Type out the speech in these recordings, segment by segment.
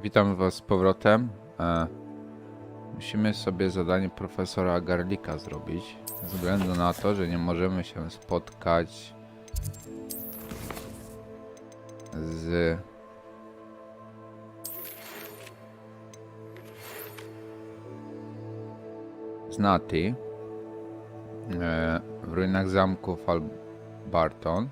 Witam was z powrotem. Musimy sobie zadanie profesora Garlika zrobić. Ze względu na to, że nie możemy się spotkać z Nati w ruinach zamku Barton.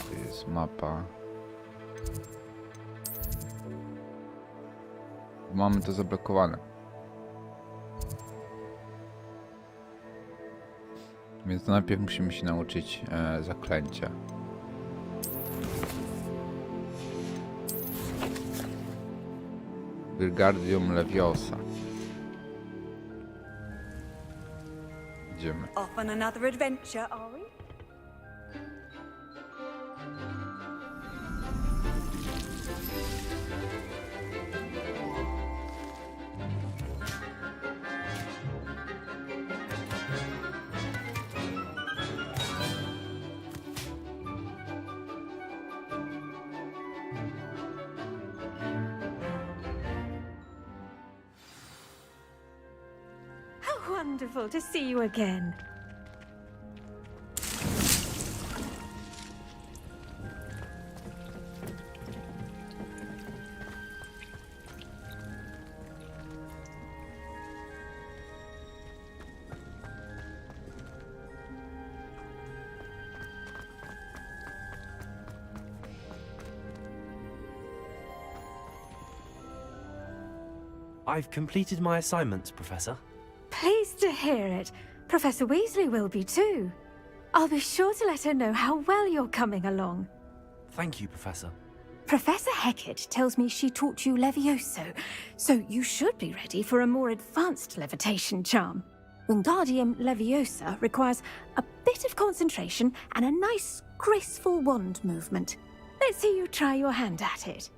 Tu jest mapa. Mamy to zablokowane. Więc najpierw musimy się nauczyć zaklęcia. Wingardium Leviosa. Idziemy. Off on another adventure, are we? How wonderful to see you again. I've completed my assignments, Professor. Pleased to hear it. Professor Weasley will be too. I'll be sure to let her know how well you're coming along. Thank you, Professor. Professor Hecat tells me she taught you Levioso, so you should be ready for a more advanced levitation charm. Wingardium Leviosa requires a bit of concentration and a nice, graceful wand movement. Let's see you try your hand at it.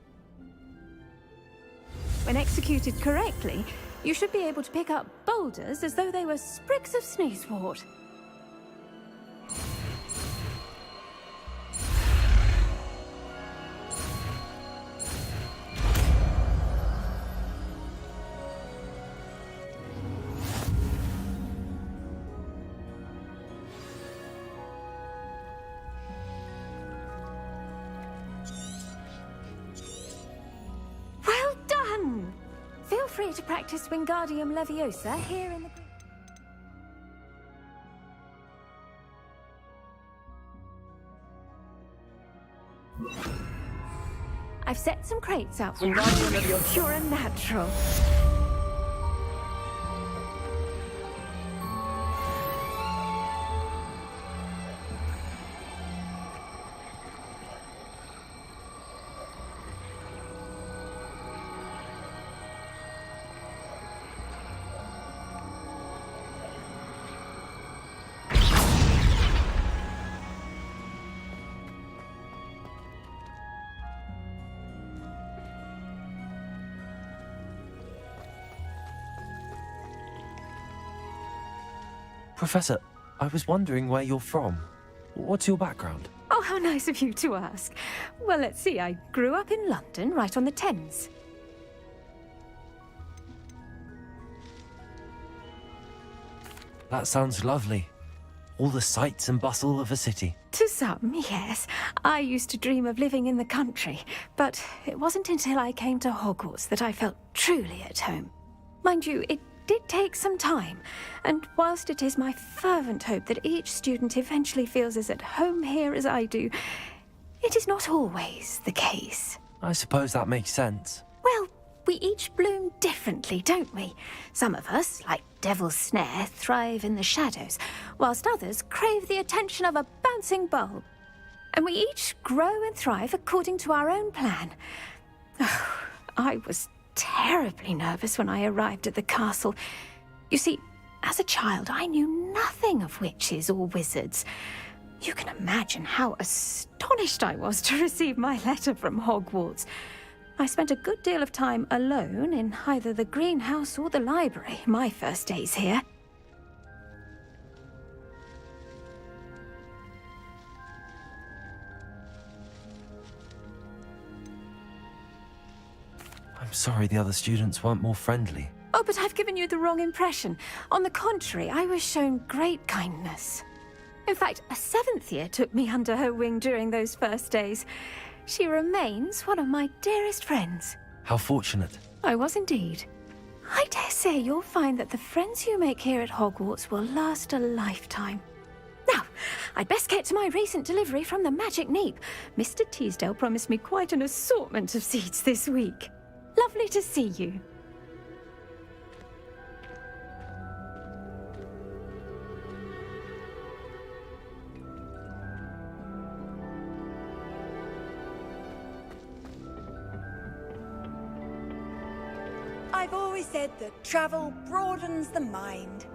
When executed correctly, you should be able to pick up boulders as though they were sprigs of sneezewort. Well done! Feel free to practice Wingardium Leviosa here in the... I've set some crates out for you. You're pure and natural. Professor, I was wondering where you're from. What's your background? Oh, how nice of you to ask. Well, let's see. I grew up in London, right on the Thames. That sounds lovely. All the sights and bustle of a city. To some, yes. I used to dream of living in the country, but it wasn't until I came to Hogwarts that I felt truly at home. Mind you, it did take some time, and whilst it is my fervent hope that each student eventually feels as at home here as I do, it is not always the case. I suppose that makes sense. Well, we each bloom differently, don't we? Some of us, like Devil's Snare, thrive in the shadows, whilst others crave the attention of a bouncing bulb. And we each grow and thrive according to our own plan. Oh, I was terribly nervous when I arrived at the castle. You see, as a child, I knew nothing of witches or wizards. You can imagine how astonished I was to receive my letter from Hogwarts. I spent a good deal of time alone in either the greenhouse or the library my first days here. sorry the other students weren't more friendly. Oh, but I've given you the wrong impression. On the contrary, I was shown great kindness. In fact, a seventh year took me under her wing during those first days. She remains one of my dearest friends. How fortunate. I was indeed. I dare say you'll find that the friends you make here at Hogwarts will last a lifetime. Now, I'd best get to my recent delivery from the Magic Neep. Mr. Teasdale promised me quite an assortment of seeds this week. Lovely to see you. I've always said that travel broadens the mind.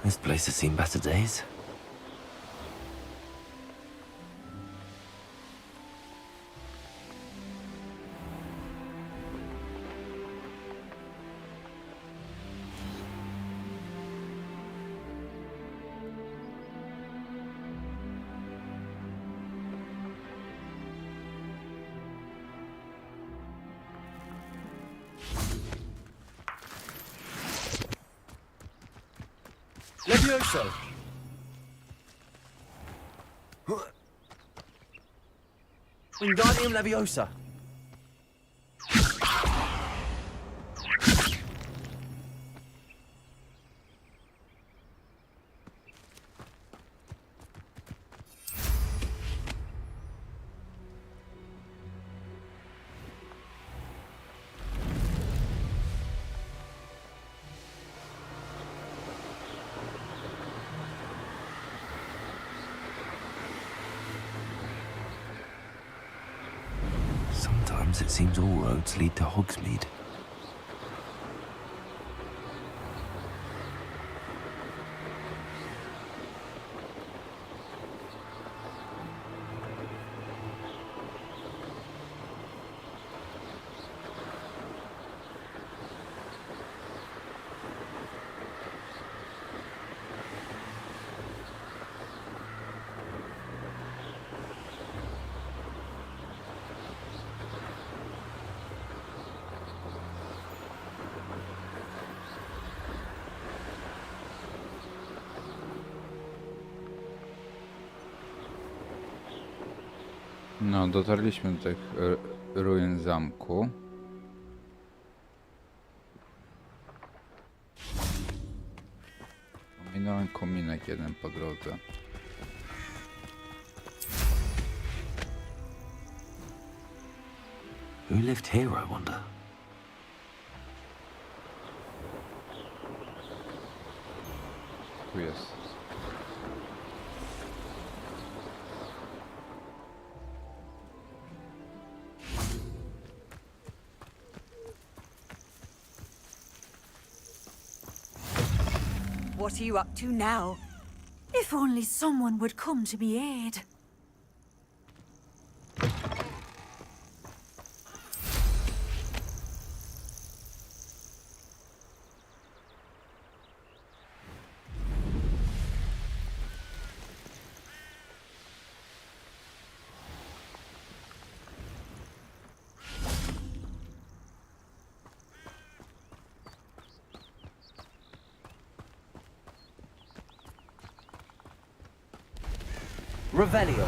This place has seen better days. Levioso! Wingardium Leviosa! Sometimes it seems all roads lead to Hogsmeade. No, dotarliśmy do tych ruin zamku. Minąłem kominek jeden po drodze. Who lived here, I wonder? Tu jest. What are you up to now? If only someone would come to me aid. Revelio.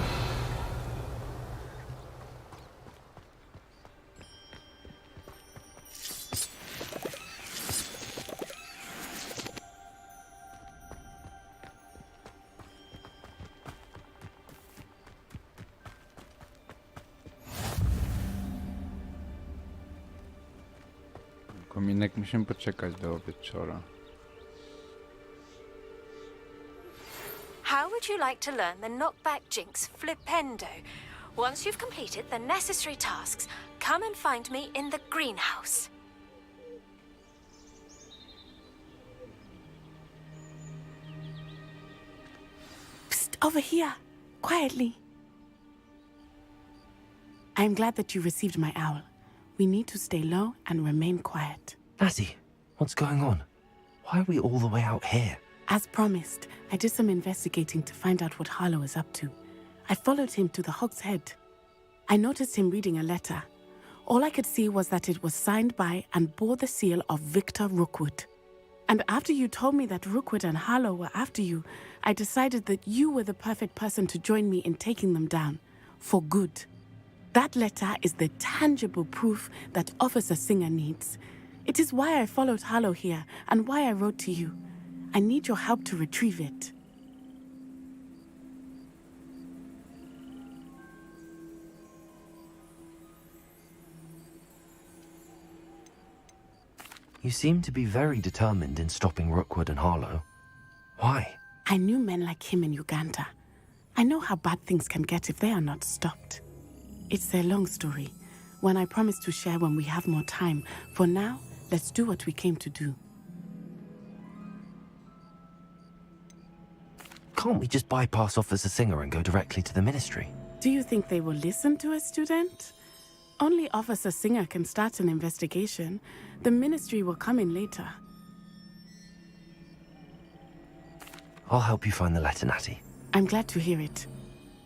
Kominek, musimy poczekać do wieczora. How would you like to learn the knockback jinx flipendo? Once you've completed the necessary tasks, come and find me in the greenhouse. Psst, over here, quietly. I'm glad that you received my owl. We need to stay low and remain quiet. Natty, what's going on? Why are we all the way out here? As promised, I did some investigating to find out what Harlow is up to. I followed him to the Hog's Head. I noticed him reading a letter. All I could see was that it was signed by and bore the seal of Victor Rookwood. And after you told me that Rookwood and Harlow were after you, I decided that you were the perfect person to join me in taking them down. For good. That letter is the tangible proof that Officer Singer needs. It is why I followed Harlow here and why I wrote to you. I need your help to retrieve it. You seem to be very determined in stopping Rookwood and Harlow. Why? I knew men like him in Uganda. I know how bad things can get if they are not stopped. It's a long story, one I promise to share when we have more time. For now, let's do what we came to do. Can't we just bypass Officer Singer and go directly to the ministry? Do you think they will listen to a student? Only Officer Singer can start an investigation. The ministry will come in later. I'll help you find the letter, Natty. I'm glad to hear it.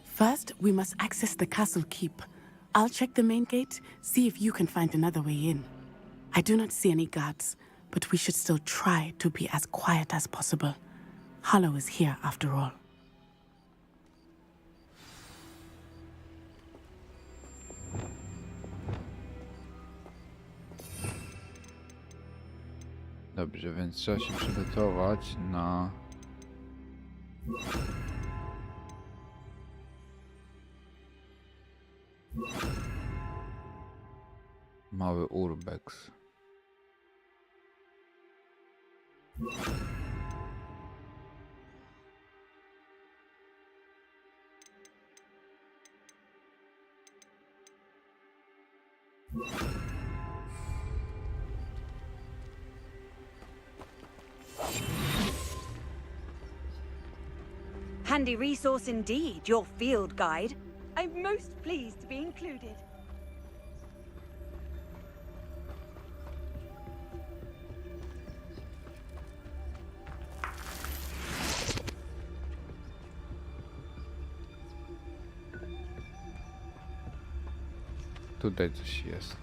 First, we must access the castle keep. I'll check the main gate, see if you can find another way in. I do not see any guards, but we should still try to be as quiet as possible. Harlow is here after all. Dobrze, więc trzeba się przygotować na... mały urbex. Handy resource indeed, your field guide. I'm most pleased to be included. Tutaj coś jest.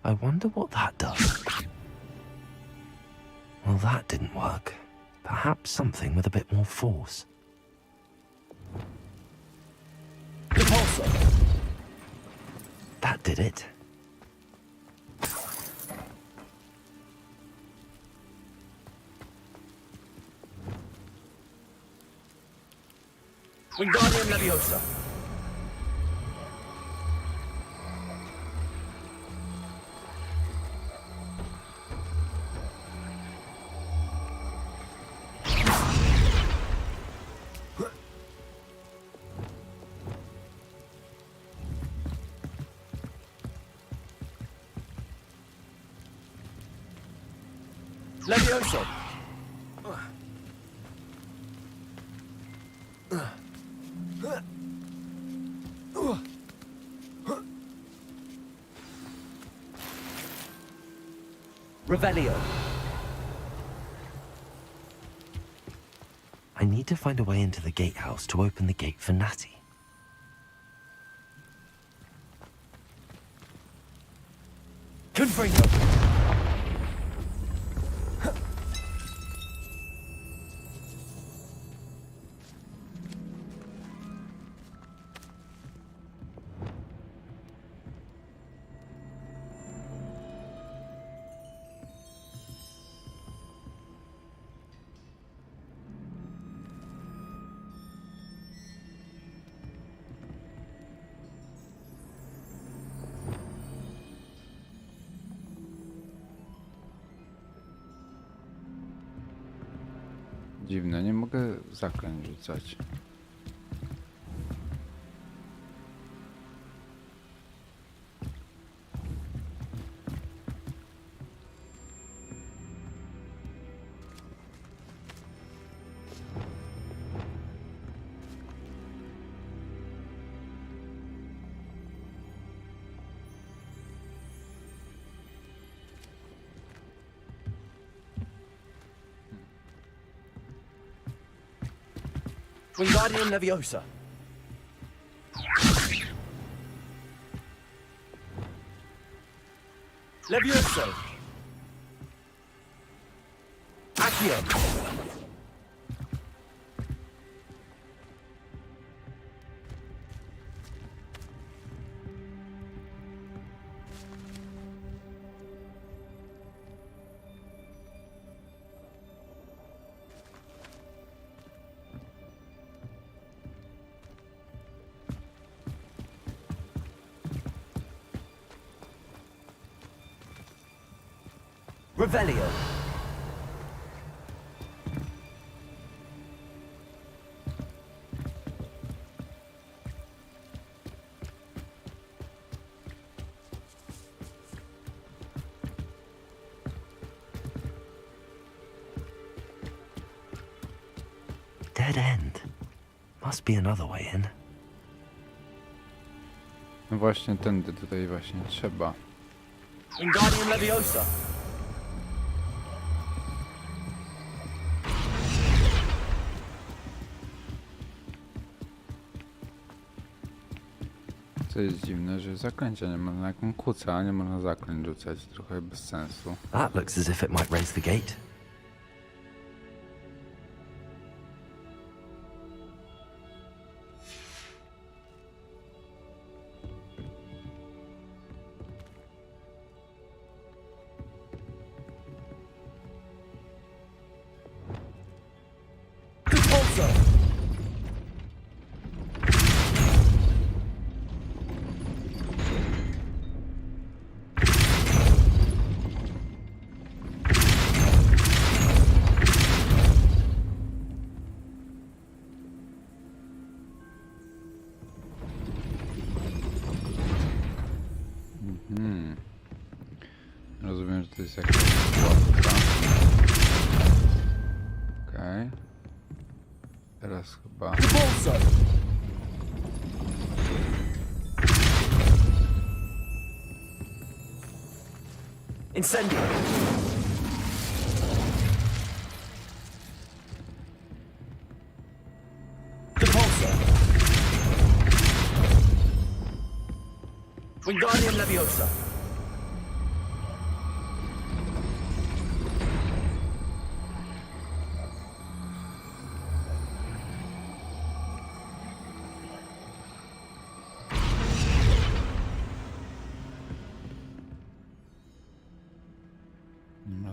I wonder what that does. Well, that didn't work. Perhaps something with a bit more force. That did it. Wingardium Leviosa. Leviosa. Revelio. I need to find a way into the gatehouse to open the gate for Natty. Confringo. Dziwne, nie mogę zaklęć rzucać. Wingardium Leviosa. Levioso. Accio. Revelio. Dead end. Must be another way in. No właśnie tędy tutaj właśnie trzeba. Wingardium Leviosa. Co jest dziwne, że zaklęcia nie można, jak on kuca, a nie można zaklęć rzucać, trochę bez sensu. That looks as if it might raise the gate. Repulsor. Rozumiem, że to jest jakaś pułapka. Okej. Teraz chyba... Repulsor. Incendio. Repulsor. Wingardium Leviosa.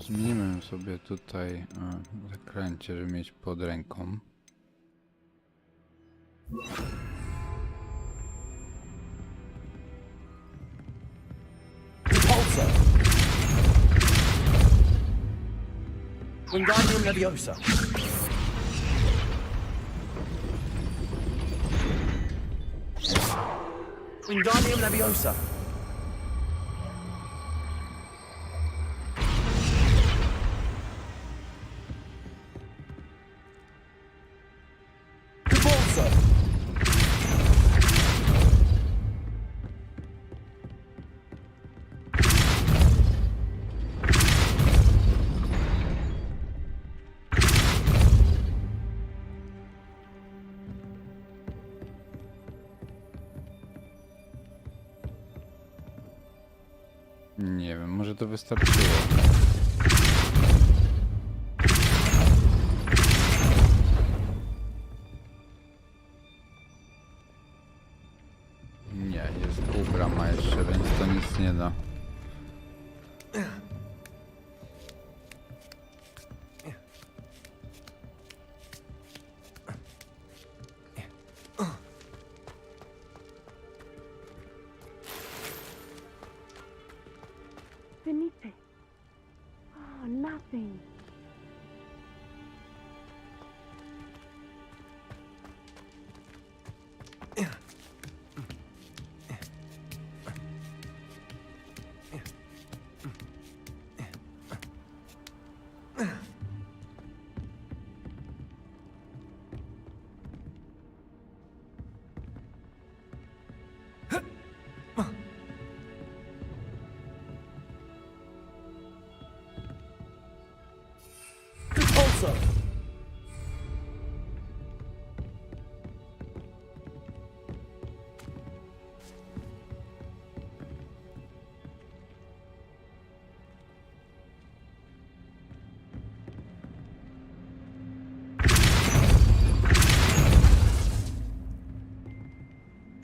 Zmienimy sobie tutaj zakręcie, żeby mieć pod ręką. Repulsor. Wingardium Leviosa. Wingardium Leviosa. Repulsor. Nie wiem, może to wystarczyło. Nie, jest pół grama jeszcze, więc to nic nie da. Benite. Oh, nothing. Repulsor.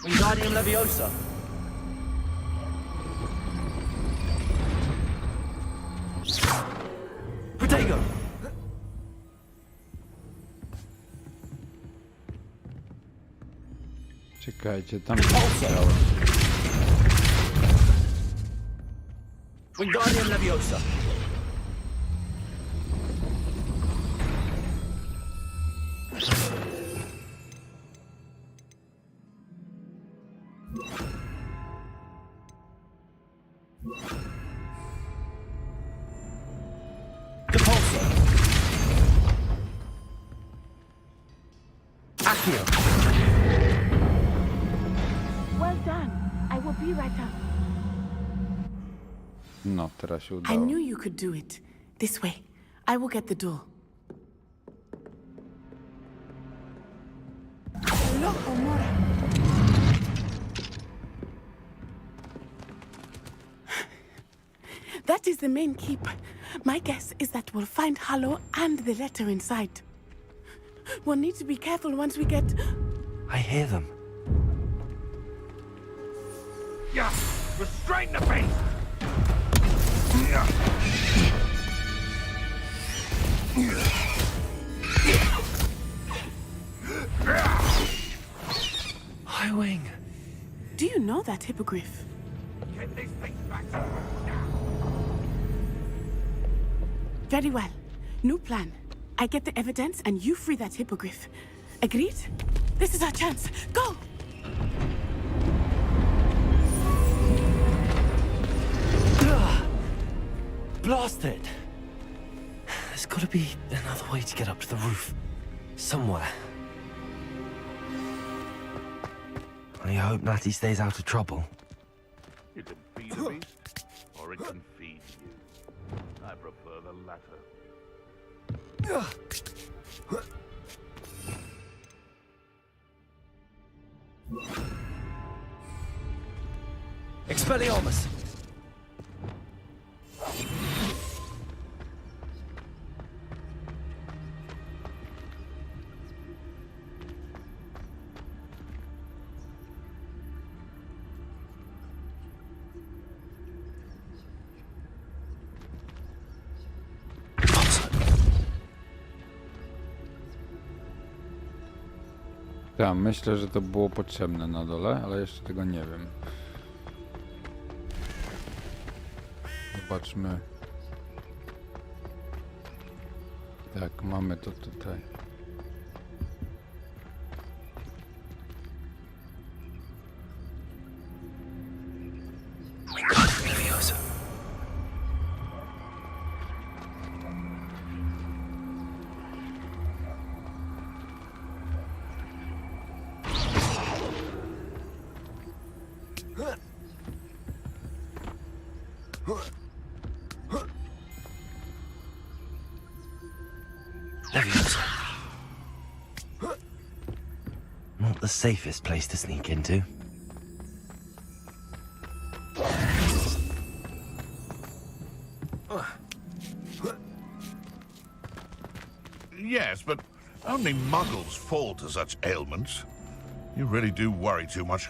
Wingardium Leviosa. Protego. Czekajcie, tam Repulsor. Wingardium Leviosa. Repulsor. Accio. Well done. I will be right up. No, teraz się I udało. knew you could do it. This way. I will get the door. Loco mora. That is the main keep. My guess is that we'll find Hollow and the letter inside. We'll need to be careful once we get... I hear them. Yeah, restrain the beast! High Wing. Do you know that hippogriff? Get these things back. Very well. New plan. I get the evidence and you free that hippogriff. Agreed? This is our chance. Go! Blasted! There's got to be another way to get up to the roof. Somewhere. I hope Natty stays out of trouble. You can feed a beast, or it can feed you. I prefer the latter. Expelliarmus. Ja myślę, że to było potrzebne na dole, ale jeszcze tego nie wiem. Zobaczmy. Tak, mamy to tutaj. Wingardium Leviosa. Leviosa. Not the safest place to sneak into. yes, but only muggles fall to such ailments. You really do worry too much.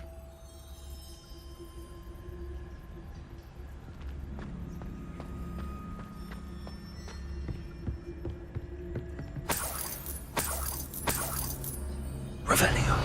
Revelio.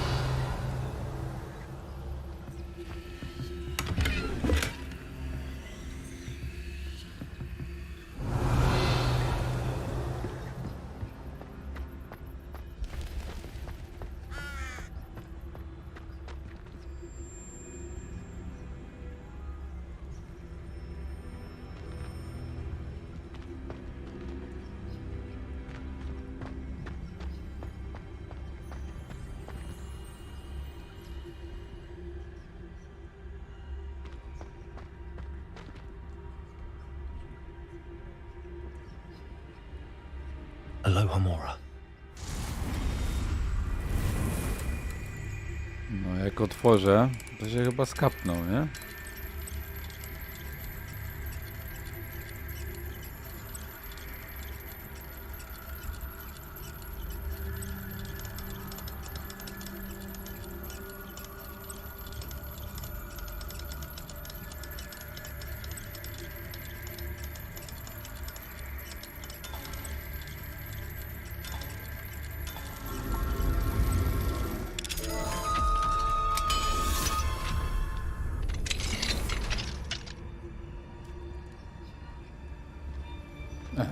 Aloha Mora. No jak otworzę, to się chyba skapnął, nie?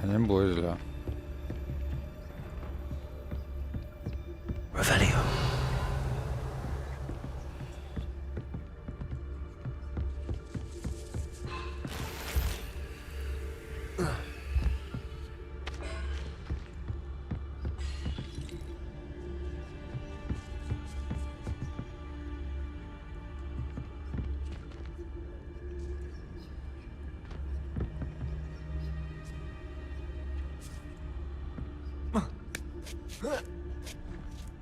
Nie było źle. Revelio.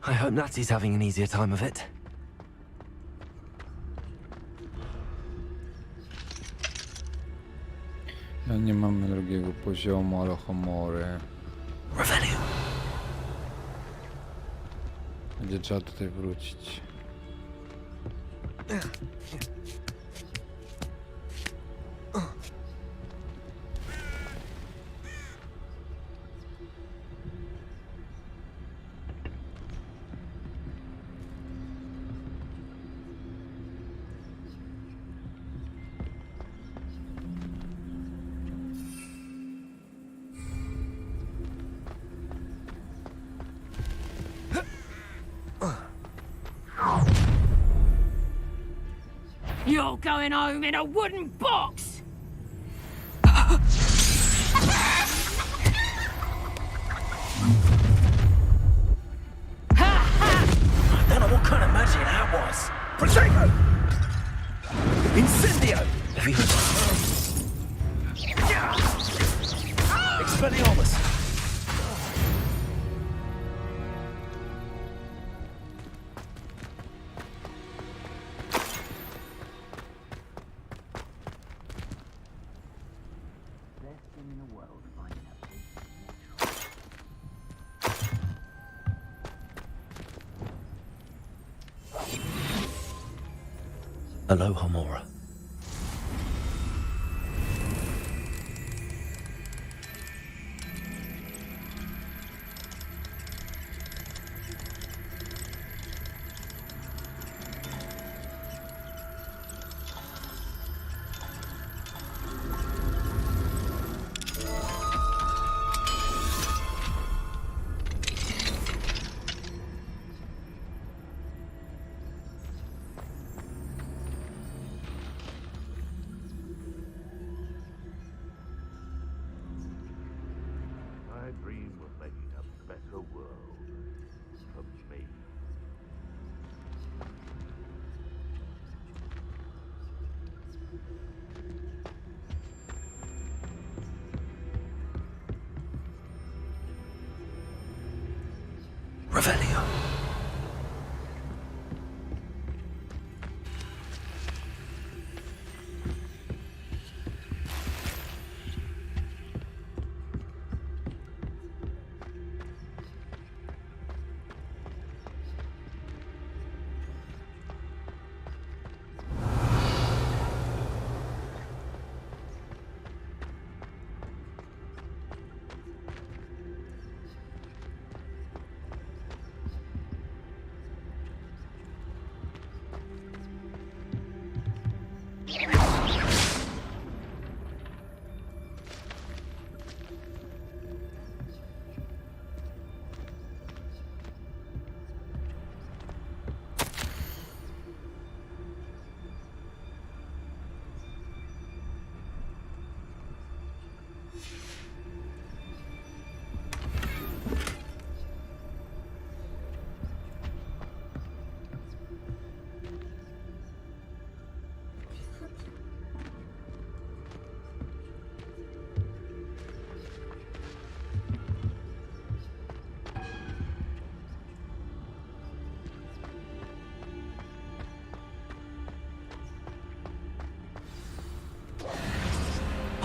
I hope Natsy's having an easier time of it. Ja nie mamy drugiego poziomu, ale homory. Revelio. Będzie trzeba tutaj wrócić. You're going home in a wooden box! I don't know what kind of magic that was. Prosecco! Incendio! Expelliarmus! Aloha Mora. I dream of making a better world for me. Revelio.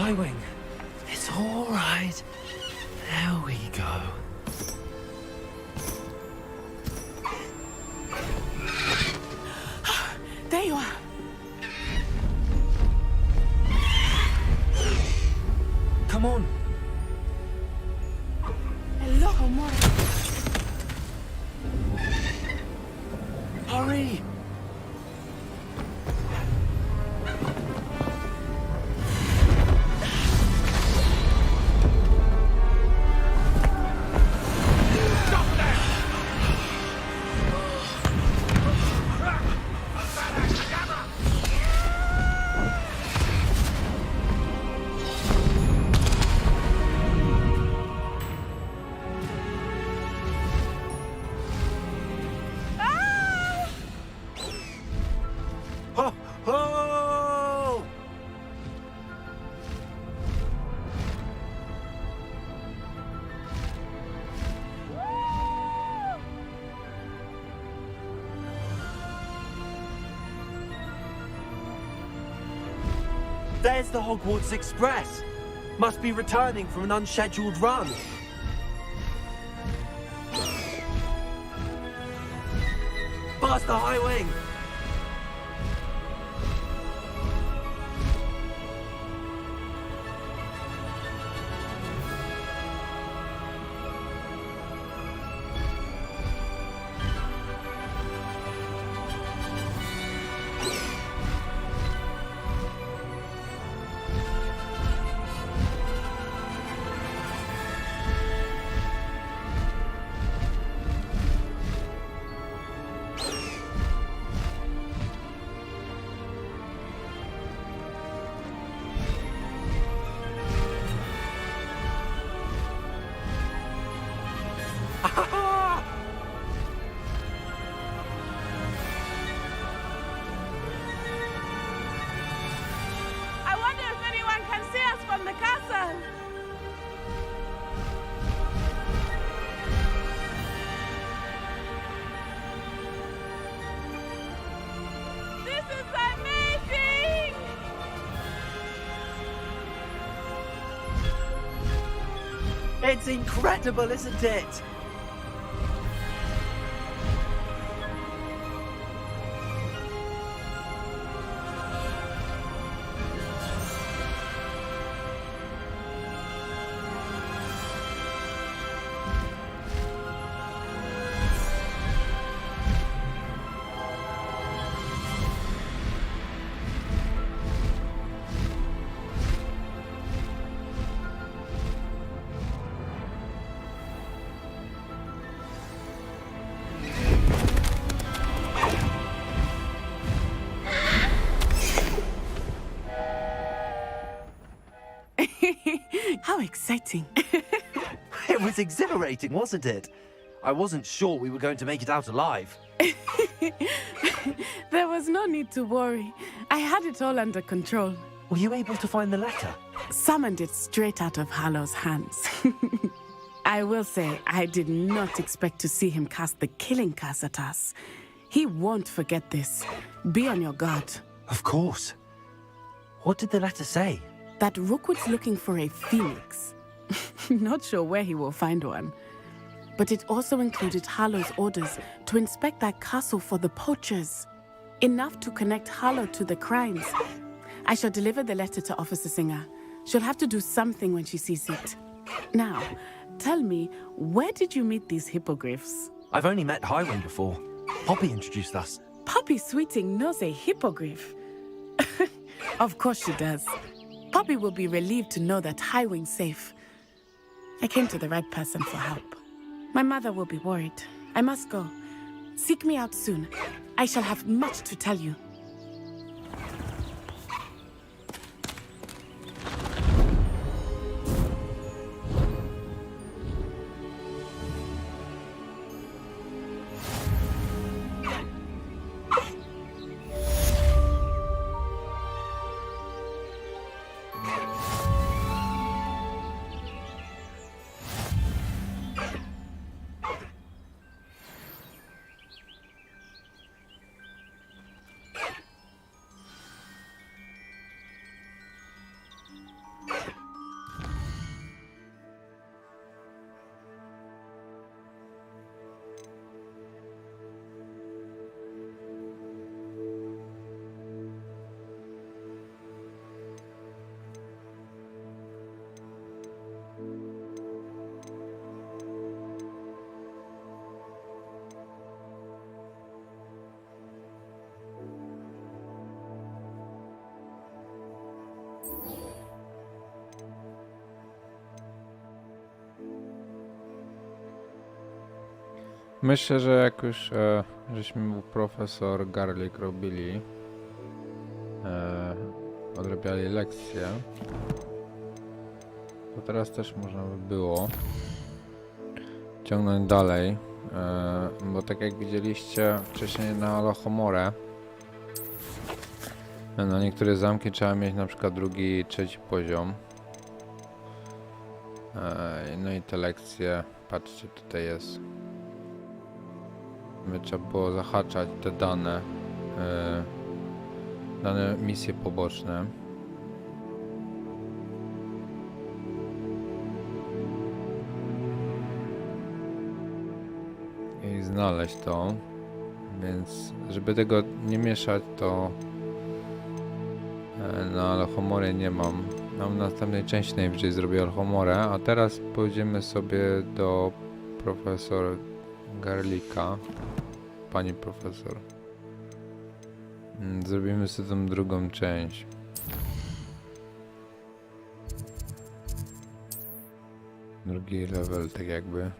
Highwing. It's all right. There we go. There you are. Come on. Hello, Homura. Hurry. Ho, ho! There's the Hogwarts Express. Must be returning from an unscheduled run. Past the high wing. I wonder if anyone can see us from the castle. This is amazing! It's incredible, isn't it? How exciting. It was exhilarating, wasn't it? I wasn't sure we were going to make it out alive. There was no need to worry. I had it all under control. Were you able to find the letter? Summoned it straight out of Harlow's hands. I will say, I did not expect to see him cast the killing curse at us. He won't forget this. Be on your guard. Of course. What did the letter say? That Rookwood's looking for a phoenix. Not sure where he will find one. But it also included Harlow's orders to inspect that castle for the poachers. Enough to connect Harlow to the crimes. I shall deliver the letter to Officer Singer. She'll have to do something when she sees it. Now, tell me, where did you meet these hippogriffs? I've only met Highwing before. Poppy introduced us. Poppy Sweeting knows a hippogriff. Of course she does. Poppy will be relieved to know that Highwing's safe. I came to the right person for help. My mother will be worried. I must go. Seek me out soon. I shall have much to tell you. Myślę, że jak już żeśmy u profesor Garlic robili, odrabiali lekcje, to teraz też można by było ciągnąć dalej, bo tak jak widzieliście wcześniej na Alohomore, na niektóre zamki trzeba mieć na przykład drugi, trzeci poziom. No i te lekcje, patrzcie, tutaj jest. By trzeba było zahaczać te dane misje poboczne. I znaleźć to. Więc żeby tego nie mieszać, to na Alohomore nie mam. Mam następnej części najwyżej zrobię Alohomore, a teraz pójdziemy sobie do profesor Garlika. Pani profesor. Zrobimy sobie tą drugą część. Drugi level, tak jakby.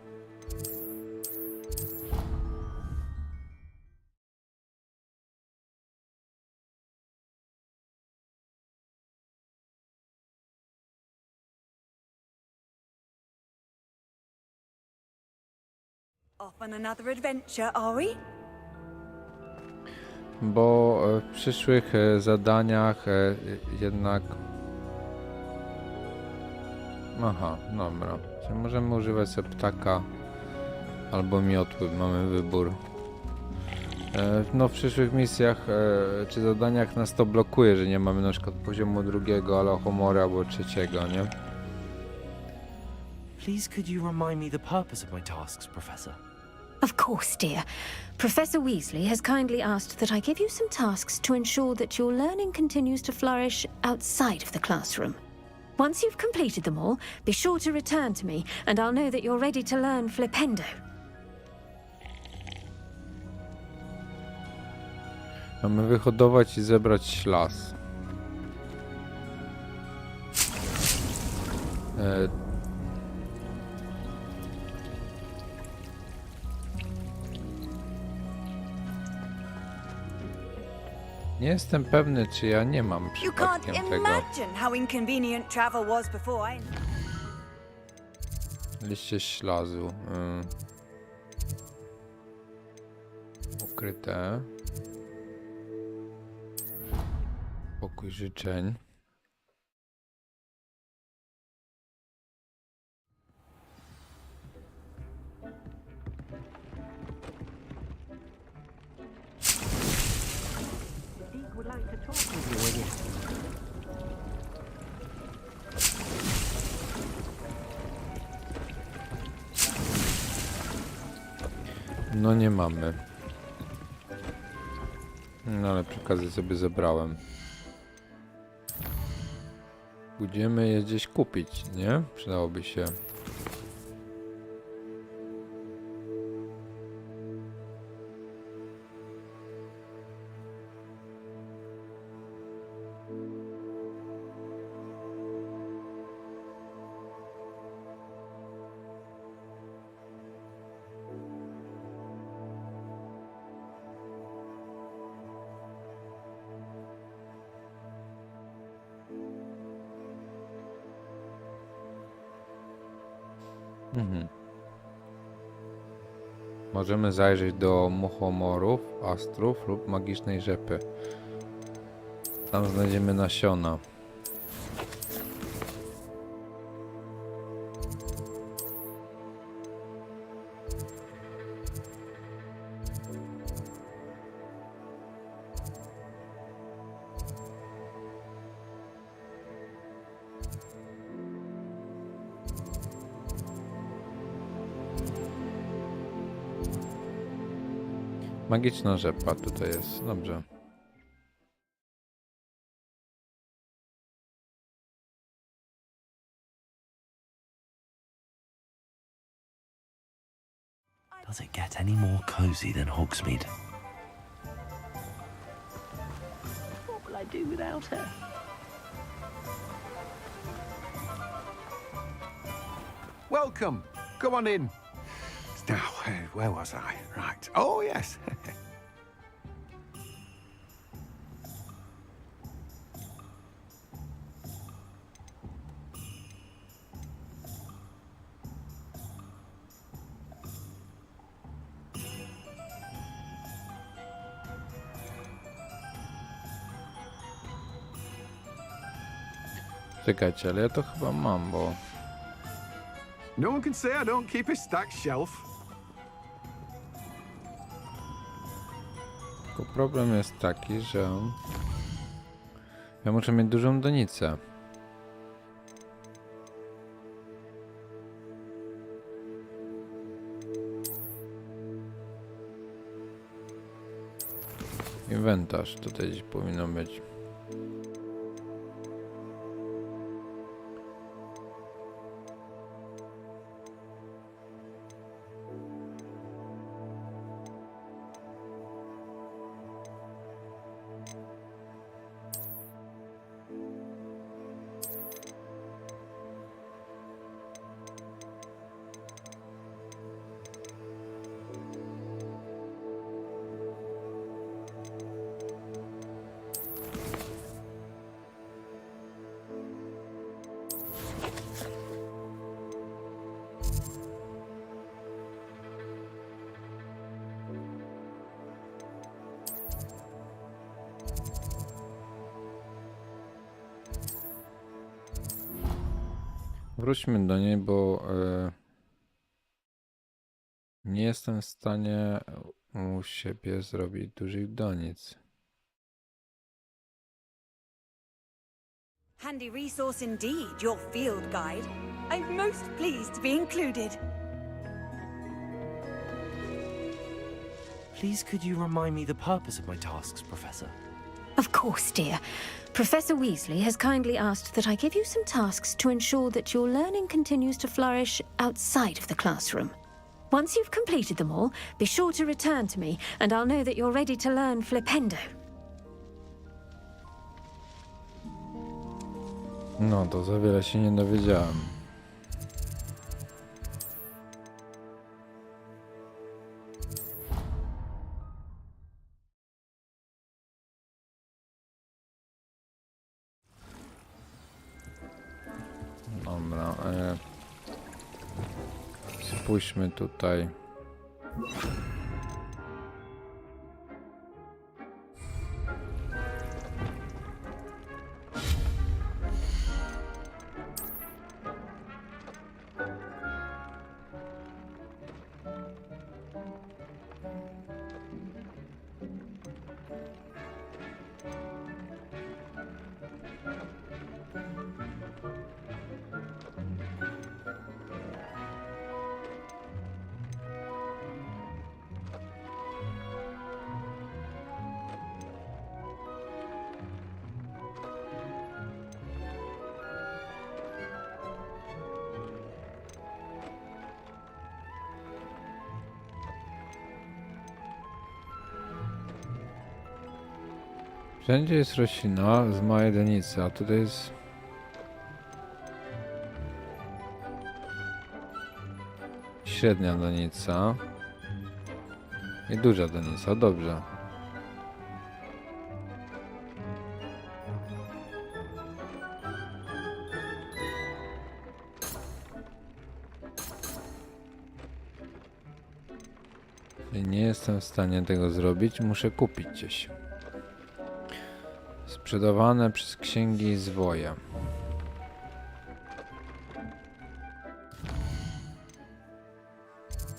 Off on another adventure, are we? Bo w przyszłych zadaniach jednak... Aha, dobra. Czyli możemy używać sobie ptaka albo miotły, mamy wybór. No w przyszłych misjach czy zadaniach nas to blokuje, że nie mamy na przykład poziomu drugiego Alohomore albo trzeciego, nie? Please, could you remind me the purpose of my tasks, Professor? Of course, dear. Professor Weasley has kindly asked that I give you some tasks to ensure that your learning continues to flourish outside of the classroom. Once you've completed them all, be sure to return to me, and I'll know that you're ready to learn Flipendo. Mamy wyhodować i zebrać las. Nie jestem pewny, czy ja nie mam You can't przypadkiem tego. imagine how inconvenient travel was before I... Liście ślazu. Ukryte. Pokój życzeń. No nie mamy. No ale przy okazji sobie zebrałem. Pójdziemy je gdzieś kupić, nie? Przydałoby się. Możemy zajrzeć do muchomorów, astrów lub magicznej rzepy. Tam znajdziemy nasiona. Magiczna rzepa tutaj jest, dobrze. Does it get any more cozy than Hogsmeade? What will I do without her? welcome. Come on in. Now, where was I? Right. Oh, yes. Czekajcie, ale ja to chyba mam, bo... No one can say I don't keep a stacked shelf. Tylko problem jest taki, że... ja muszę mieć dużą donicę. Inwentarz tutaj gdzieś powinno być. Wróćmy do niej, bo nie jestem w stanie u siebie zrobić dużych donic. Handy resource indeed, your field guide. I'm most pleased to be included. Please, could you remind me the purpose of my tasks, Professor? Of course, dear. Professor Weasley has kindly asked that I give you some tasks to ensure that your learning continues to flourish outside of the classroom. Once you've completed them all, be sure to return to me, and I'll know that you're ready to learn Flipendo. No, to za wiele się nie dowiedziałem. Dobra, spójrzmy tutaj. Wszędzie jest roślina z małej donicy, a tutaj jest... średnia donica i duża donica, dobrze. Nie jestem w stanie tego zrobić, muszę kupić gdzieś. Sprzedawane przez księgi zwoje.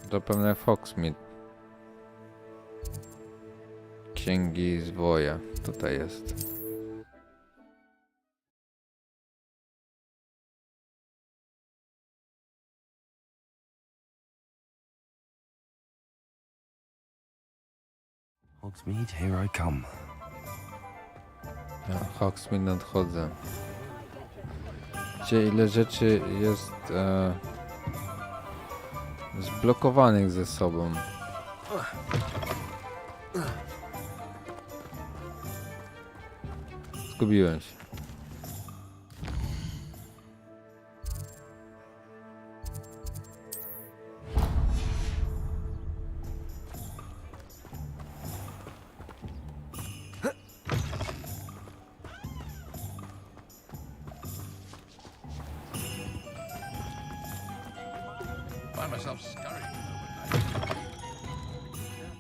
To pewnie Foxmeat. Księgi zwoje. Tutaj jest. Hogsmeade, here I come. Ja, Hogsmeade nadchodzę. Gdzie ile rzeczy jest zblokowanych ze sobą. Zgubiłem się. myself scurrying overnight.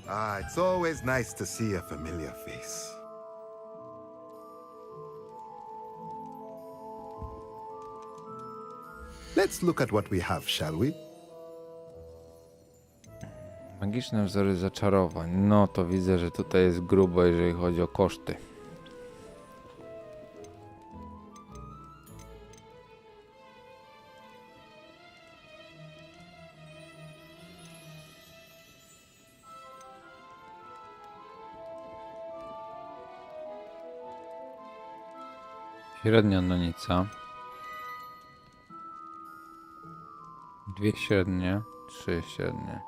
Ah, it's always nice to see a familiar face. Let's look at what we have, shall we? Magiczne wzory zaczarowań. No to widzę, że tutaj jest grubo, jeżeli chodzi o koszty. Średnia donica. 2 średnie, 3 średnie.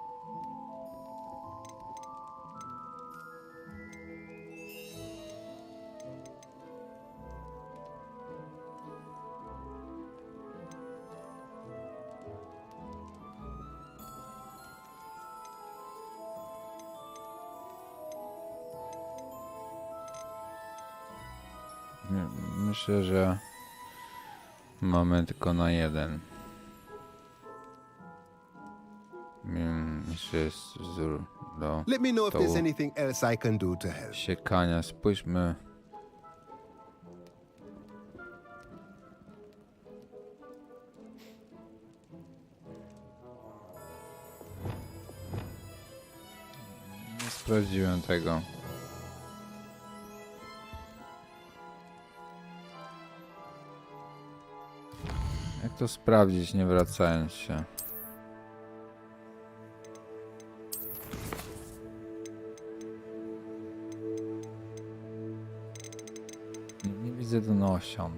Myślę, że mamy tylko na jeden. Jeszcze jest wzór do Let me know if there's stołu anything else I can do to help. siekania. Spójrzmy. Nie sprawdziłem tego. Jak to sprawdzić, nie wracając się? Nie widzę do nasion.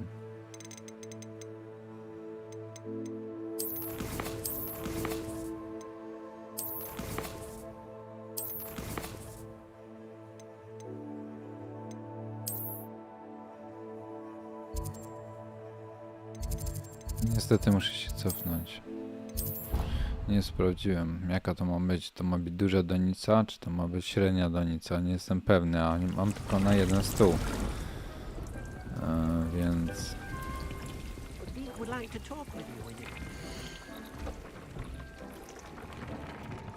Niestety muszę się cofnąć. Nie sprawdziłem, jaka to ma być. To ma być duża donica, czy to ma być średnia donica? Nie jestem pewny, a mam tylko na jeden stół. Więc...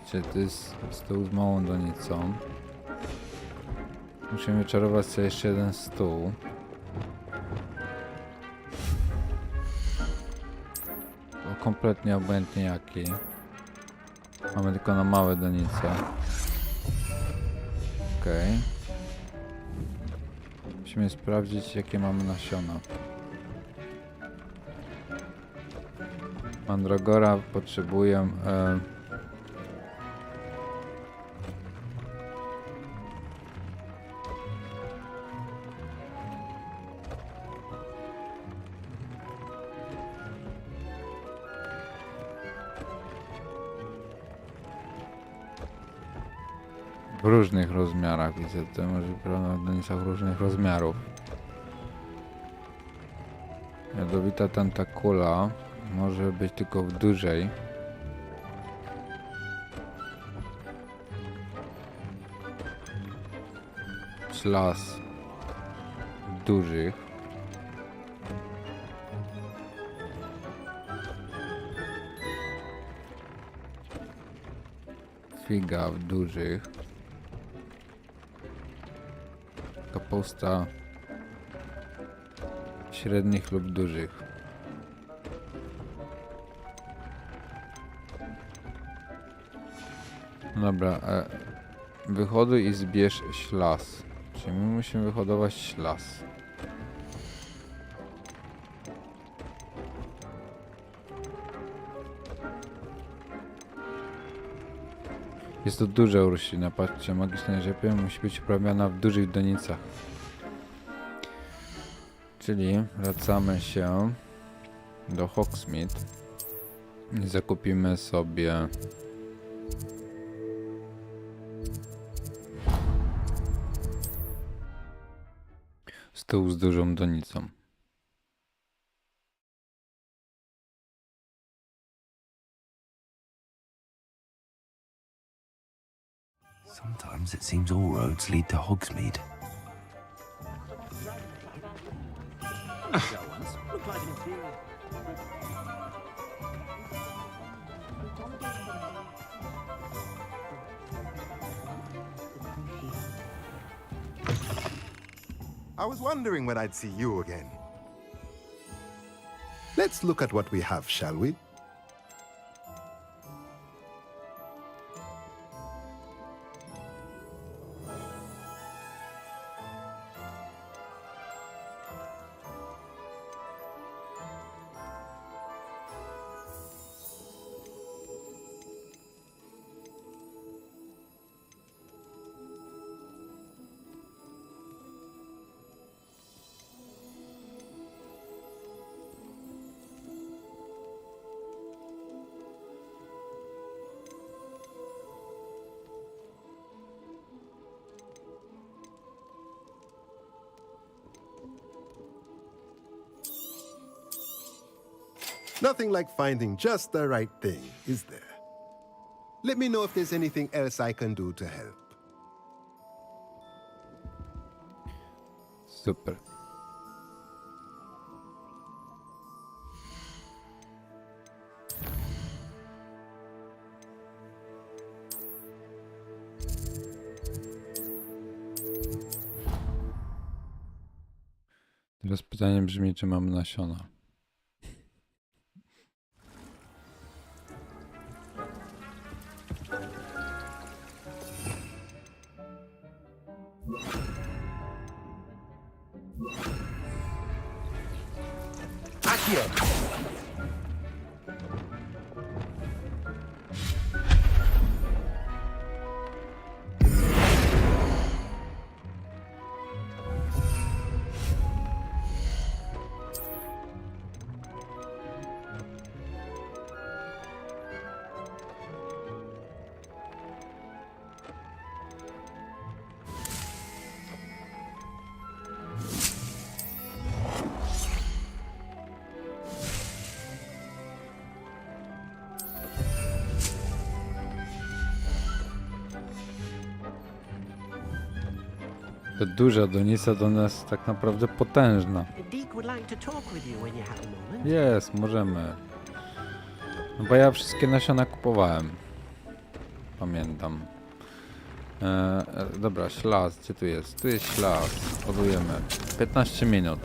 Czy to jest stół z małą donicą? Musimy wyczarować sobie jeszcze jeden stół. Kompletnie obojętnie jaki. Mamy tylko na małe donice. Okej. Musimy sprawdzić, jakie mamy nasiona. Mandragora potrzebuję... w różnych rozmiarach widzę, tutaj może na donicach różnych rozmiarów. Jadowita tentakula może być tylko w dużej. Ślas w dużych. Figa w dużych. Kapusta średnich lub dużych. Dobra, wyhoduj i zbierz ślas. Czyli my musimy wyhodować ślas. Jest to duża roślina, patrzcie, magiczna rzepia musi być uprawiana w dużych donicach. Czyli wracamy się do Hogsmeade i zakupimy sobie stół z dużą donicą. Sometimes it seems all roads lead to Hogsmeade. I was wondering when I'd see you again. Let's look at what we have, shall we? Nothing like finding just the right thing, is there? Let me know if there's anything else I can do to help. Super. Teraz pytanie brzmi, czy mam nasiona. Ta duża donica do nas tak naprawdę potężna. Jest, możemy. No bo ja wszystkie nasiona kupowałem. Pamiętam. Dobra, ślas, gdzie tu jest? Tu jest ślas. Ładujemy. 15 minut.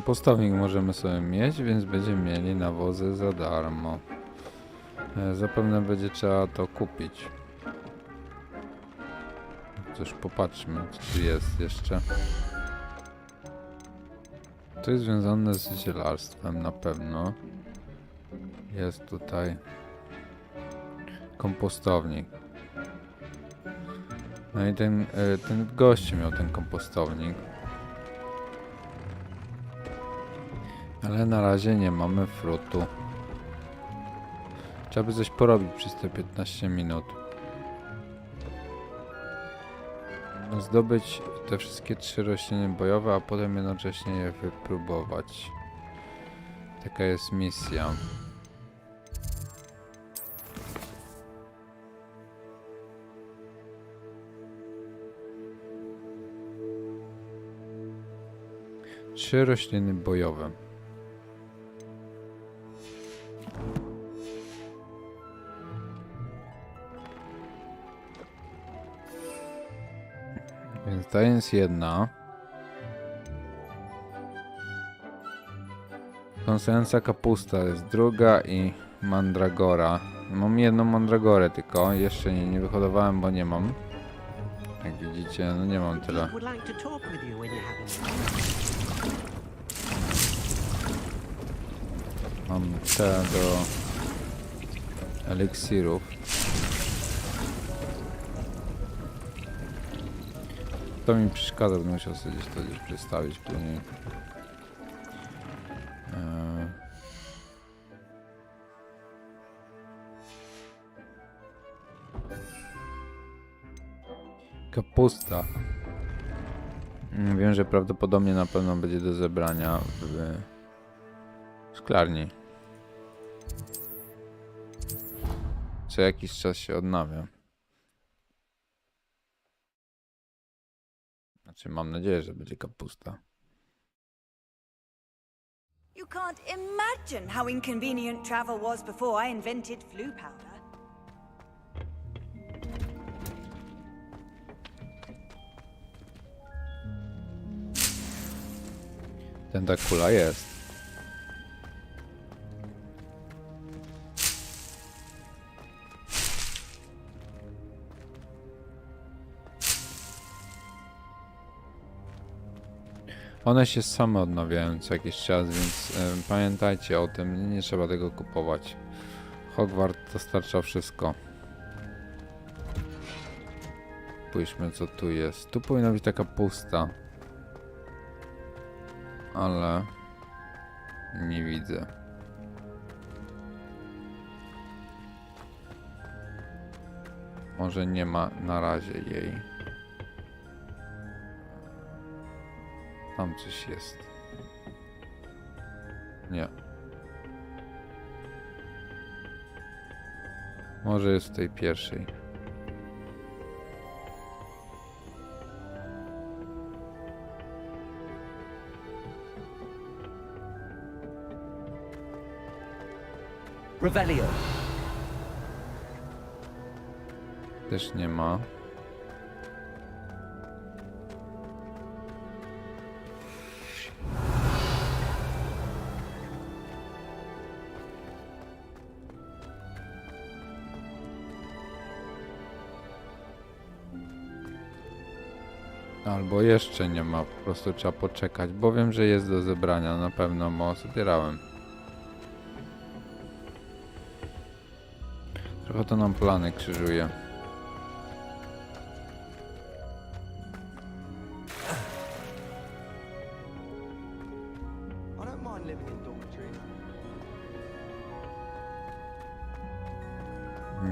Postownik możemy sobie mieć, więc będziemy mieli nawozy za darmo. Zapewne będzie trzeba to kupić. Cóż, popatrzmy, co tu jest jeszcze. To jest związane z zielarstwem na pewno. Jest tutaj kompostownik. No i ten gość miał ten kompostownik. Ale na razie nie mamy frutu. Trzeba by coś porobić przez te 15 minut. Zdobyć te wszystkie 3 rośliny bojowe, a potem jednocześnie je wypróbować. Taka jest misja. Trzy rośliny bojowe. Więc ta jest jedna. Kąsająca kapusta jest druga i mandragora. Mam jedną mandragorę tylko. Jeszcze nie wyhodowałem, bo nie mam. Jak widzicie, no nie mam tyle. Mam te do eliksirów. To mi przeszkadza, bym musiał sobie gdzieś to przestawić później. Kapusta. Wiem, że prawdopodobnie na pewno będzie do zebrania w szklarni. Co jakiś czas się odnawia. Znaczy, mam nadzieję, że będzie kapusta. You can't imagine how inconvenient travel was before I invented flu powder. Ten ta kula jest. One się same odnawiają co jakiś czas, więc pamiętajcie o tym, nie trzeba tego kupować. Hogwart dostarcza wszystko. Spójrzmy, co tu jest. Tu powinna być taka pusta. Ale nie widzę. Może nie ma na razie jej. Tam coś jest. Nie. Może jest w tej pierwszej. Revelio. Też nie ma. Albo jeszcze nie ma, po prostu trzeba poczekać, bo wiem, że jest do zebrania, na pewno, bo zbierałem. Trochę to nam plany krzyżuje.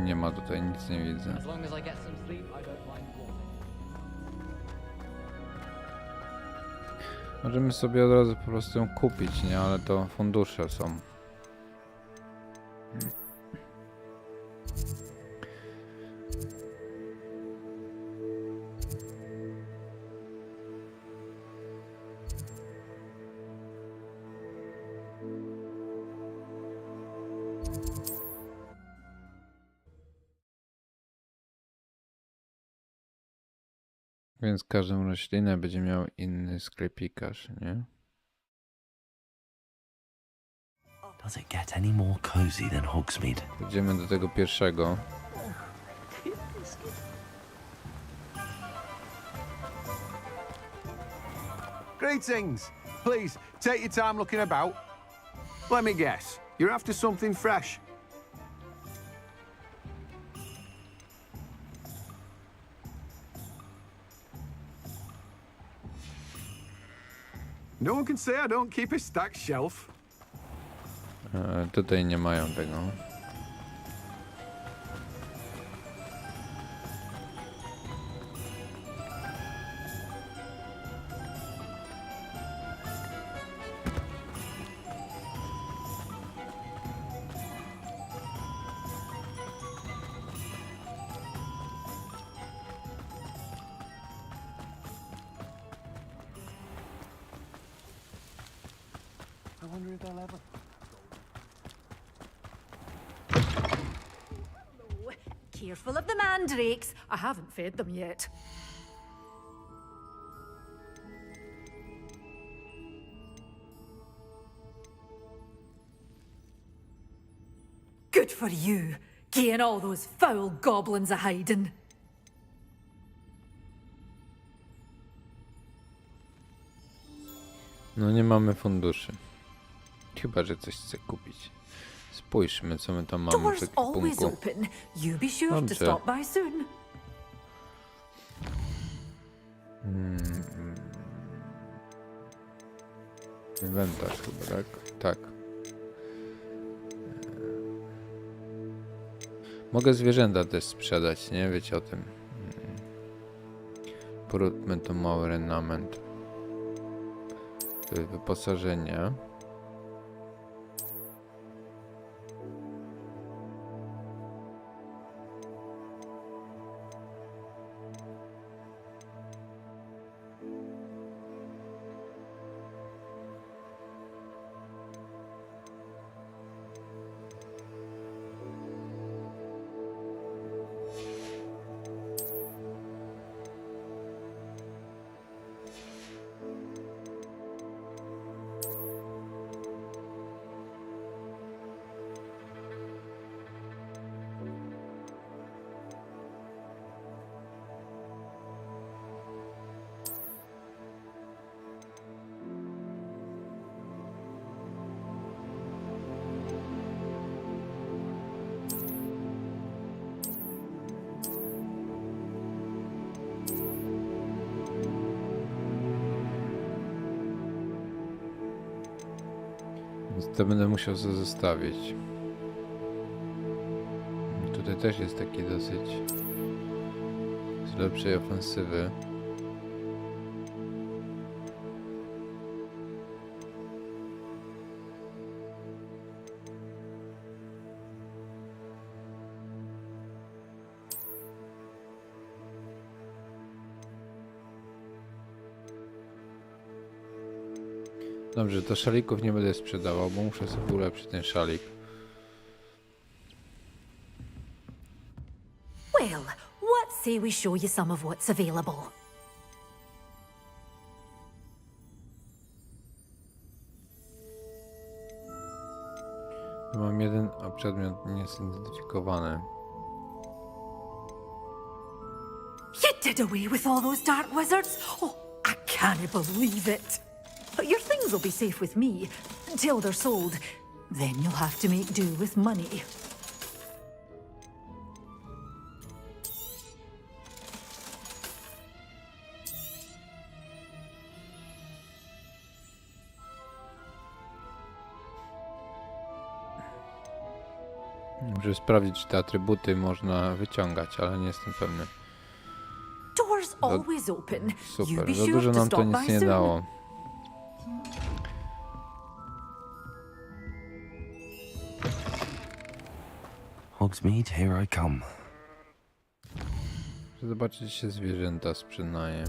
Nie ma tutaj, nic nie widzę. Możemy sobie od razu po prostu ją kupić, nie? Ale to fundusze są. Więc każdą roślinę będzie miał inny sklepikarz, nie? Does it get any more cozy than Hogsmeade? Idziemy do tego pierwszego. Greetings. Please, take your time looking about. Let me guess. You're after something fresh. No one can say I don't keep a stacked shelf. Tutaj nie mają tego. I wonder if they'll ever. Careful of the mandrakes. I haven't fed them yet. Good for you, getting all those foul goblins a hiding. No nie mamy funduszy. Chyba, że coś chcę kupić. Spójrzmy, co my tam mamy w Doors always ekwipunku. open. You be sure to Dobrze. stop by soon. Inwentarz chyba, tak? Tak. Mogę zwierzęta też sprzedać, nie? Wiecie o tym. Poróbmy to mały renament. wyposażenie. Więc to będę musiał sobie zostawić. Tutaj też jest taki dosyć z lepszej ofensywy. Dobrze, to szalików nie będę sprzedawał, bo muszę sobie ulepszyć ten szalik. Well, what say we show you some of what's available? Mam jeden przedmiot niezidentyfikowany. You did away with all those dark wizards? Oh, I can't believe it. But your things will be safe with me until they're sold. Then you'll have to make do with money. Muszę sprawdzić, czy te atrybuty można wyciągać, ale nie jestem pewny. Doors always open. You Super, be za sure dużo to nam to stop nic by nie soon. dało. Hogsmeade, here I come. Chcę zobaczyć, czy się zwierzęta sprzedaje.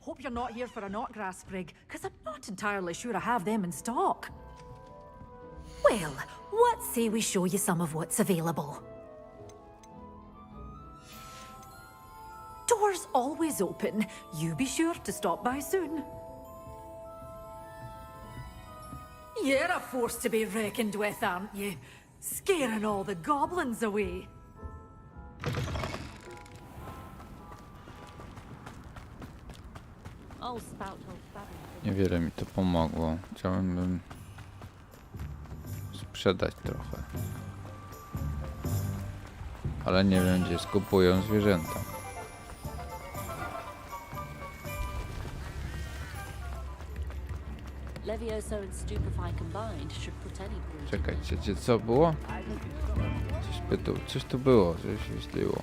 Hope you're not here for a knotgrass sprig, because I'm not entirely sure I have them in stock. Well, what say we show you some of what's available? Doors always open. You be sure to stop by soon. You're a force to be reckoned with, aren't you? Scaring all the goblins away. Niewiele mi to pomogło. Chciałem sprzedać trochę. Ale nie wiem, gdzie skupują zwierzęta. Czekajcie, co było? Coś tu było, coś się śliło.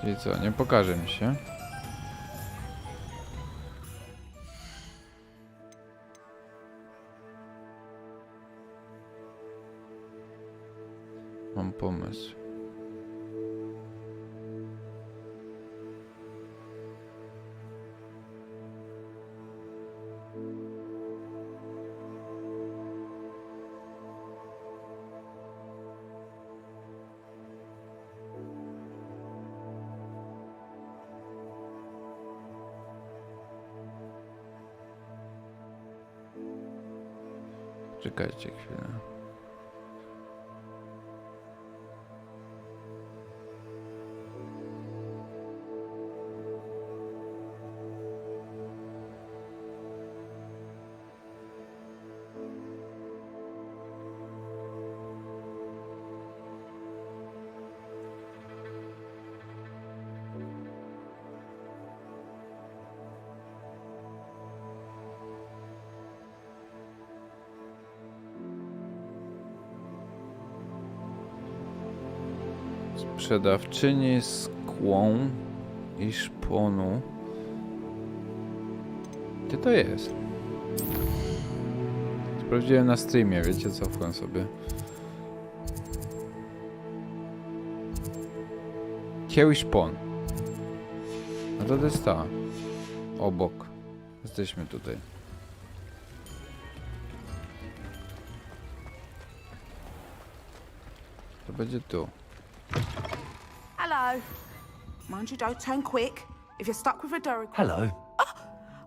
I co, nie pokaże mi się? Mam pomysł. Czekajcie chwilę. Sprzedawczyni skłą i szponu. Gdzie to jest? Sprawdziłem na streamie, wiecie, cofłem sobie. Kieł i szpon. A to jest ta. Obok. Jesteśmy tutaj. To będzie tu. Hello. Mind you don't turn quick. If you're stuck with a Durry... Hello.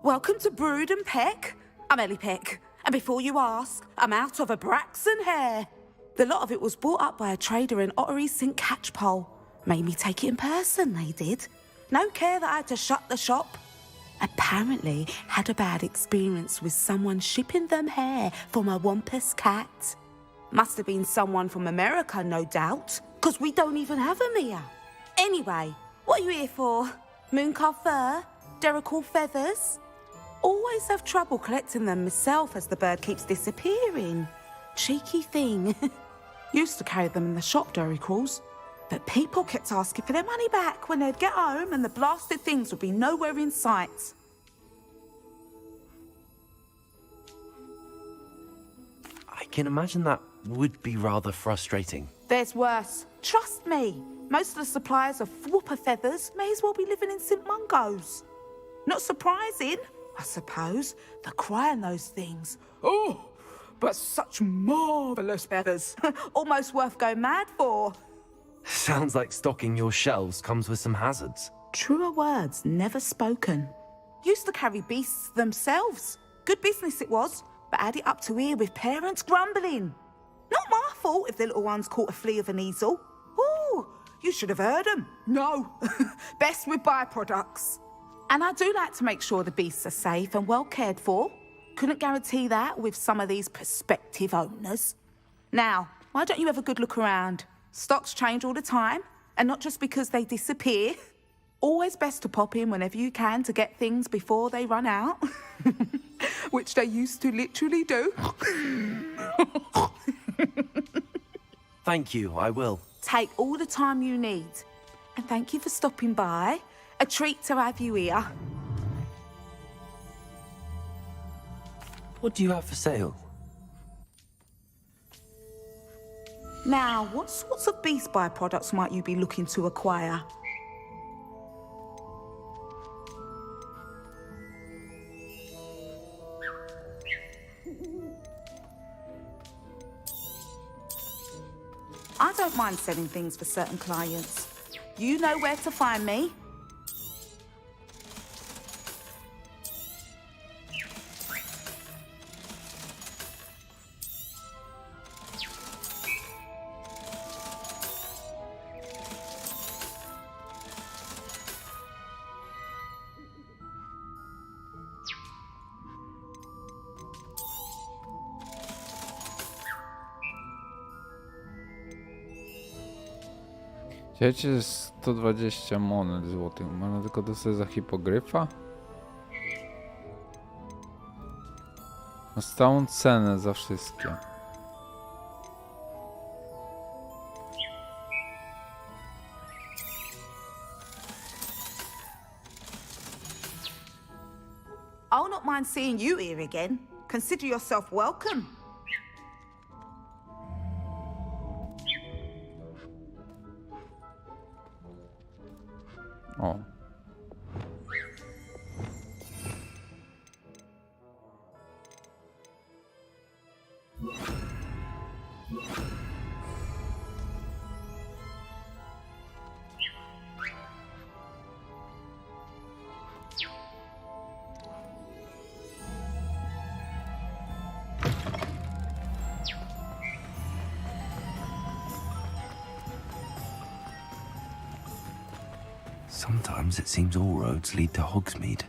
Welcome to Brood and Peck. I'm Ellie Peck. And before you ask, I'm out of a Braxton hair. The lot of it was bought up by a trader in Ottery St. Catchpole. Made me take it in person, they did. No care that I had to shut the shop. Apparently had a bad experience with someone shipping them hair from a Wampus cat. Must have been someone from America, no doubt, because we don't even have them here. Anyway, what are you here for? Mooncalf fur? Derrickle feathers? Always have trouble collecting them myself as the bird keeps disappearing. Cheeky thing. Used to carry them in the shop, Derricles. But people kept asking for their money back when they'd get home and the blasted things would be nowhere in sight. I can imagine that would be rather frustrating. There's worse. Trust me. Most of the suppliers of whooper feathers may as well be living in St. Mungo's. Not surprising, I suppose. The cry on those things. Oh, but such marvellous feathers. Almost worth going mad for. Sounds like stocking your shelves comes with some hazards. Truer words never spoken. Used to carry beasts themselves. Good business it was, but had it up to here with parents grumbling. Not my fault if the little ones caught a flea of an easel. Ooh, you should have heard them. No, best with byproducts. And I do like to make sure the beasts are safe and well cared for. Couldn't guarantee that with some of these prospective owners. Now, why don't you have a good look around? Stocks change all the time, and not just because they disappear. Always best to pop in whenever you can to get things before they run out. Which they used to literally do. Thank you, I will. Take all the time you need. And thank you for stopping by. A treat to have you here. What do you have for sale? Now, what sorts of beast byproducts might you be looking to acquire? I don't mind selling things for certain clients. You know where to find me. Wiecie, jest 120 monet złotych. Można tylko dostać za hipogryfa? Na stałą cenę za wszystkie. I'll not mind seeing you here again. Consider yourself welcome. O. Sometimes it seems all roads lead to Hogsmeade.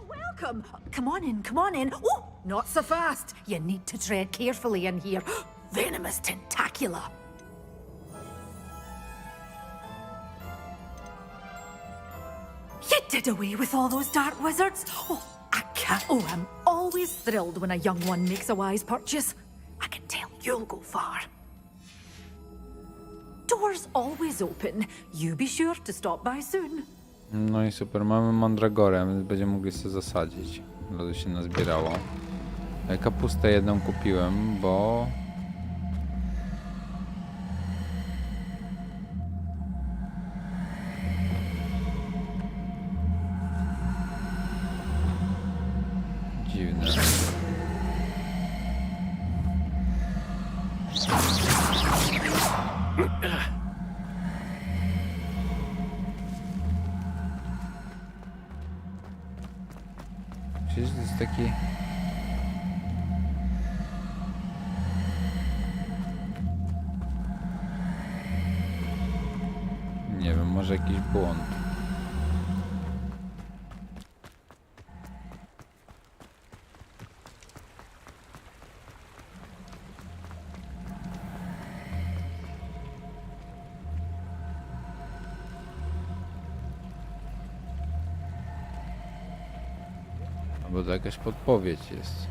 Welcome. Come on in, come on in. Oh, not so fast. You need to tread carefully in here. Venomous tentacula. You did away with all those dark wizards? Oh, I can't. Oh, I'm always thrilled when a young one makes a wise purchase. I can tell you'll go far. Doors always open. You be sure to stop by soon. No i super, mamy mandragorę, więc będziemy mogli sobie zasadzić. Lodu się nazbierało. Kapustę jedną kupiłem, bo... Dziwne. Przecież to jest taki... Nie wiem, może jakiś błąd. Albo to jakaś podpowiedź jest.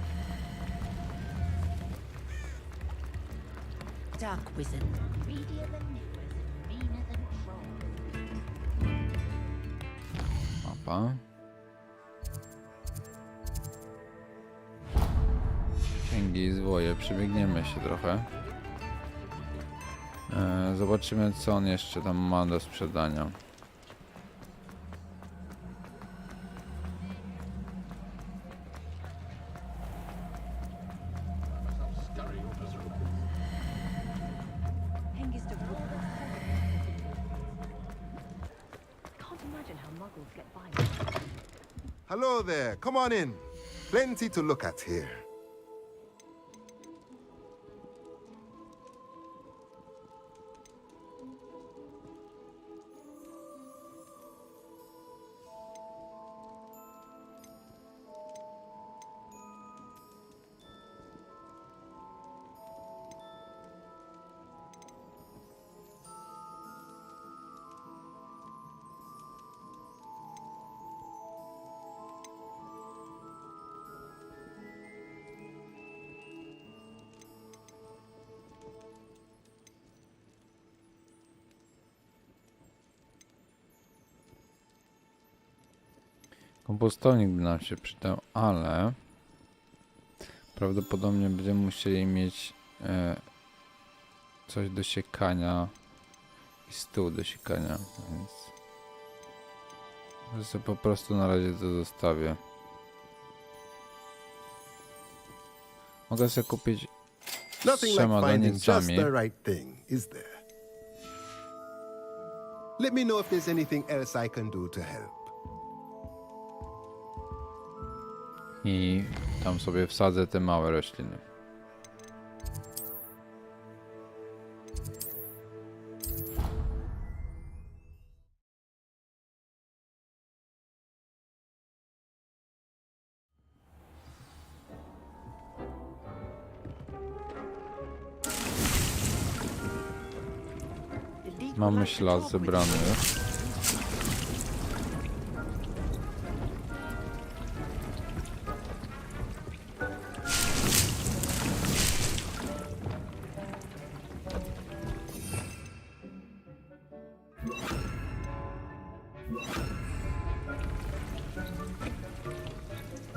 Dark wizard, greedier than nippers and meaner than trolls. Mapa. Księgi i zwoje. Przebiegniemy się trochę. Zobaczymy, co on jeszcze tam ma do sprzedania. Hello there, come on in. Plenty to look at here. Kompostownik by nam się przydał, ale prawdopodobnie będziemy musieli mieć coś do siekania i stół do siekania, więc może sobie po prostu na razie to zostawię. Mogę sobie kupić Nothing like trzema finding just donicami. the right thing, is there? Let me know if there's anything else I can do to help. I tam sobie wsadzę te małe rośliny. Mamy ślad zebrany.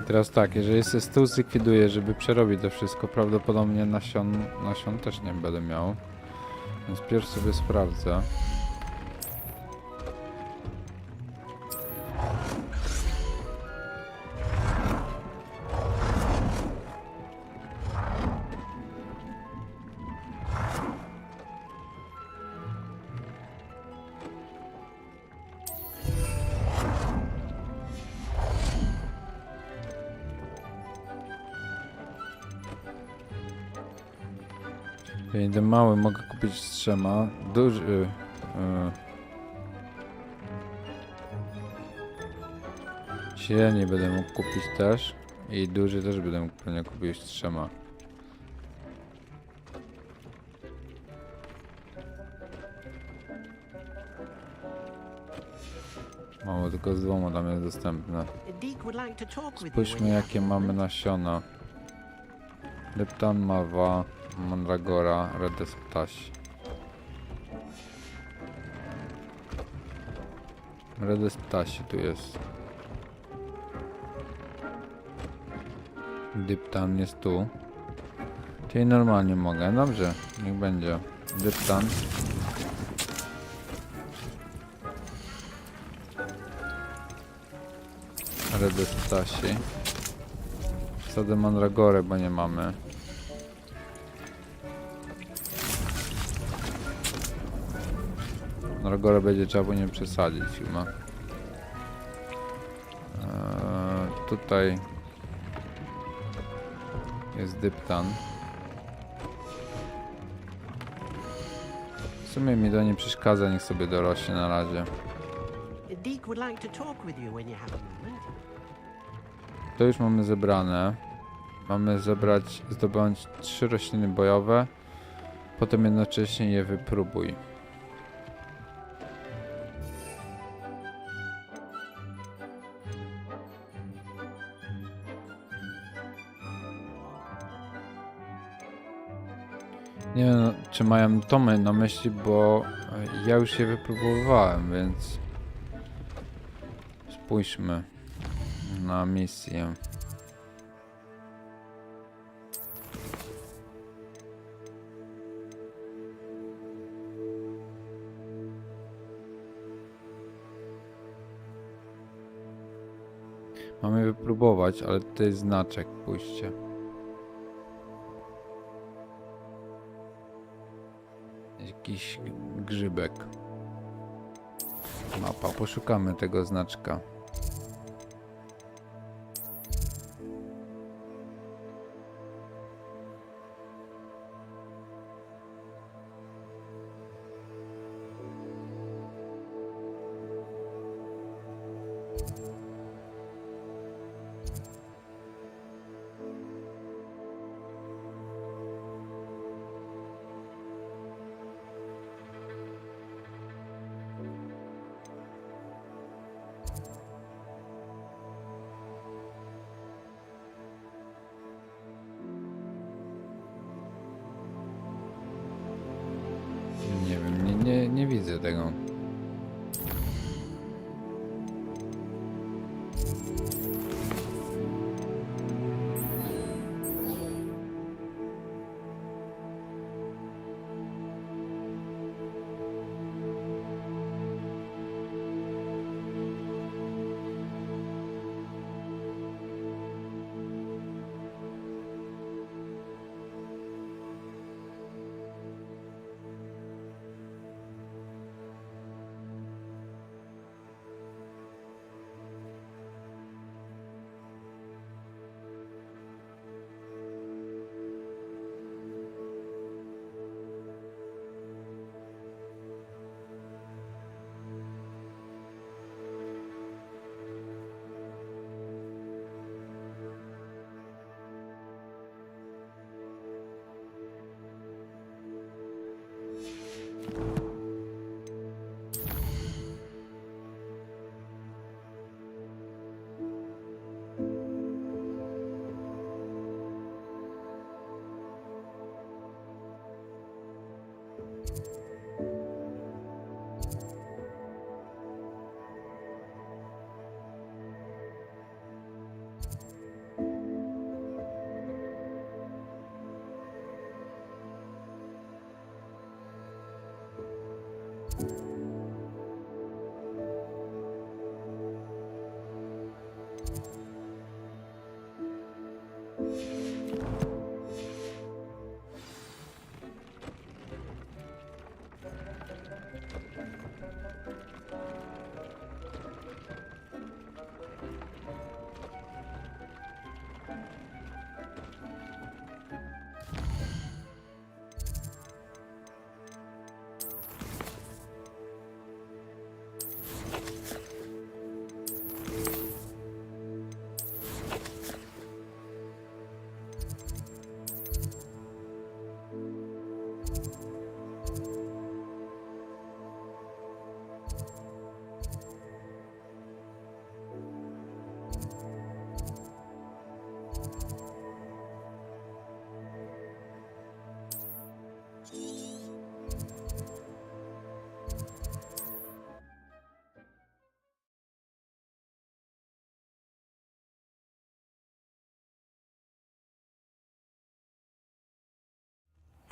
Teraz tak, jeżeli się stół zlikwiduję, żeby przerobić to wszystko, prawdopodobnie nasion też nie będę miał. Więc pierw sobie sprawdzę. Jeden mały mogę kupić z 3. Duży... Średni będę mógł kupić też. I duży też będę mógł pewnie kupić z 3. Mało tylko z 2 tam jest dostępne. Spójrzmy jakie mamy nasiona. Leptan, Mawa, Mandragora, Redes Ptasi. Redes Ptasi tu jest. Dyptan jest tu. Czyli normalnie mogę. Dobrze, niech będzie. Dyptan. Redes Ptasi. Wsadzę Mandragorę, bo nie mamy. Mandragorę będzie trzeba po nie przesadzić chyba. Tutaj jest Dyptan. W sumie mi to nie przeszkadza, niech sobie dorośnie na razie. To już mamy zebrane. Mamy zdobyć 3 rośliny bojowe. Potem jednocześnie je wypróbuj. Nie wiem, czy mają to na myśli, bo ja już je wypróbowałem, więc spójrzmy na misję. Mamy wypróbować, ale tutaj jest znaczek, pójście. Jakiś grzybek. Mapa, poszukamy tego znaczka. Nie wiem, nie widzę tego.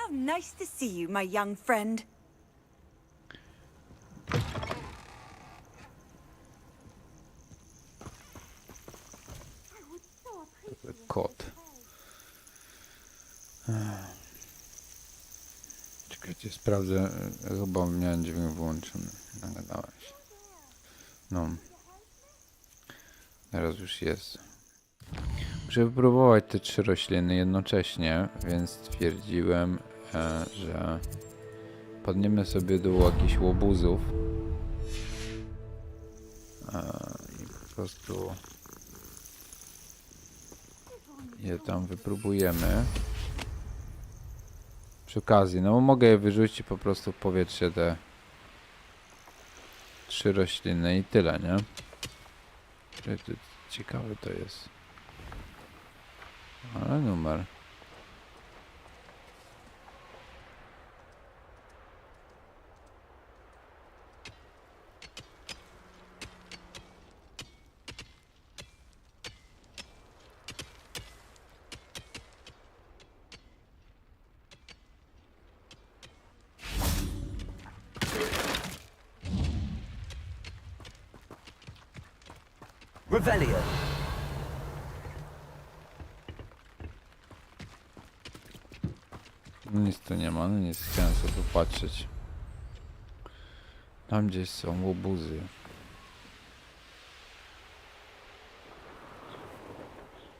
How nice to see you, my young friend. Kot. Czekajcie, sprawdzę. Chyba miałem dźwięk wyłączony. Nagadałem się. No. Teraz już jest. Muszę wypróbować te 3 rośliny jednocześnie, więc stwierdziłem, że podniemy sobie do jakichś łobuzów i po prostu je tam wypróbujemy. Przy okazji, no bo mogę je wyrzucić po prostu w powietrze, te 3 rośliny i tyle, nie? Ciekawe to jest. Ale numer. Revelio. Nic tu nie ma, no nic, chciałem sobie popatrzeć. Tam gdzieś są łobuzy.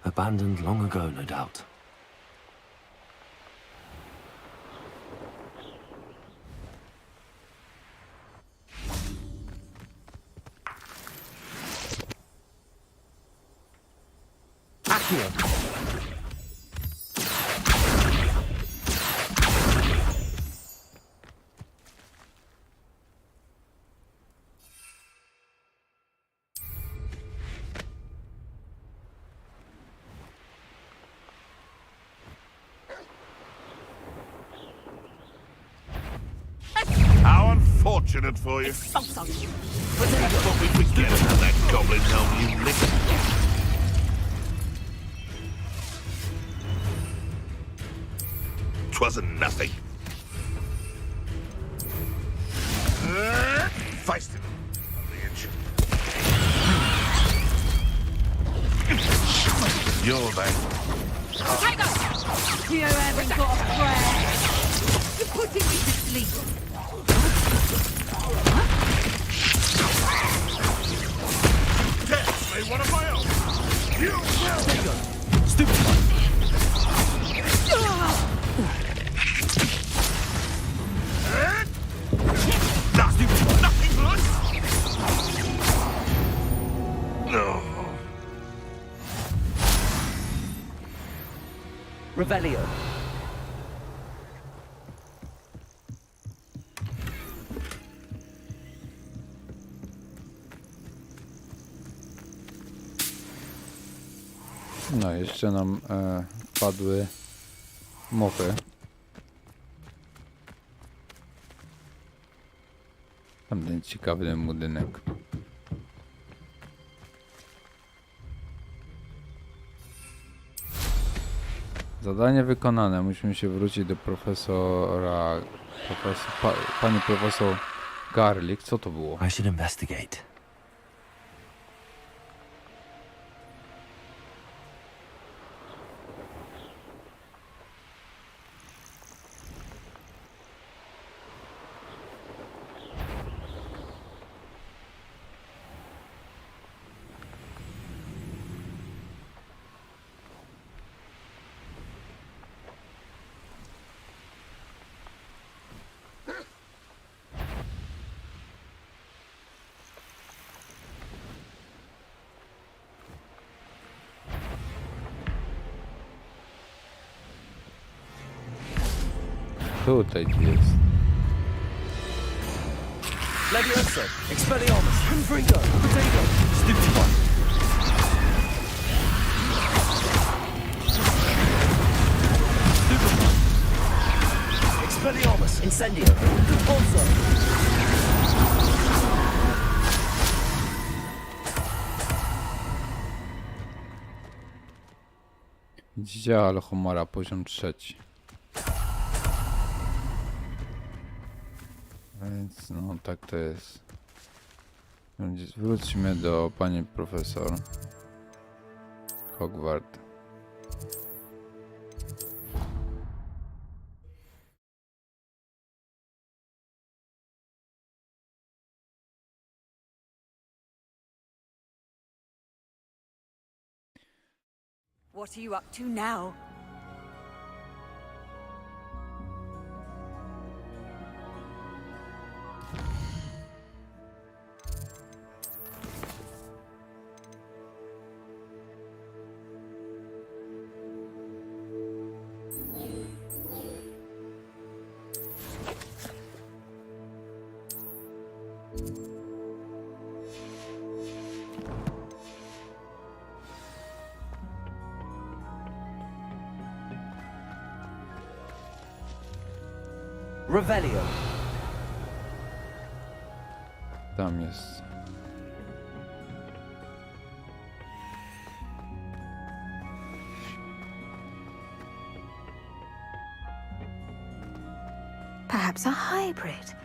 Abandoned long ago, no doubt. Accio. How unfortunate for you. But we forget about that goblin helm you licked. Twasn't nothing. Feisted on the edge. You're back. You haven't got a prayer. You're putting me to sleep. Definitely one of my own. You will. There you go. Stupid. Nothing loose. No. Revelio. No, jeszcze nam padły mopy. Tam ten ciekawy ten budynek. Zadanie wykonane. Musimy się wrócić do profesora. Pani profesor Garlic, co to było? I should investigate. Tutaj jest. Levioso, Expelliarmus, Confrigo, Potato, Stupefy. Stupefy. Expelliarmus, Incendio, Repulsor. Widzicie, ale humora, poziom 3. Więc no tak to jest. Wróćmy do pani profesor Hogwartu. What are you up to now? Revelio. Tam jest. Perhaps a hybrid.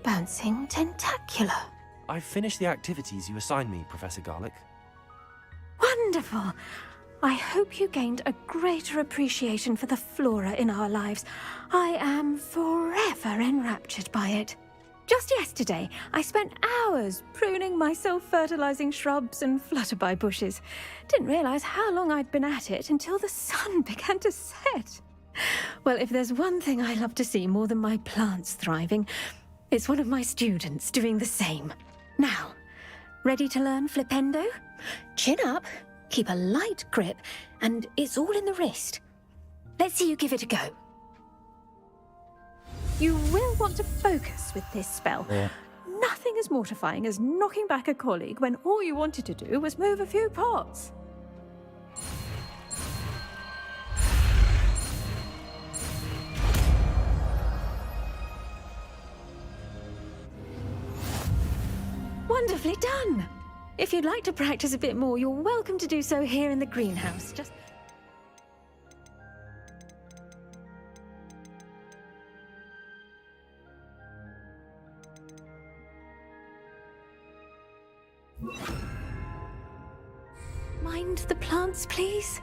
Bouncing tentacular. I've finished the activities you assigned me, Professor Garlic. Wonderful. I hope you gained a greater appreciation for the flora in our lives. I am forever enraptured by it. Just yesterday, I spent hours pruning my self-fertilizing shrubs and flutterby bushes. Didn't realize how long I'd been at it until the sun began to set. Well, if there's one thing I love to see more than my plants thriving, it's one of my students doing the same. Now, ready to learn flipendo? Chin up, keep a light grip, and it's all in the wrist. Let's see you give it a go. You will want to focus with this spell. Yeah. Nothing as mortifying as knocking back a colleague when all you wanted to do was move a few pots. Wonderfully done! If you'd like to practice a bit more, you're welcome to do so here in the greenhouse. Just... Mind the plants, please?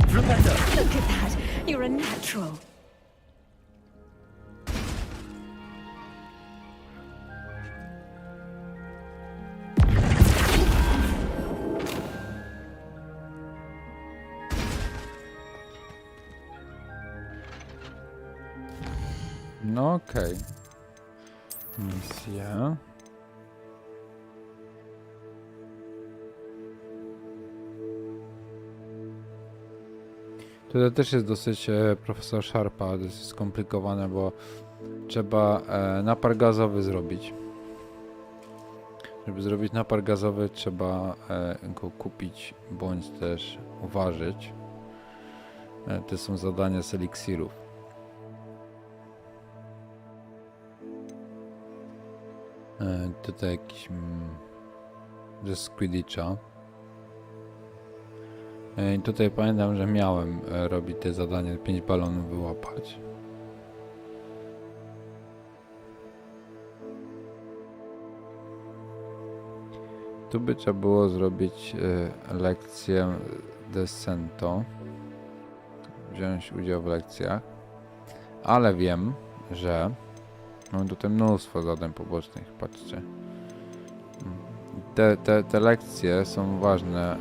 Flipendo. Look at that! You're a natural. No okej. Misja. Tutaj też jest dosyć profesor Sharpa, dosyć skomplikowane, bo trzeba napar gazowy zrobić. Żeby zrobić napar gazowy, trzeba go kupić bądź też uważać. To są zadania z eliksirów. Tutaj jakiś ze Quidditcha. I tutaj pamiętam, że miałem robić te zadanie, 5 balonów wyłapać. Tu by trzeba było zrobić lekcję Descento. Wziąć udział w lekcjach. Ale wiem, że mam tutaj mnóstwo zadań pobocznych, patrzcie. Te lekcje są ważne.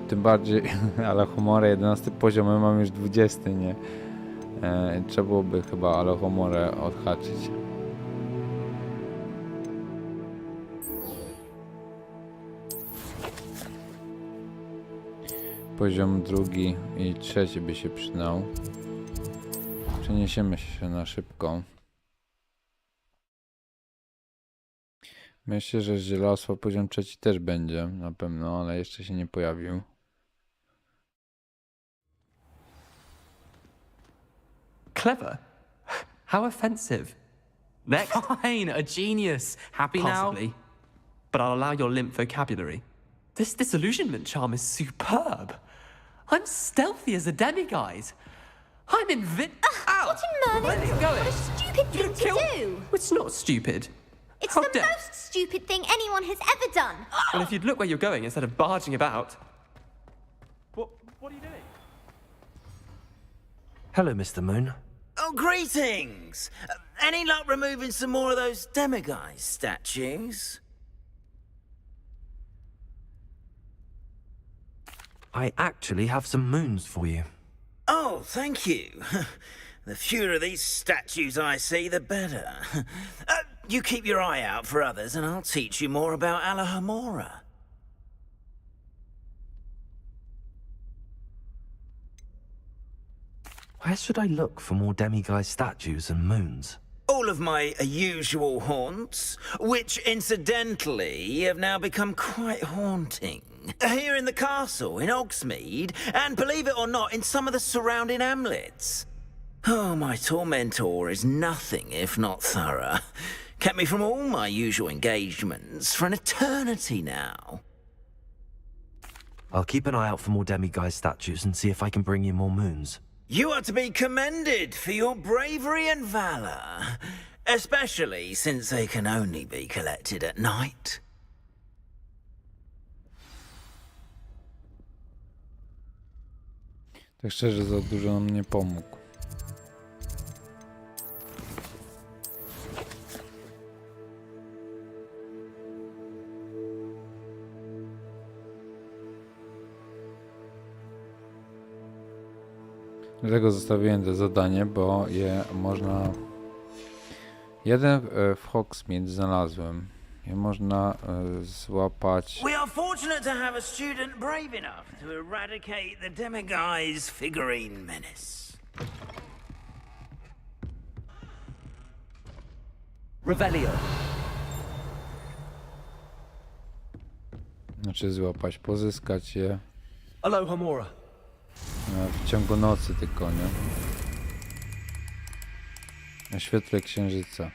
Tym bardziej, Alohomore 11 poziom, mam już 20, nie? Trzeba byłoby chyba Alohomore odhaczyć. Poziom 2 i 3 by się przydał. Przeniesiemy się na szybko. Myślę, że żelazło poziom 3 też będzie na pewno, ale jeszcze się nie pojawił. Clever? How offensive. Next. Fine, a genius. Happy Possibly. now? But I'll allow your limp vocabulary. This disillusionment charm is superb. I'm stealthy as a demiguise. I'm Ow! What in Where are you Merlin? going? What a stupid thing to do! It's not stupid. It's How the dare- most stupid thing anyone has ever done. Well, if you'd look where you're going instead of barging about. What are you doing? Hello, Mr. Moon. Oh, greetings! Any luck removing some more of those demiguise statues? I actually have some moons for you. Oh, thank you. The fewer of these statues I see, the better. You keep your eye out for others, and I'll teach you more about Alohomora. Where should I look for more demiguise statues and moons? All of my usual haunts, which incidentally have now become quite haunting. Here in the castle, in Hogsmeade, and believe it or not, in some of the surrounding hamlets. Oh, my tormentor is nothing if not thorough. Kept me from all my usual engagements for an eternity now. I'll keep an eye out for more demiguise statues and see if I can bring you more moons. You are to be commended for your bravery and valor, especially since they can only be collected at night. Tak szczerze, za dużo nam nie pomógł. Dlatego zostawiłem to zadanie, bo je można... Jeden w Hogsmeade znalazłem. Je można złapać... We are fortunate to have a student brave enough to eradicate the demiguise figurine menace. Revelio. Znaczy złapać, pozyskać je Alohomora. w ciągu nocy tylko, nie? Na świetle księżyca.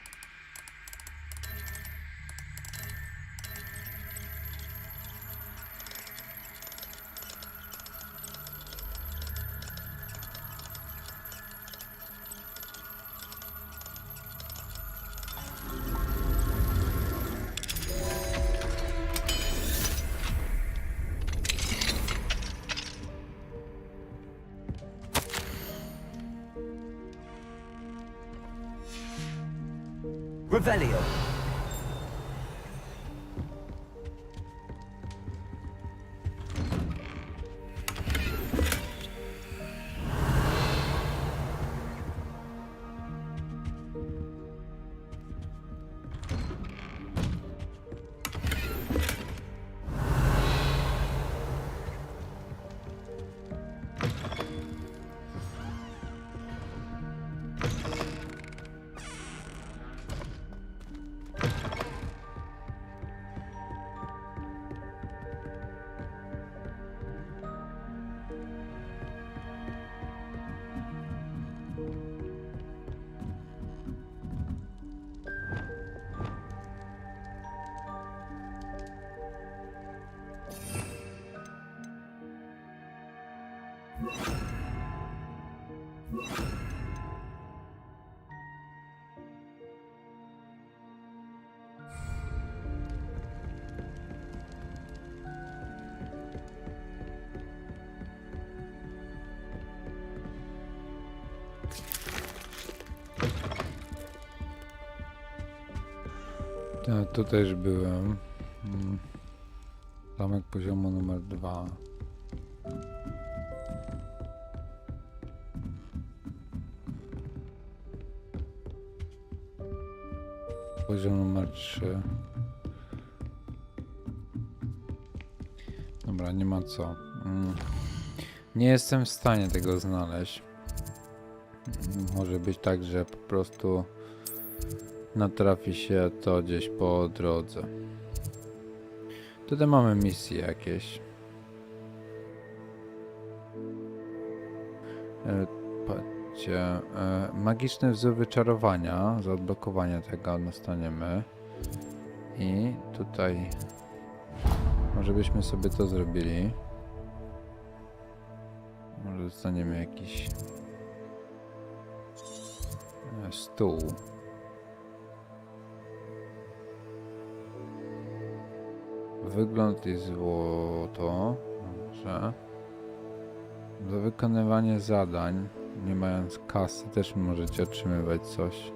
Revelio. Tu też byłem. Zamek poziomu numer 2. Poziom numer 3. Dobra, nie ma co. Nie jestem w stanie tego znaleźć. Może być tak, że po prostu natrafi się to gdzieś po drodze. Tutaj mamy misje jakieś. Patrzcie, magiczny wzór wyczarowania. Za odblokowanie tego dostaniemy. I tutaj może byśmy sobie to zrobili. Może dostaniemy jakiś stół. Wygląd i złoto. Dobrze. Za wykonywanie zadań, nie mając kasy, też możecie otrzymywać coś.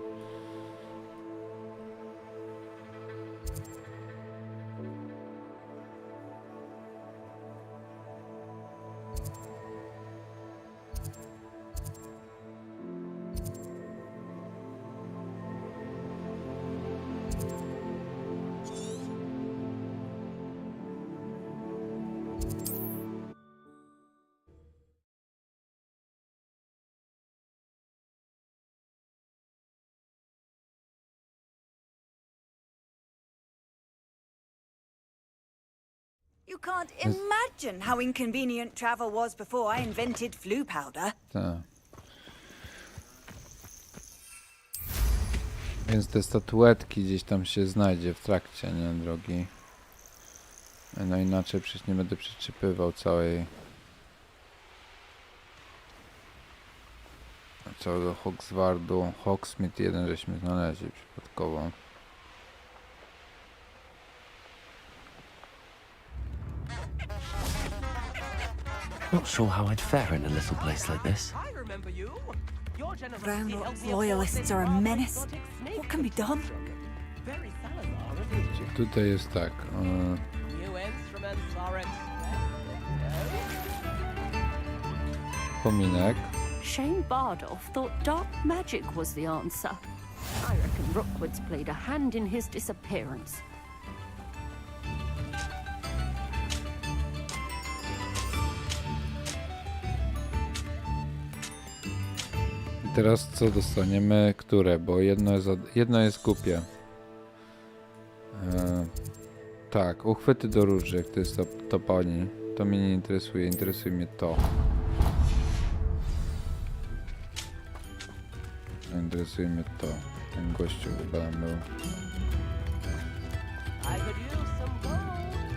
You can't imagine how inconvenient travel was before I invented flu powder. Tak. Więc te statuetki gdzieś tam się znajdzie w trakcie, nie, drogi? No inaczej przecież nie będę przeczypywał całego Hogwartu. Hogsmeade 1 żeśmy znaleźli przypadkowo. Not sure how I'd fare in a little place like this. Brownlock's loyalists are a menace. What can be done? Tutaj jest tak. Pominek. Shane Bardolph thought dark magic was the answer. I reckon Rookwood's played a hand in his disappearance. I teraz co dostaniemy? Które? Bo jedno jest głupie. Tak, uchwyty do róży, to jest to pani. To mnie nie interesuje, interesuje mnie to. Interesuje mnie to. Ten gościu chyba tam był.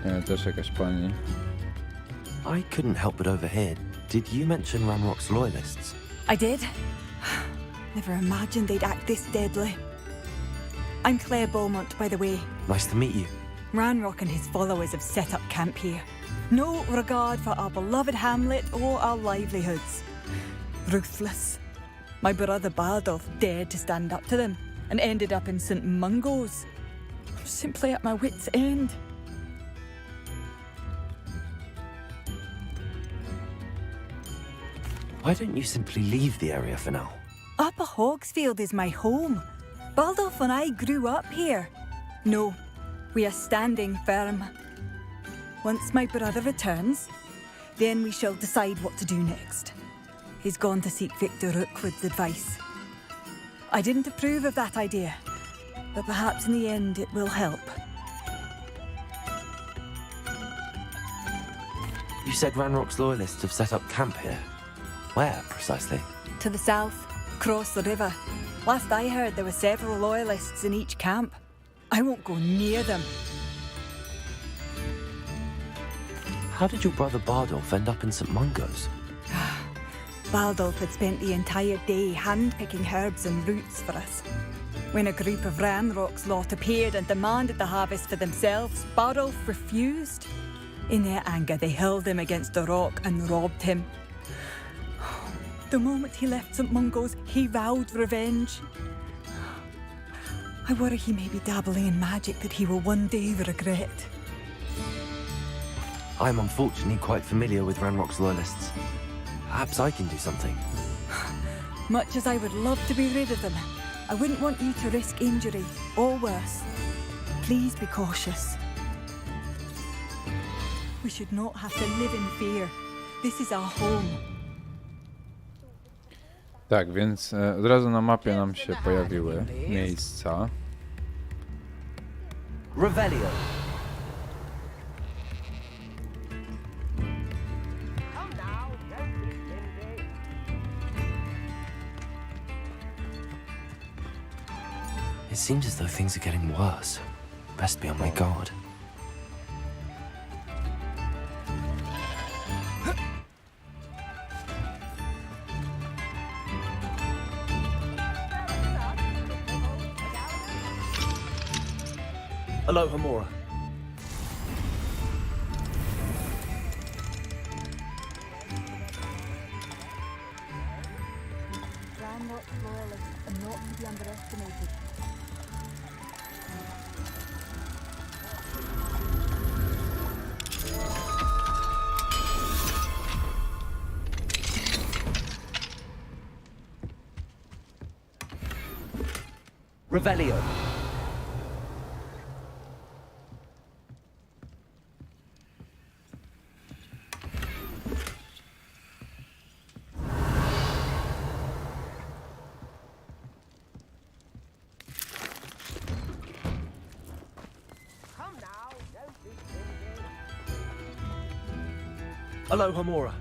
Nie, też jakaś pani. I couldn't help but overhear. Did you mention Ranrock's loyalists? I did. Never imagined they'd act this deadly. I'm Claire Beaumont, by the way. Nice to meet you. Ranrock and his followers have set up camp here. No regard for our beloved hamlet or our livelihoods. Ruthless. My brother Bardolph dared to stand up to them and ended up in St. Mungo's. I'm simply at my wit's end. Why don't you simply leave the area for now? Upper Hogsfield is my home. Bardolph and I grew up here. No, we are standing firm. Once my brother returns, then we shall decide what to do next. He's gone to seek Victor Rookwood's advice. I didn't approve of that idea, but perhaps in the end it will help. You said Ranrock's loyalists have set up camp here. Where, precisely? To the south, across the river. Last I heard, there were several loyalists in each camp. I won't go near them. How did your brother Bardolph end up in St. Mungo's? Bardolph had spent the entire day hand-picking herbs and roots for us. When a group of Ranrock's lot appeared and demanded the harvest for themselves, Bardolph refused. In their anger, they hurled him against a rock and robbed him. The moment he left St. Mungo's, he vowed revenge. I worry he may be dabbling in magic that he will one day regret. I'm unfortunately quite familiar with Ranrock's loyalists. Perhaps I can do something. Much as I would love to be rid of them, I wouldn't want you to risk injury, or worse. Please be cautious. We should not have to live in fear. This is our home. Tak, więc od razu na mapie nam się pojawiły miejsca. Revelio. It seems as though things are getting worse. Best be on my guard. Aloha Mora. Landlocked loyalists are not to be underestimated. Revelio. Aloha Mora.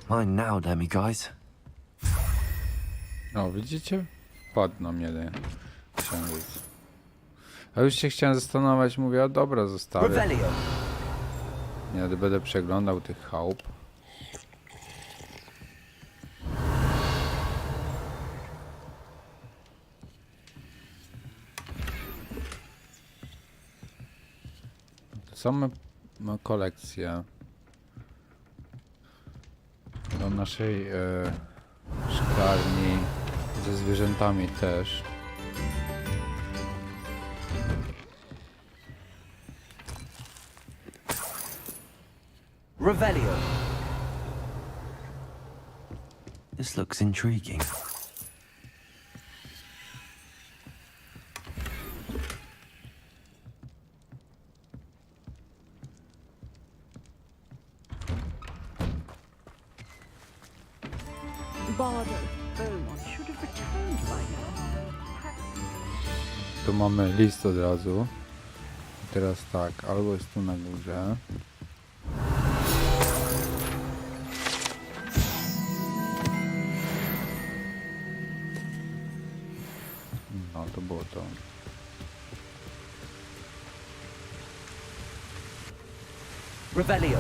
Mine now, damn you guys. O, widzicie? Padł na mnie ten księżyc. A już się chciałem zastanawiać, mówię, a dobra, zostawię. Revelio. Nie będę przeglądał tych chałup. To same kolekcje do naszej szklarni ze zwierzętami też. Revelio. This looks intriguing. Bardo, Beaumont should have returned by now. Tu mamy list od razu. I teraz tak, albo jest tu na górze. No, to było to. Revelio.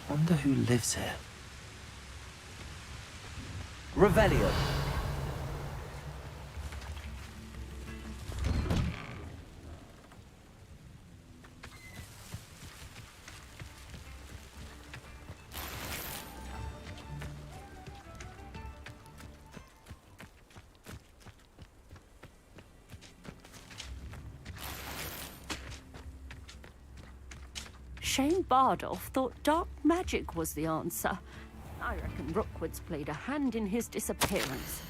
Wonder who lives here. Revelio. Shane Bardolph thought dark magic was the answer. I reckon Rookwood's played a hand in his disappearance.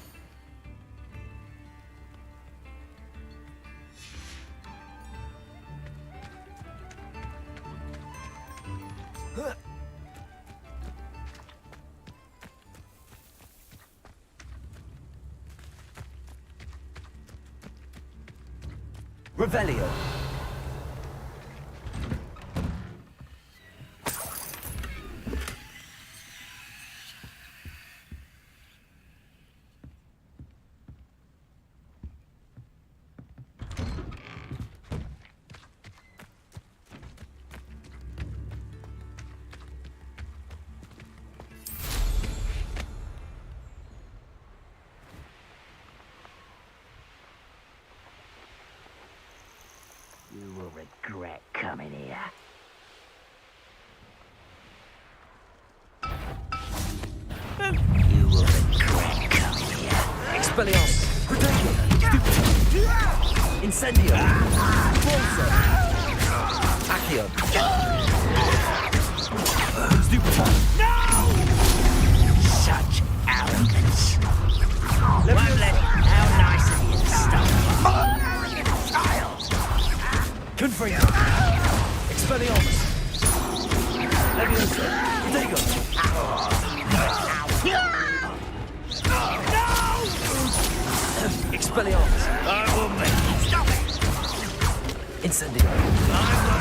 Revelio. You will regret coming here. You will regret coming here. Expelliarmus. Protection. Incendio. Forza. Accio. Stupefy. Such arrogance. How nice of you to stop. Confringo. Expelliarmus. Leviosa. Protego. Expelliarmus. I will make you stop it. Incendio.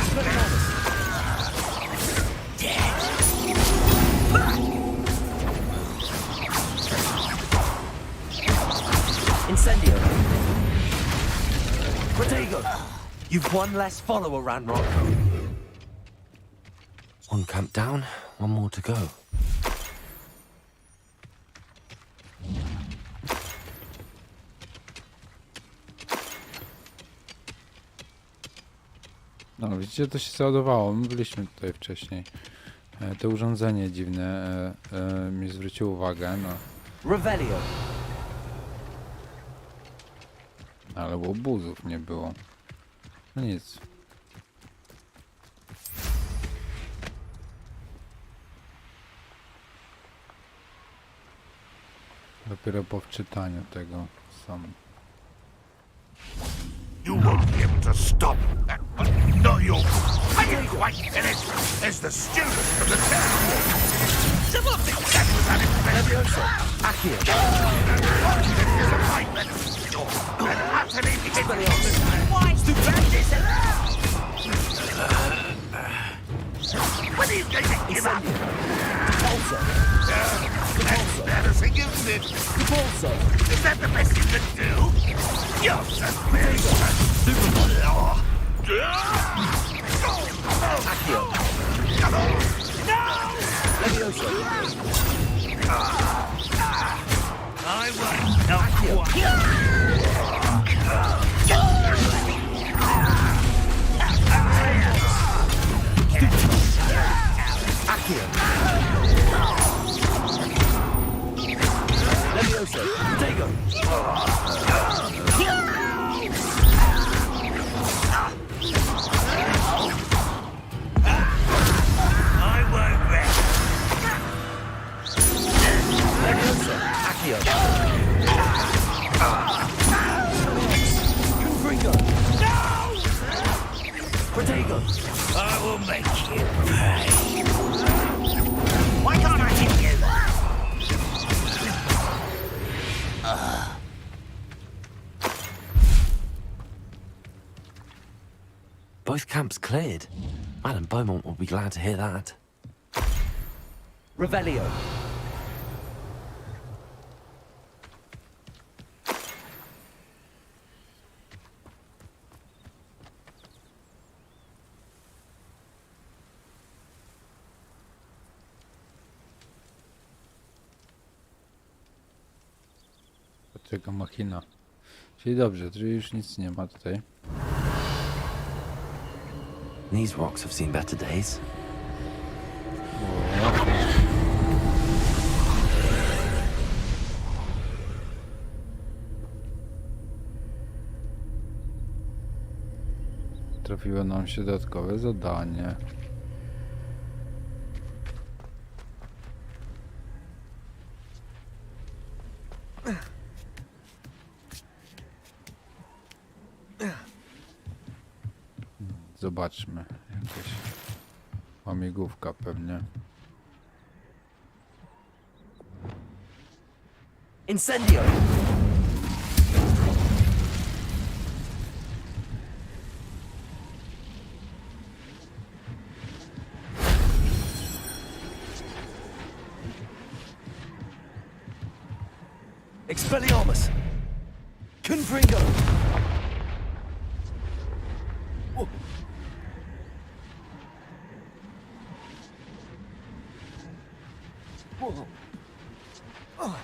Expelliarmus. Incendio. Protego. You've one less follower, Ranrock. One camp down, one more to go. No widzicie, to się załadowało. My byliśmy tutaj wcześniej. To urządzenie dziwne mi zwróciło uwagę, no. Revelio. Ale łobuzów nie było. No nic. Dopiero po wczytaniu tego sam. You won't be able to stop. Not your... I ain't quite finished. As the student of the town. Some of the that was unexpected. Accio. Disappointment. And utterly ignorant. Why stupendous? When are you going to give up? Repulsor. That's embarrassing, isn't it? Repulsor. Is that the best you can do? You're suspicious. Accio. Come on. Leviosa. I won't. Not quite. Accio. Leviosa. Protego. I won't rest. Leviosa. Accio. Confringo. Protego. I will make you pay. Why can't I hit you? Both camps cleared. Madam Beaumont will be glad to hear that. Revelio. Czeka machina. Czyli dobrze, czyli już nic nie ma tutaj. These rocks have seen better days. Trafiło nam się dodatkowe zadanie. Zobaczmy. Jakaś łamigłówka pewnie. Incendio! Expelliarmus! Confringo! Whoa. Whoa. Oh.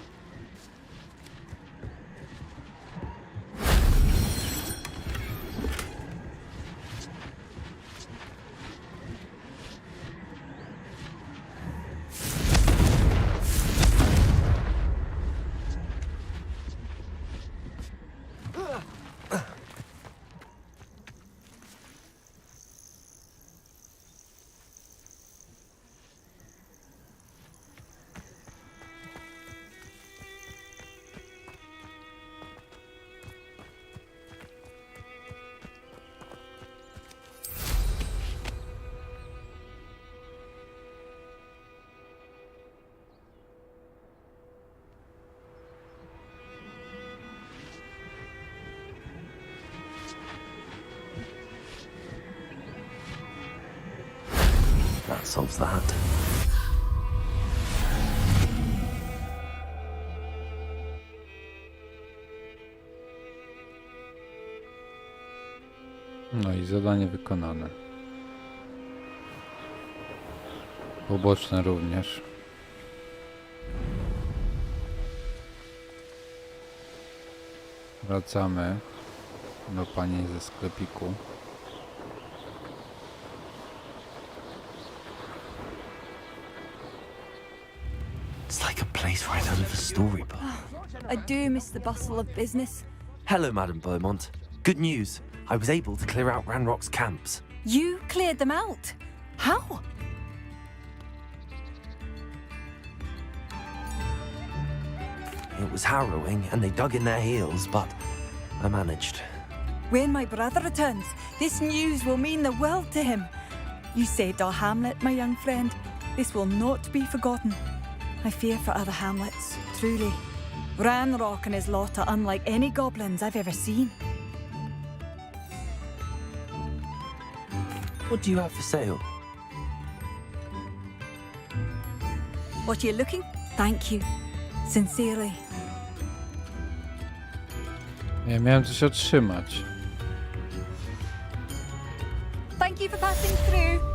That solves that. No i zadanie wykonane. Poboczne również. Wracamy do pani ze sklepiku. It's like a place right out of a storybook. I do miss the bustle of business. Hello, Madam Beaumont. Good news. I was able to clear out Ranrock's camps. You cleared them out. How? It was harrowing, and they dug in their heels, but I managed. When my brother returns, this news will mean the world to him. You saved our hamlet, my young friend. This will not be forgotten. I fear for other hamlets, truly. Ranrock and his lot are unlike any goblins I've ever seen. What do you have for sale? What are you looking? Thank you. Sincerely. Ja miałem coś otrzymać. Thank you for passing through.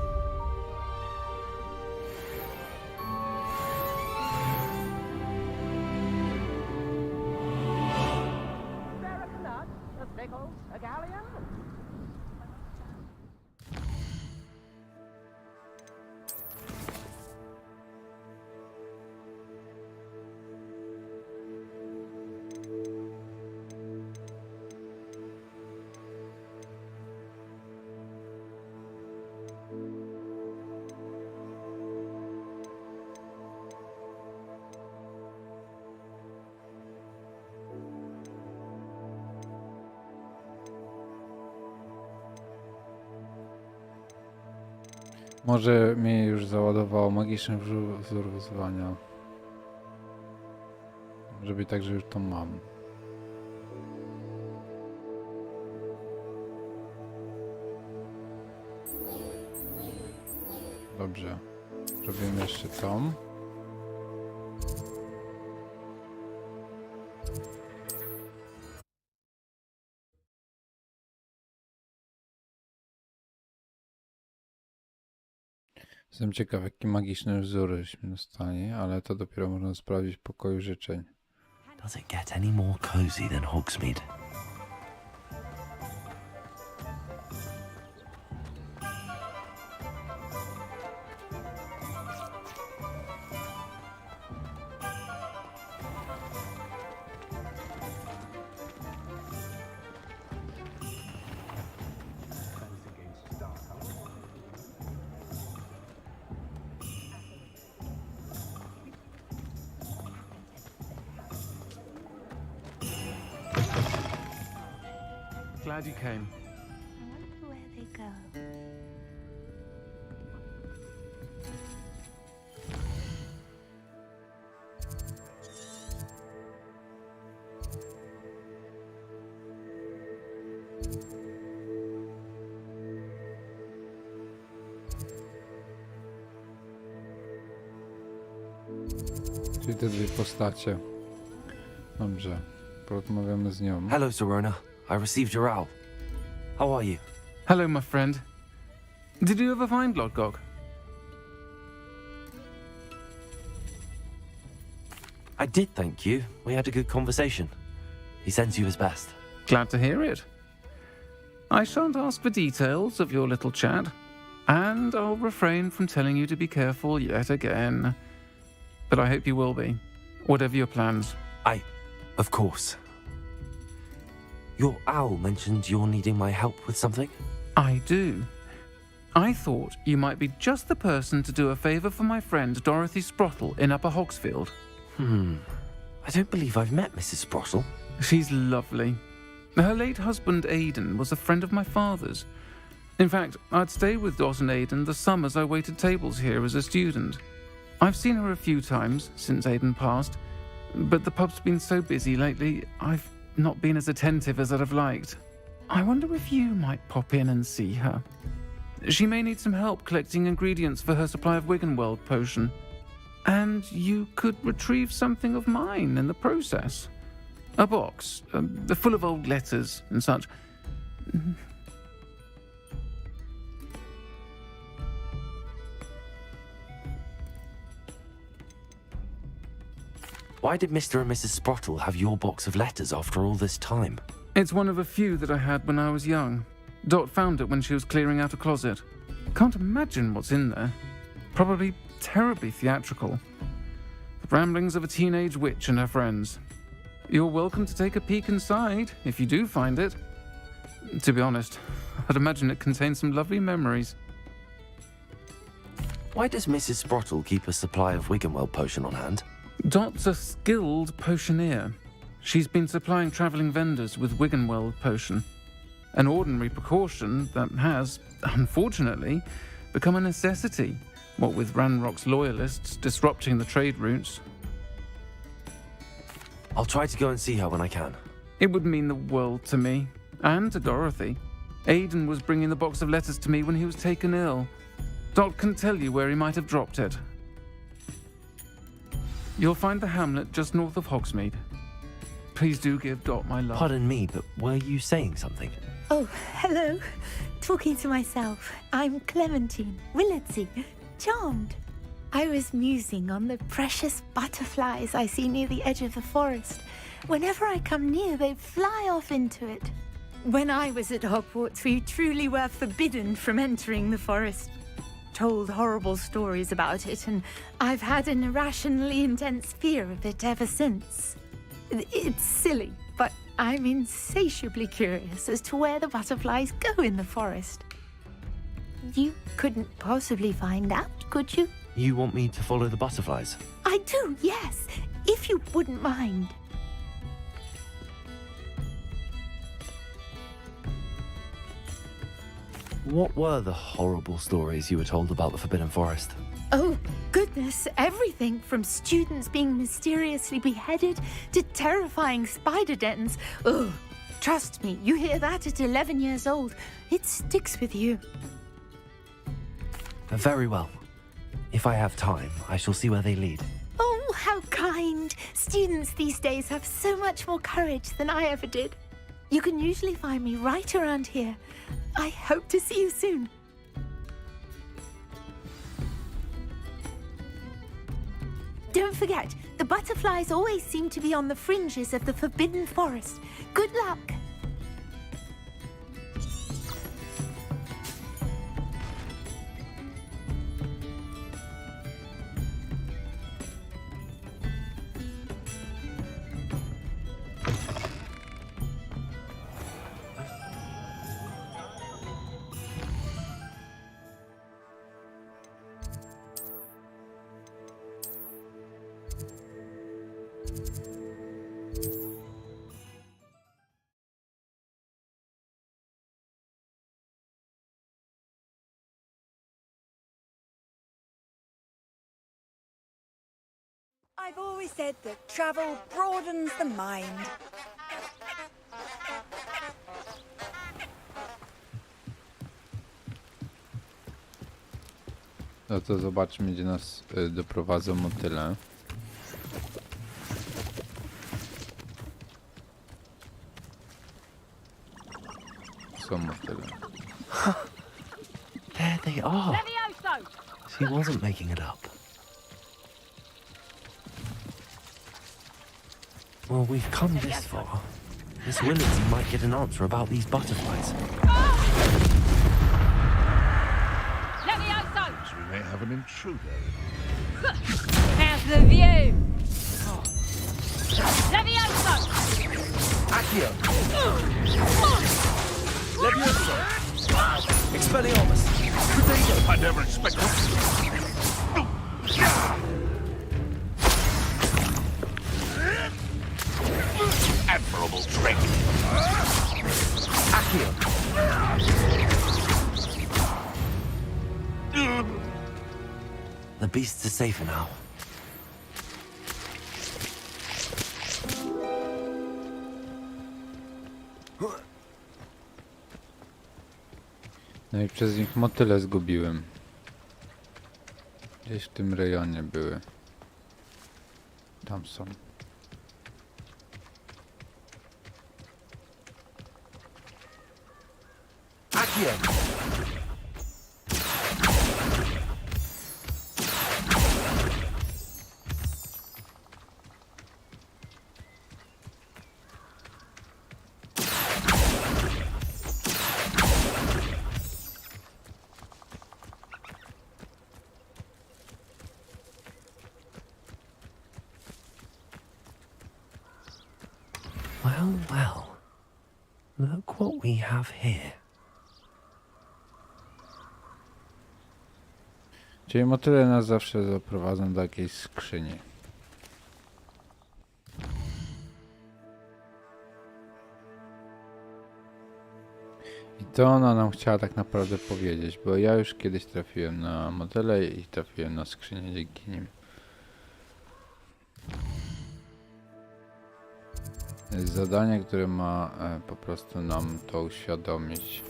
Może mnie już załadowało magiczny wzór wyzwania. Żeby także już to mam. Dobrze. Robimy jeszcze tą. Jestem ciekaw, jaki magiczny wzór się stanie, ale to dopiero można sprawdzić w pokoju życzeń. Does it get any more cozy than Hogsmeade? Glad you came. I wonder where they go. Czyli te dwie postacie. Dobrze, porozmawiamy z nią. Hello, Serona. I received your owl. How are you? Hello, my friend. Did you ever find Lodgok? I did, thank you. We had a good conversation. He sends you his best. Glad to hear it. I shan't ask for details of your little chat, and I'll refrain from telling you to be careful yet again. But I hope you will be, whatever your plans. Of course. Your owl mentioned you're needing my help with something? I do. I thought you might be just the person to do a favour for my friend Dorothy Sprottle in Upper Hogsfield. I don't believe I've met Mrs. Sprottle. She's lovely. Her late husband Aidan was a friend of my father's. In fact, I'd stay with Dot and Aidan the summers I waited tables here as a student. I've seen her a few times since Aidan passed, but the pub's been so busy lately, I've not been as attentive as I'd have liked. I wonder if you might pop in and see her. She may need some help collecting ingredients for her supply of Wiggenweld potion. And you could retrieve something of mine in the process. A box, full of old letters and such. Why did Mr. and Mrs. Sprottle have your box of letters after all this time? It's one of a few that I had when I was young. Dot found it when she was clearing out a closet. Can't imagine what's in there. Probably terribly theatrical. The ramblings of a teenage witch and her friends. You're welcome to take a peek inside, if you do find it. To be honest, I'd imagine it contains some lovely memories. Why does Mrs. Sprottle keep a supply of Wiggenweld potion on hand? Dot's a skilled potioneer. She's been supplying travelling vendors with Wiggenweld potion. An ordinary precaution that has, unfortunately, become a necessity, what with Ranrock's loyalists disrupting the trade routes. I'll try to go and see her when I can. It would mean the world to me, and to Dorothy. Aidan was bringing the box of letters to me when he was taken ill. Dot can tell you where he might have dropped it. You'll find the hamlet just north of Hogsmeade. Please do give Dot my love. Pardon me, but were you saying something? Oh, hello. Talking to myself. I'm Clementine Willardsey. Charmed. I was musing on the precious butterflies I see near the edge of the forest. Whenever I come near, they fly off into it. When I was at Hogwarts, we truly were forbidden from entering the forest. Told horrible stories about it, and I've had an irrationally intense fear of it ever since. It's silly, but I'm insatiably curious as to where the butterflies go in the forest. You couldn't possibly find out, could you? You want me to follow the butterflies? I do, yes, if you wouldn't mind. What were the horrible stories you were told about the Forbidden Forest? Oh, goodness, everything from students being mysteriously beheaded to terrifying spider dens. Ugh, trust me, you hear that at 11 years old, it sticks with you. Very well. If I have time, I shall see where they lead. Oh, how kind. Students these days have so much more courage than I ever did. You can usually find me right around here. I hope to see you soon. Don't forget, the butterflies always seem to be on the fringes of the Forbidden Forest. Good luck. I've always said that travel broadens the mind. No to zobaczmy, gdzie nas doprowadzą motyle. są motyle. There they are. She wasn't making it up. Well, we've come this far. Miss Willity might get an answer about these butterflies. So we may have an intruder. How's the view? Levioso! Accio! Levioso! Expelliarmus! Potato! I never expected. Admirable trick. Accio! The beasts are safer now. No i przez nich motyle zgubiłem. Gdzieś w tym rejonie były. Tam są. Accio! Well, well. Look what we have here. Czyli motyle nas zawsze zaprowadzą do jakiejś skrzyni. I to ona nam chciała tak naprawdę powiedzieć, bo ja już kiedyś trafiłem na motyle i trafiłem na skrzynię dzięki nim. To jest zadanie, które ma po prostu nam to uświadomić.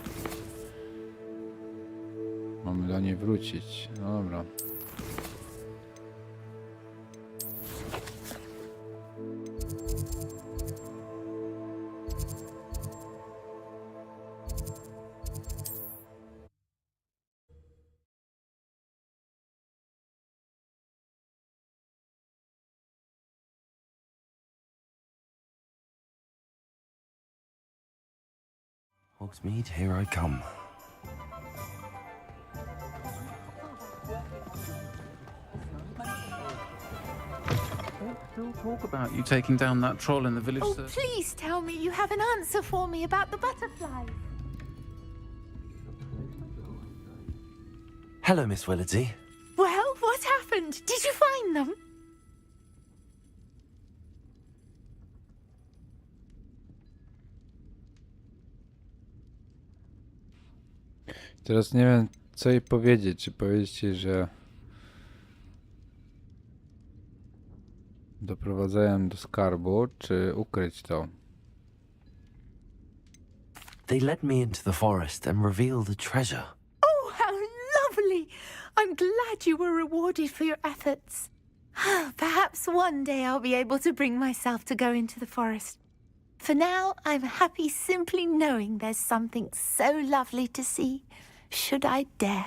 Mamy do niej wrócić. No dobra. Hogsmeade, here I come. Still talk about you taking down that troll in the village. Oh, Sir. please tell me you have an answer for me about the butterflies. Hello, Miss Willity. Well, what happened? Did you find them? Teraz nie wiem, co jej powiedzieć. Czy powiedzieć jej, że doprowadzają do skarbu, czy ukryć to? They led me into the forest and revealed a treasure. Oh, how lovely! I'm glad you were rewarded for your efforts. Perhaps one day I'll be able to bring myself to go into the forest. For now, I'm happy simply knowing there's something so lovely to see, should I dare.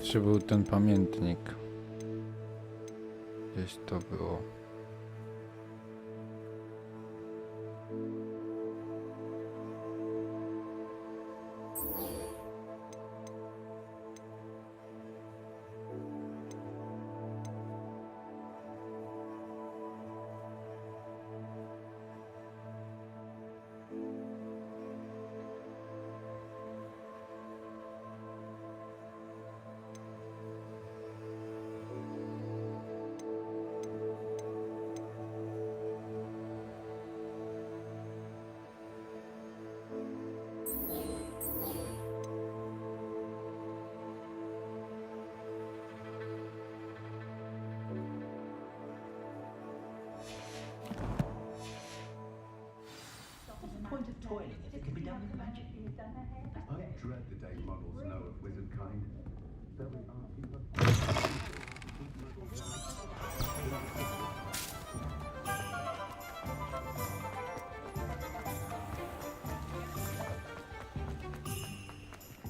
Czy był ten pamiętnik? Gdzieś to było. toiling if it can be done with magic. I dread the day models know of wizard kind.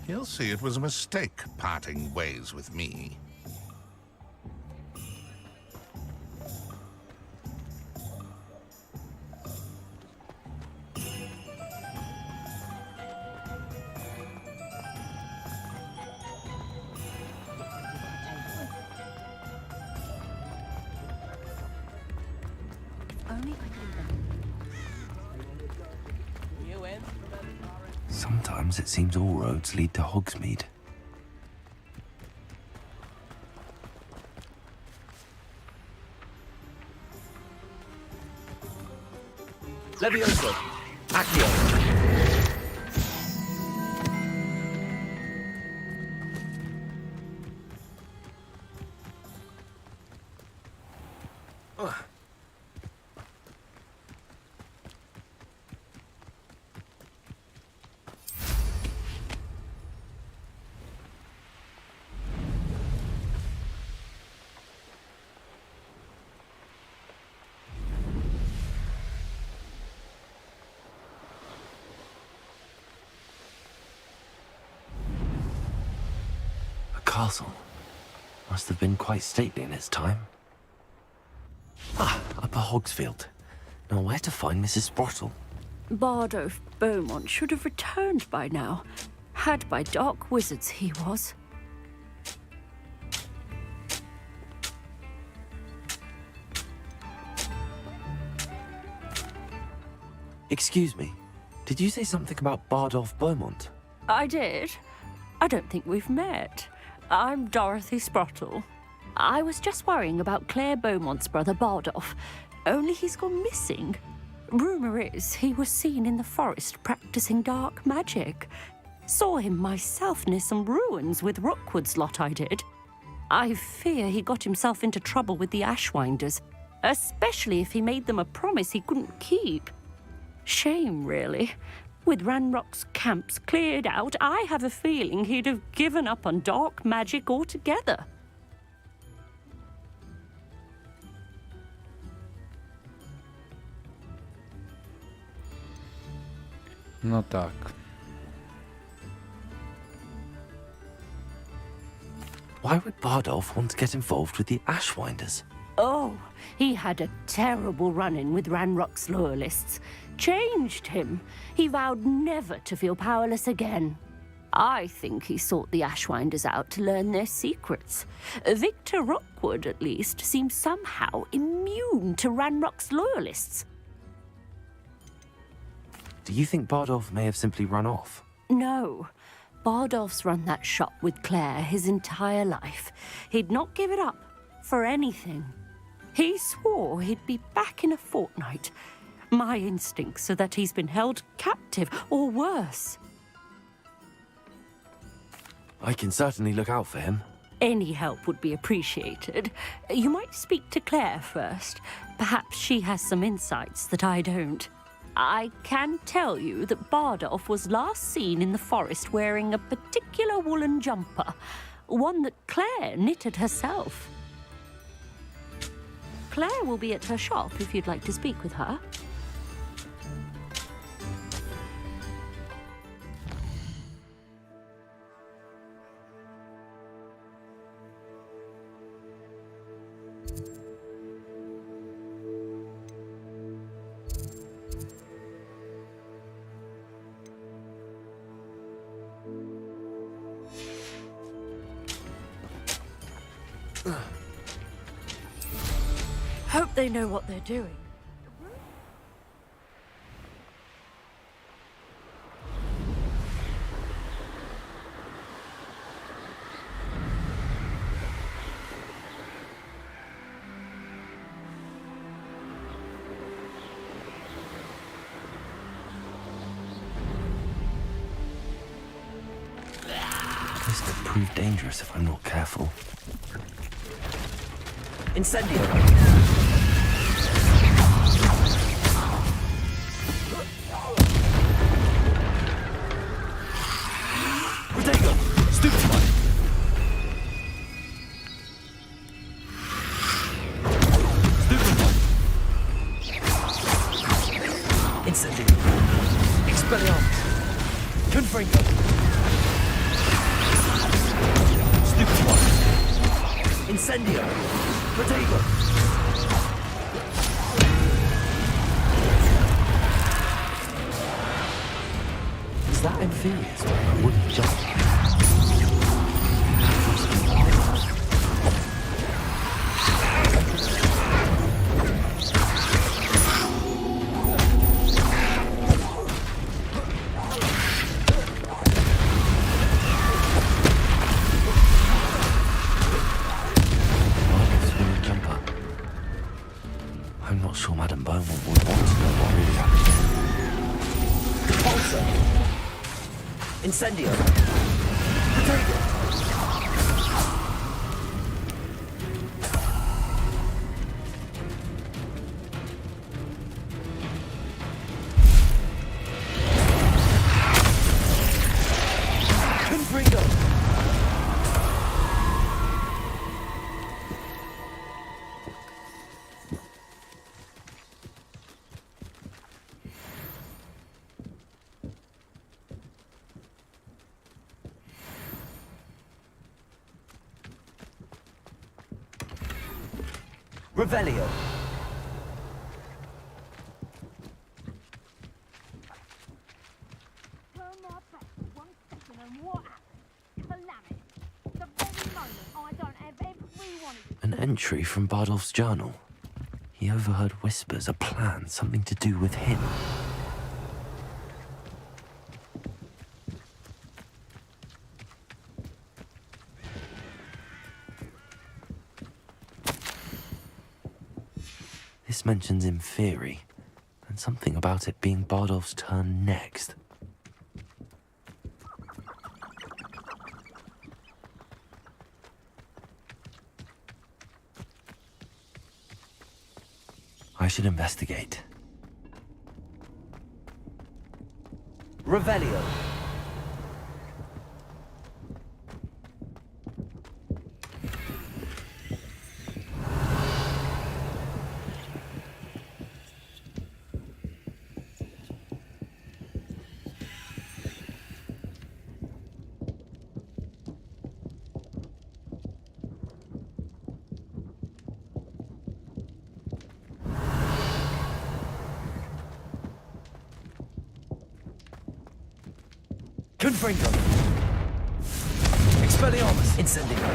He'll see it was a mistake parting ways with me. Sometimes it seems all roads lead to Hogsmeade. Levioso! Accio! Castle. Must have been quite stately in its time. Ah, Upper Hogsfield. Now where to find Mrs. Sprottle? Bardolph Beaumont should have returned by now. Had by dark wizards he was. Excuse me, did you say something about Bardolph Beaumont? I did. I don't think we've met. I'm Dorothy Sprottle. I was just worrying about Claire Beaumont's brother Bardolph, only he's gone missing. Rumour is he was seen in the forest practicing dark magic. Saw him myself near some ruins with Rookwood's lot I did. I fear he got himself into trouble with the Ashwinders, especially if he made them a promise he couldn't keep. Shame, really. With Ranrock's camps cleared out, I have a feeling he'd have given up on dark magic altogether. No tak. Why would Bardolph want to get involved with the Ashwinders? Oh, he had a terrible run-in with Ranrock's loyalists. Changed him. He vowed never to feel powerless again. I think he sought the Ashwinders out to learn their secrets. Victor Rookwood, at least, seems somehow immune to Ranrock's loyalists. Do you think Bardolph may have simply run off? No. Bardolph's run that shop with Claire his entire life. He'd not give it up for anything. He swore he'd be back in a fortnight. My instincts are that he's been held captive, or worse. I can certainly look out for him. Any help would be appreciated. You might speak to Claire first. Perhaps she has some insights that I don't. I can tell you that Bardolph was last seen in the forest wearing a particular woolen jumper, one that Claire knitted herself. Claire will be at her shop if you'd like to speak with her. Hope they know what they're doing. This could prove dangerous if I'm not careful. Incendio! Stupid one. Stupid one. Incendio. Expelliarmus. Confringo. Stupid one. Incendio. Protego. Is that Amphibious? I wouldn't jump. I'm not sure Madam Beaumont would want to know what really happened. Pulsar. Incendio. Protego. Confringo. Revelio. An entry from Bardolph's journal. He overheard whispers, a plan, something to do with him. This mentions in theory, and something about it being Bardolph's turn next. I should investigate. Revelio. Confringo. Expelliarmus. Incendio.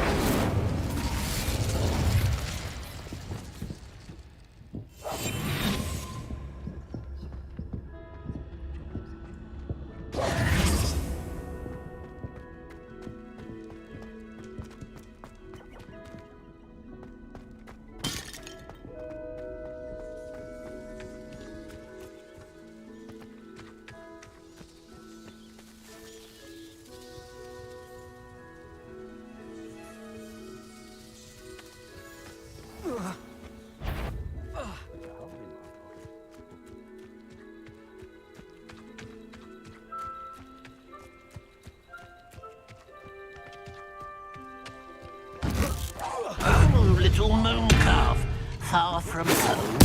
Little moon calf, far from home.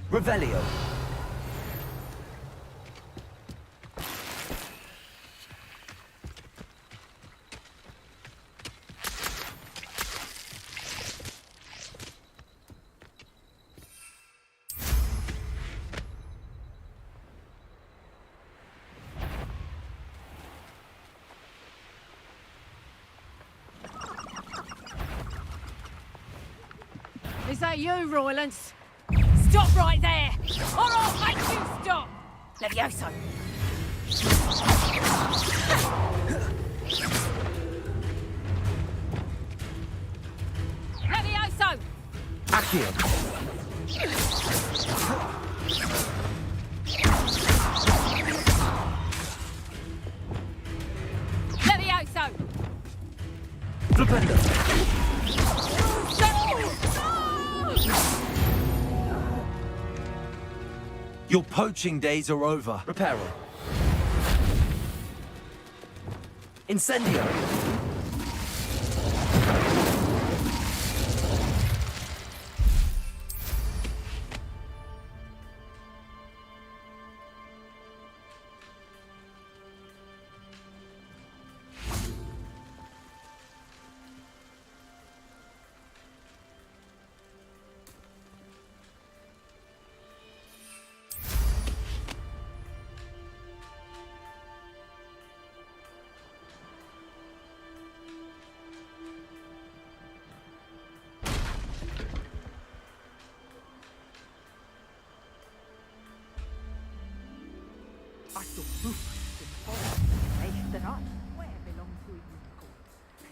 Revelio. Is that you, Roylance? Stop right there! Or I'll make you stop! Levioso! Levioso! Accio. Levioso! Flipendo. Your poaching days are over. Reparo. Incendio.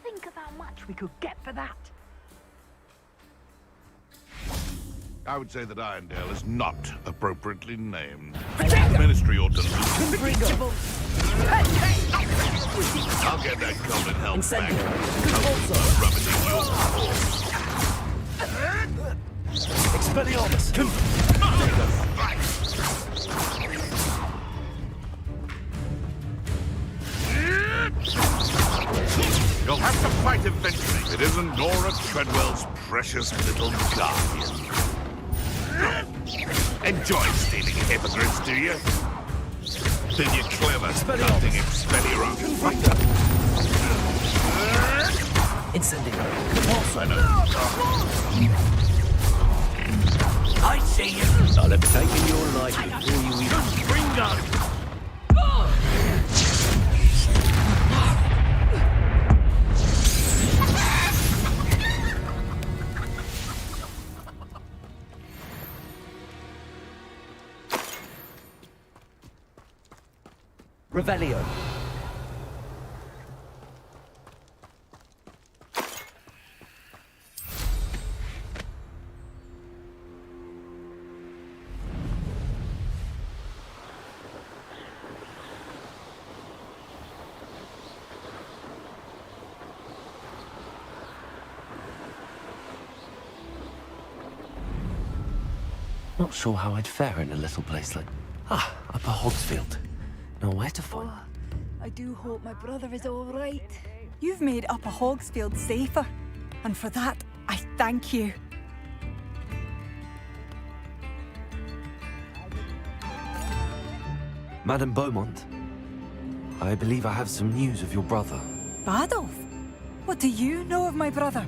Think of how much we could get for that. I would say that Irondale is not appropriately named. The ministry ought to lose. I'll get that golden helm back. Rubbish in your Expelliarmus. You'll have to fight eventually if it isn't Nora Treadwell's precious little guardian. Enjoy stealing hippogriffs, do you? Then you're clever, hunting Expelliarmus. Incendio. I see you. I'll have taken your life before you even... Ringo! Revelio. Not sure how I'd fare in a little place like... Upper Hogsfield. Nowhere to find... I do hope my brother is all right. You've made Upper Hogsfield safer, and for that, I thank you. Madame Beaumont, I believe I have some news of your brother. Adolf? What do you know of my brother?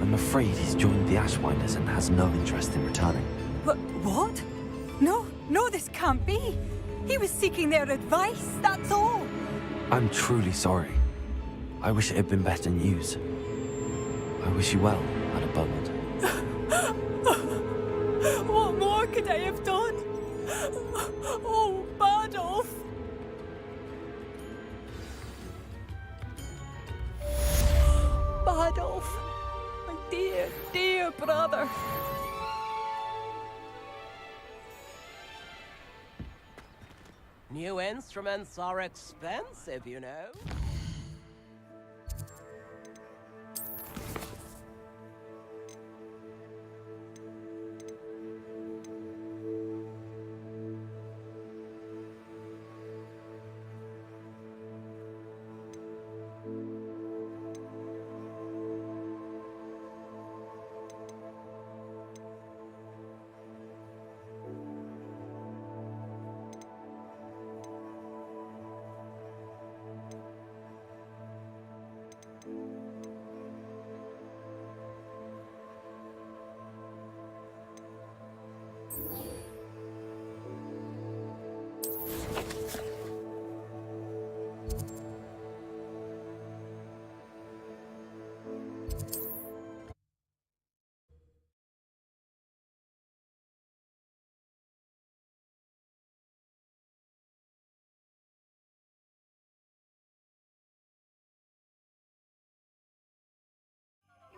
I'm afraid he's joined the Ashwinders and has no interest in returning. What? No, this can't be. He was seeking their advice, that's all. I'm truly sorry. I wish it had been better news. I wish you well, Madame Beaumont. What more could I have done? Oh, Adolf. Adolf, my dear, dear brother. New instruments are expensive, you know.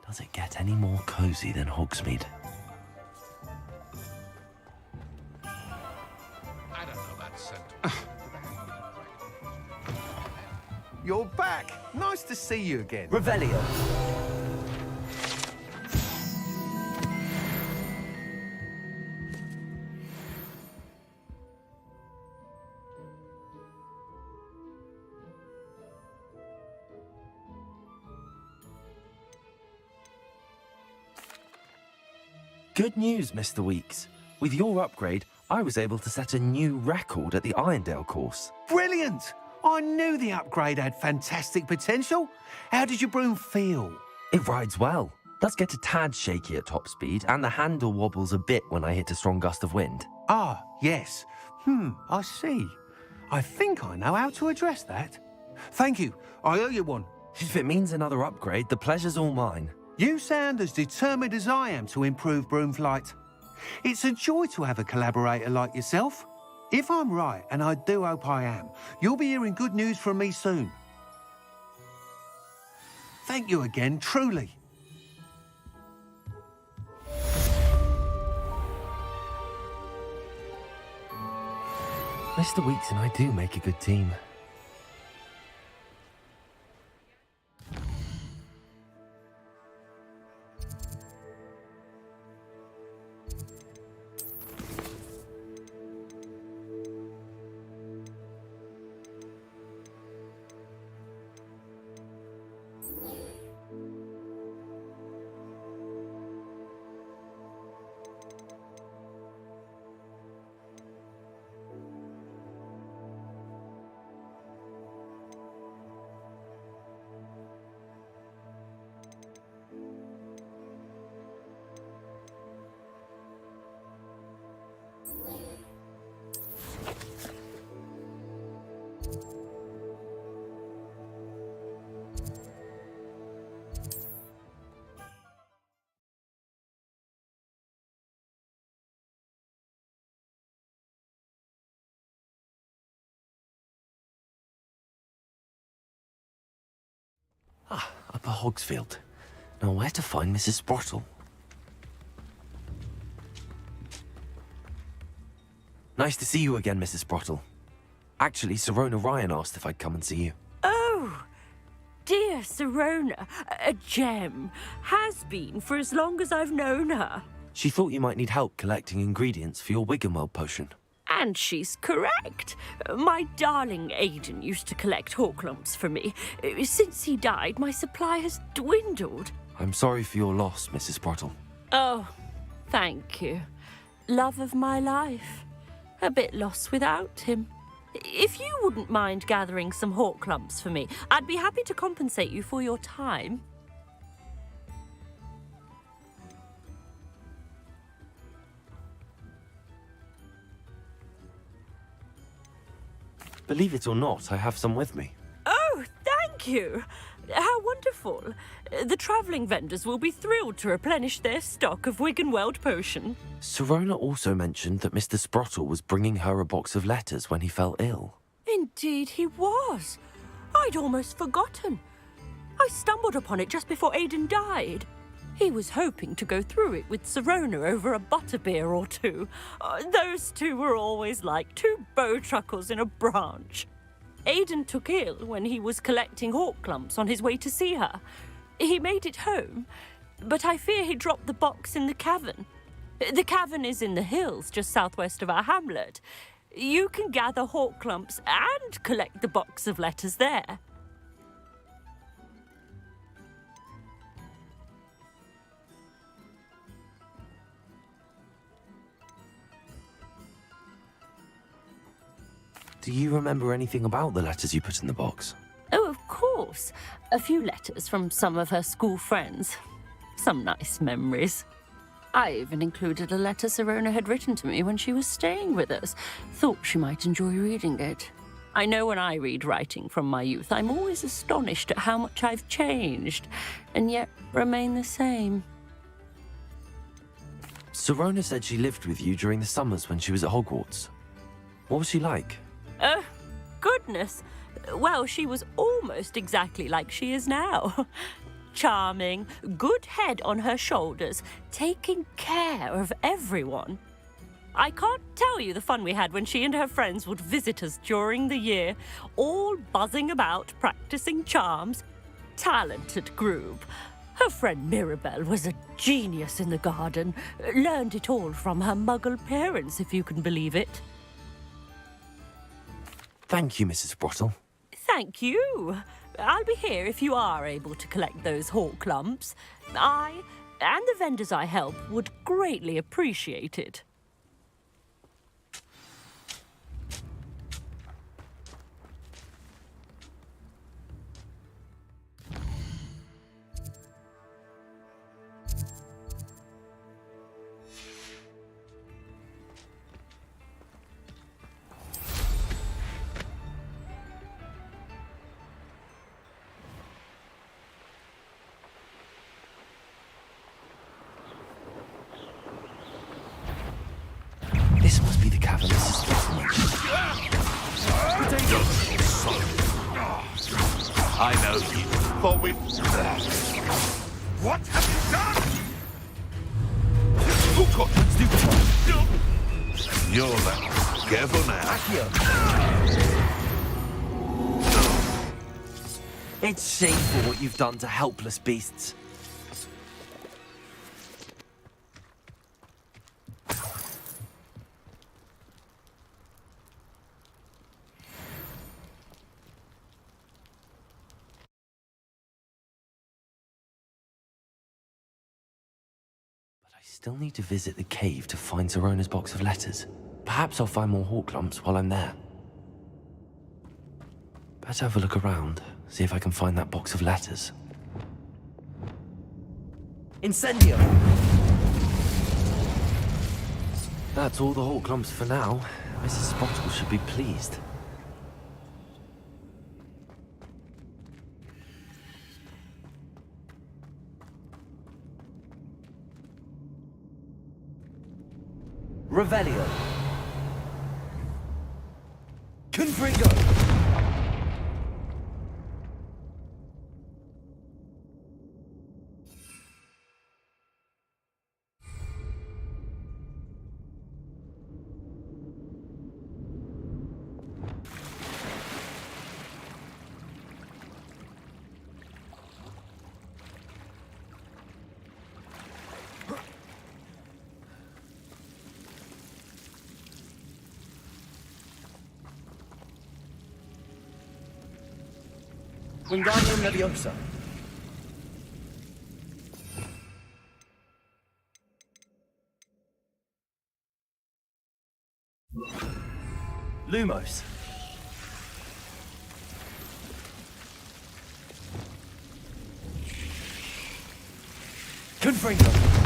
Does it get any more cozy than Hogsmeade? I don't know that scent. You're back. Nice to see you again. Revelio. Good news, Mr. Weeks. With your upgrade, I was able to set a new record at the Irondale course. Brilliant! I knew the upgrade had fantastic potential. How did your broom feel? It rides well. Does get a tad shaky at top speed, and the handle wobbles a bit when I hit a strong gust of wind. Ah, yes. I see. I think I know how to address that. Thank you. I owe you one. If it means another upgrade, the pleasure's all mine. You sound as determined as I am to improve broom flight. It's a joy to have a collaborator like yourself. If I'm right, and I do hope I am, you'll be hearing good news from me soon. Thank you again, truly. Mr. Weeks and I do make a good team. Upper Hogsfield. Now where to find Mrs. Sprottle? Nice to see you again, Mrs. Sprottle. Actually, Sirona Ryan asked if I'd come and see you. Oh, dear Sirona, a gem. Has been for as long as I've known her. She thought you might need help collecting ingredients for your Wiggenweld potion. And she's correct. My darling Aiden used to collect hawklumps for me. Since he died, my supply has dwindled. I'm sorry for your loss, Mrs. Sprottle. Oh, thank you. Love of my life. A bit lost without him. If you wouldn't mind gathering some hawklumps for me, I'd be happy to compensate you for your time. Believe it or not, I have some with me. Oh, thank you. How wonderful. The travelling vendors will be thrilled to replenish their stock of Wiggenweld potion. Sirona also mentioned that Mr. Sprottle was bringing her a box of letters when he fell ill. Indeed he was. I'd almost forgotten. I stumbled upon it just before Aiden died. He was hoping to go through it with Sirona over a butterbeer or two. Those two were always like two bowtruckles in a branch. Aiden took ill when he was collecting hawklumps on his way to see her. He made it home, but I fear he dropped the box in the cavern. The cavern is in the hills just southwest of our hamlet. You can gather hawklumps and collect the box of letters there. Do you remember anything about the letters you put in the box? Oh, of course. A few letters from some of her school friends. Some nice memories. I even included a letter Sirona had written to me when she was staying with us. Thought she might enjoy reading it. I know when I read writing from my youth, I'm always astonished at how much I've changed, and yet remain the same. Sirona said she lived with you during the summers when she was at Hogwarts. What was she like? Oh, goodness. Well, she was almost exactly like she is now. Charming, good head on her shoulders, taking care of everyone. I can't tell you the fun we had when she and her friends would visit us during the year, all buzzing about, practicing charms. Talented group. Her friend Mirabelle was a genius in the garden. Learned it all from her muggle parents, if you can believe it. Thank you, Mrs. Sprottle. Thank you. I'll be here if you are able to collect those hawklumps. I and the vendors I help would greatly appreciate it. This must be the cavern Mrs. Gibson mentioned. I know you. Thought we... What have you done? Oh, God, you're that. Careful now. It's shameful what you've done to helpless beasts. Still need to visit the cave to find Zerona's box of letters. Perhaps I'll find more hawk lumps while I'm there. Better have a look around, see if I can find that box of letters. Incendio! That's all the hawk lumps for now. Mrs. Spottle should be pleased. Revelio. Confringo. Wingardium Leviosa. Lumos. Confringo.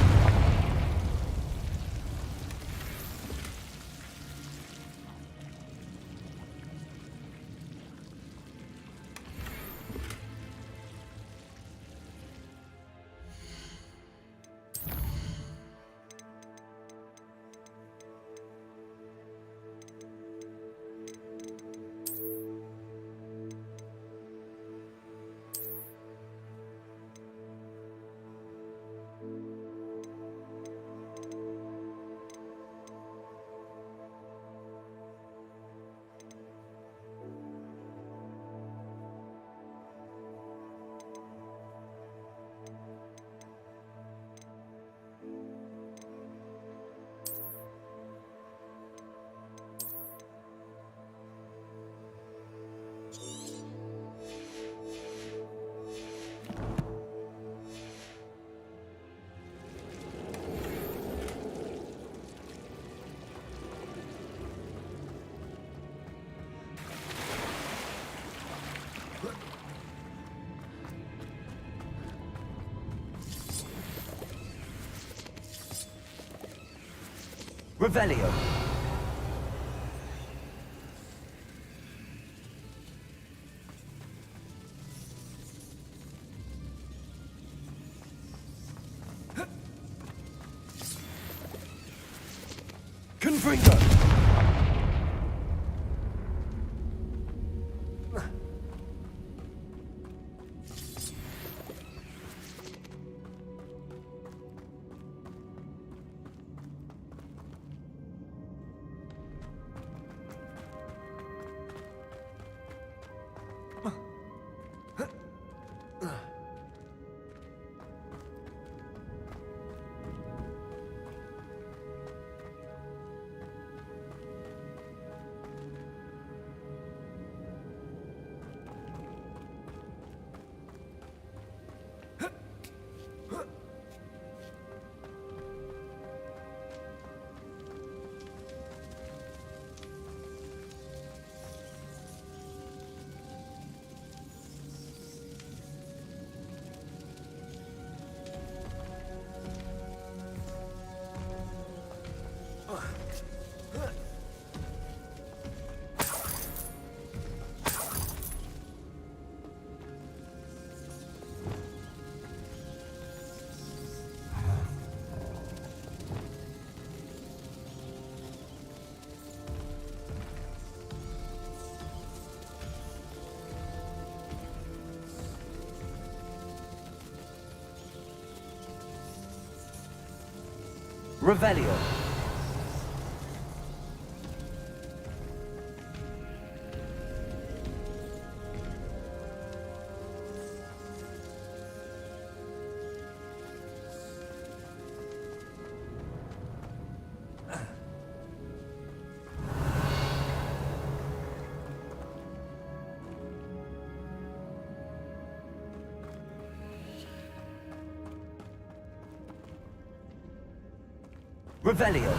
Revelio. Confringo. Revelio. Revelio.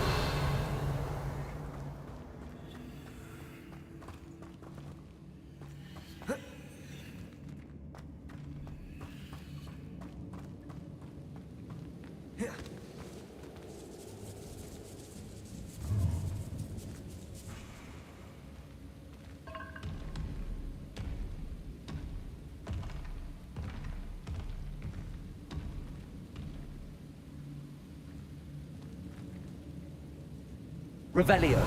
Revelio.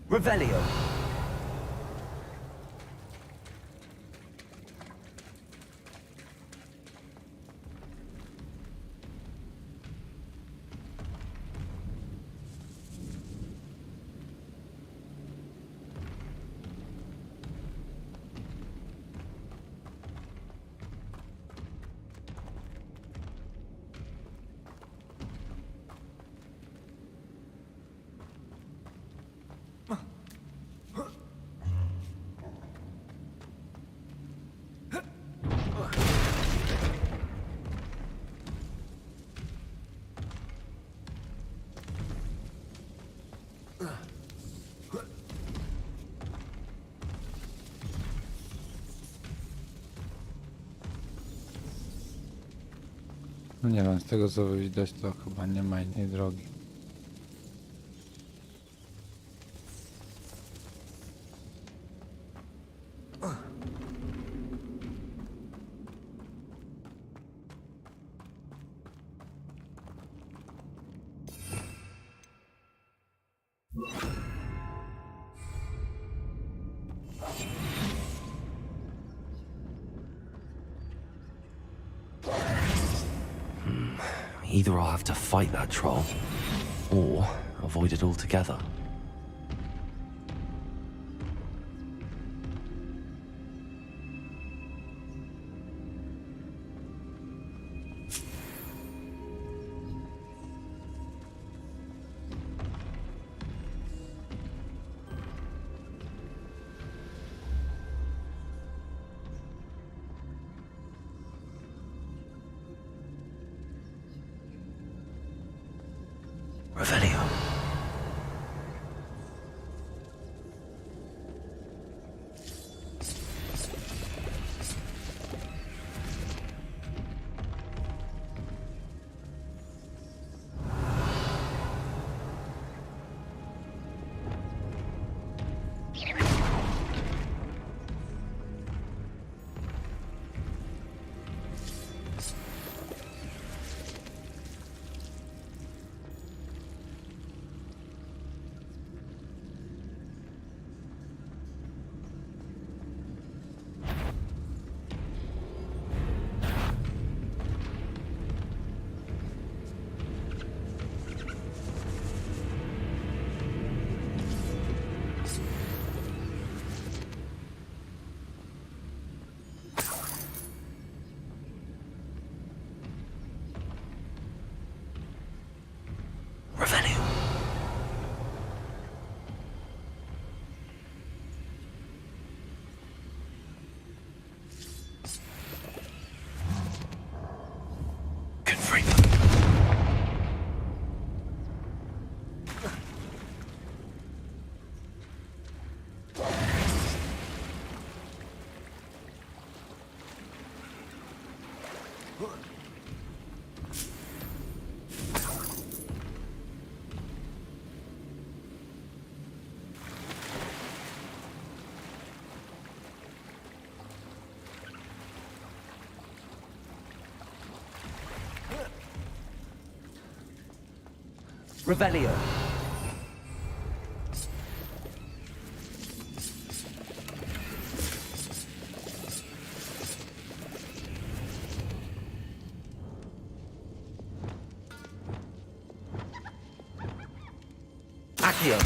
Revelio. No nie wiem, z tego co widać to chyba nie ma innej drogi. Either I'll have to fight that troll, or avoid it altogether. Revelio. Revelio. Accio.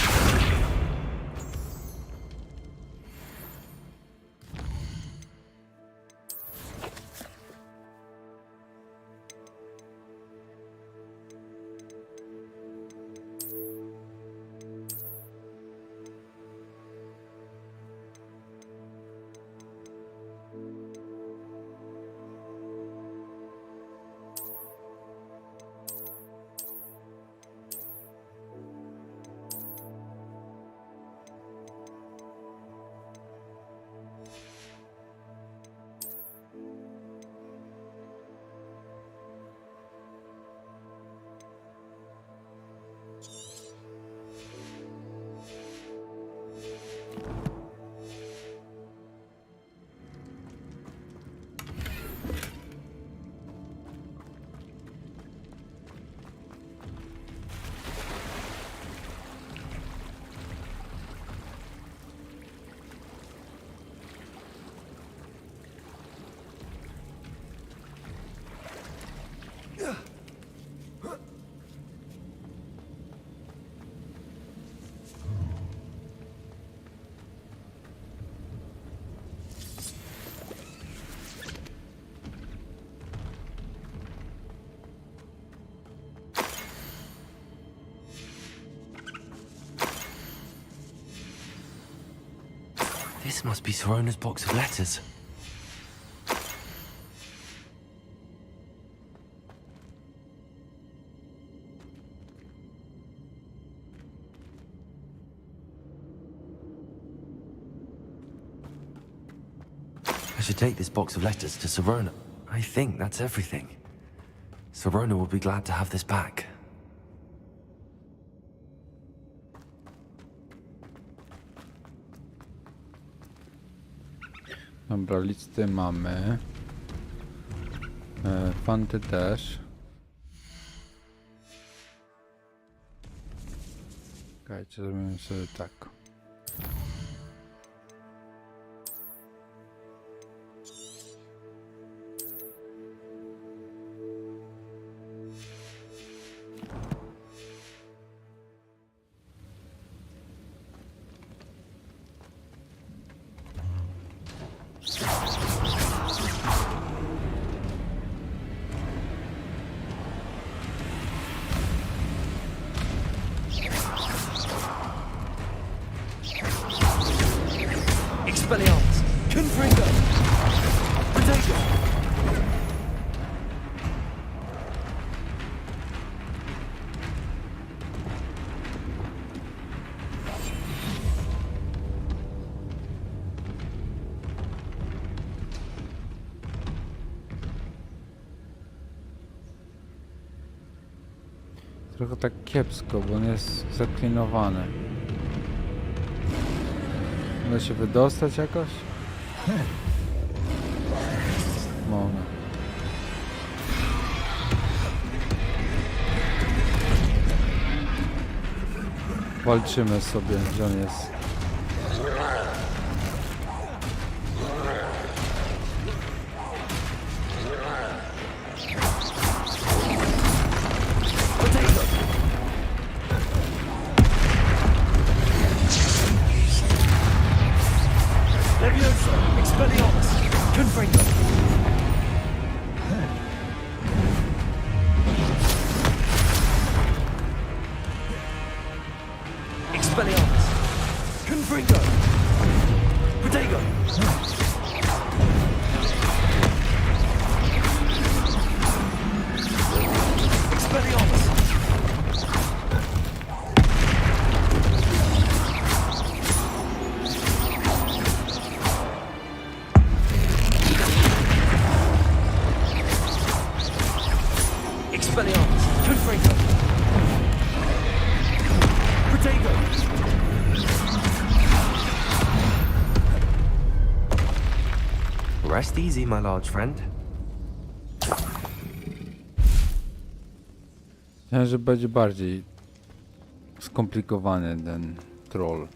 This must be Sorona's box of letters. I should take this box of letters to Sorona. I think that's everything. Sorona will be glad to have this back. Dobra, listy mamy. Fanty też. Czekajcie, zrobimy sobie tak. Expelliarmus! Confringo! Potato! Trochę tak kiepsko, bo on jest zaklinowany. Da się wydostać jakoś? Mogę. Walczymy sobie, że on jest. Expelliarmus! Confringo! Expelliarmus! Confringo! Potato! Expelliarmus! Expelliarmus! Confringo! Potato! Rest easy, my large friend. Myślałem, że będzie bardziej skomplikowany ten troll.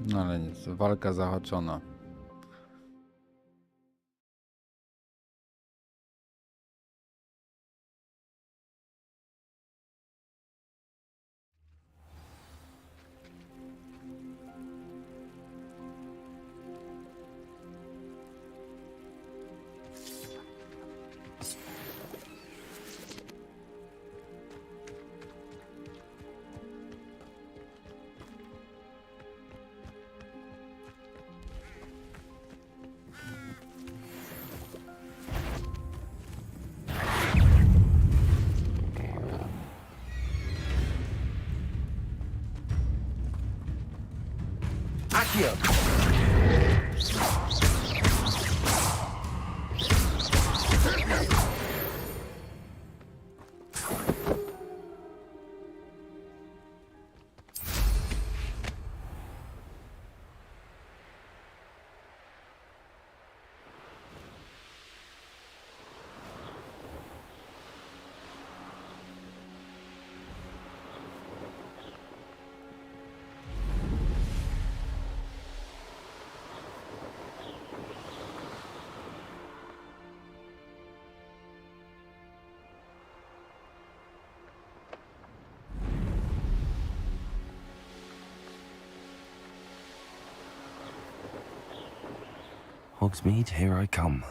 No ale nic, walka zahaczona. Accio! Hogsmeade, here I come.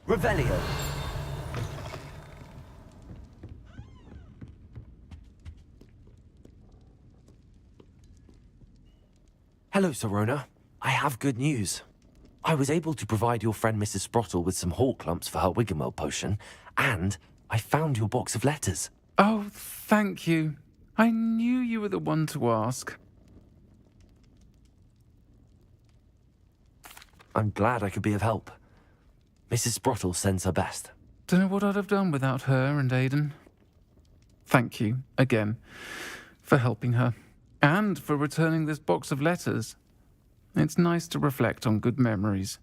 Revelio. Hello, Sorona. I have good news. I was able to provide your friend Mrs. Sprottle with some hawk lumps for her Wiggenwell potion, and I found your box of letters. Oh, thank you. I knew you were the one to ask. I'm glad I could be of help. Mrs. Sprottle sends her best. Don't know what I'd have done without her and Aidan. Thank you, again, for helping her. And for returning this box of letters. It's nice to reflect on good memories.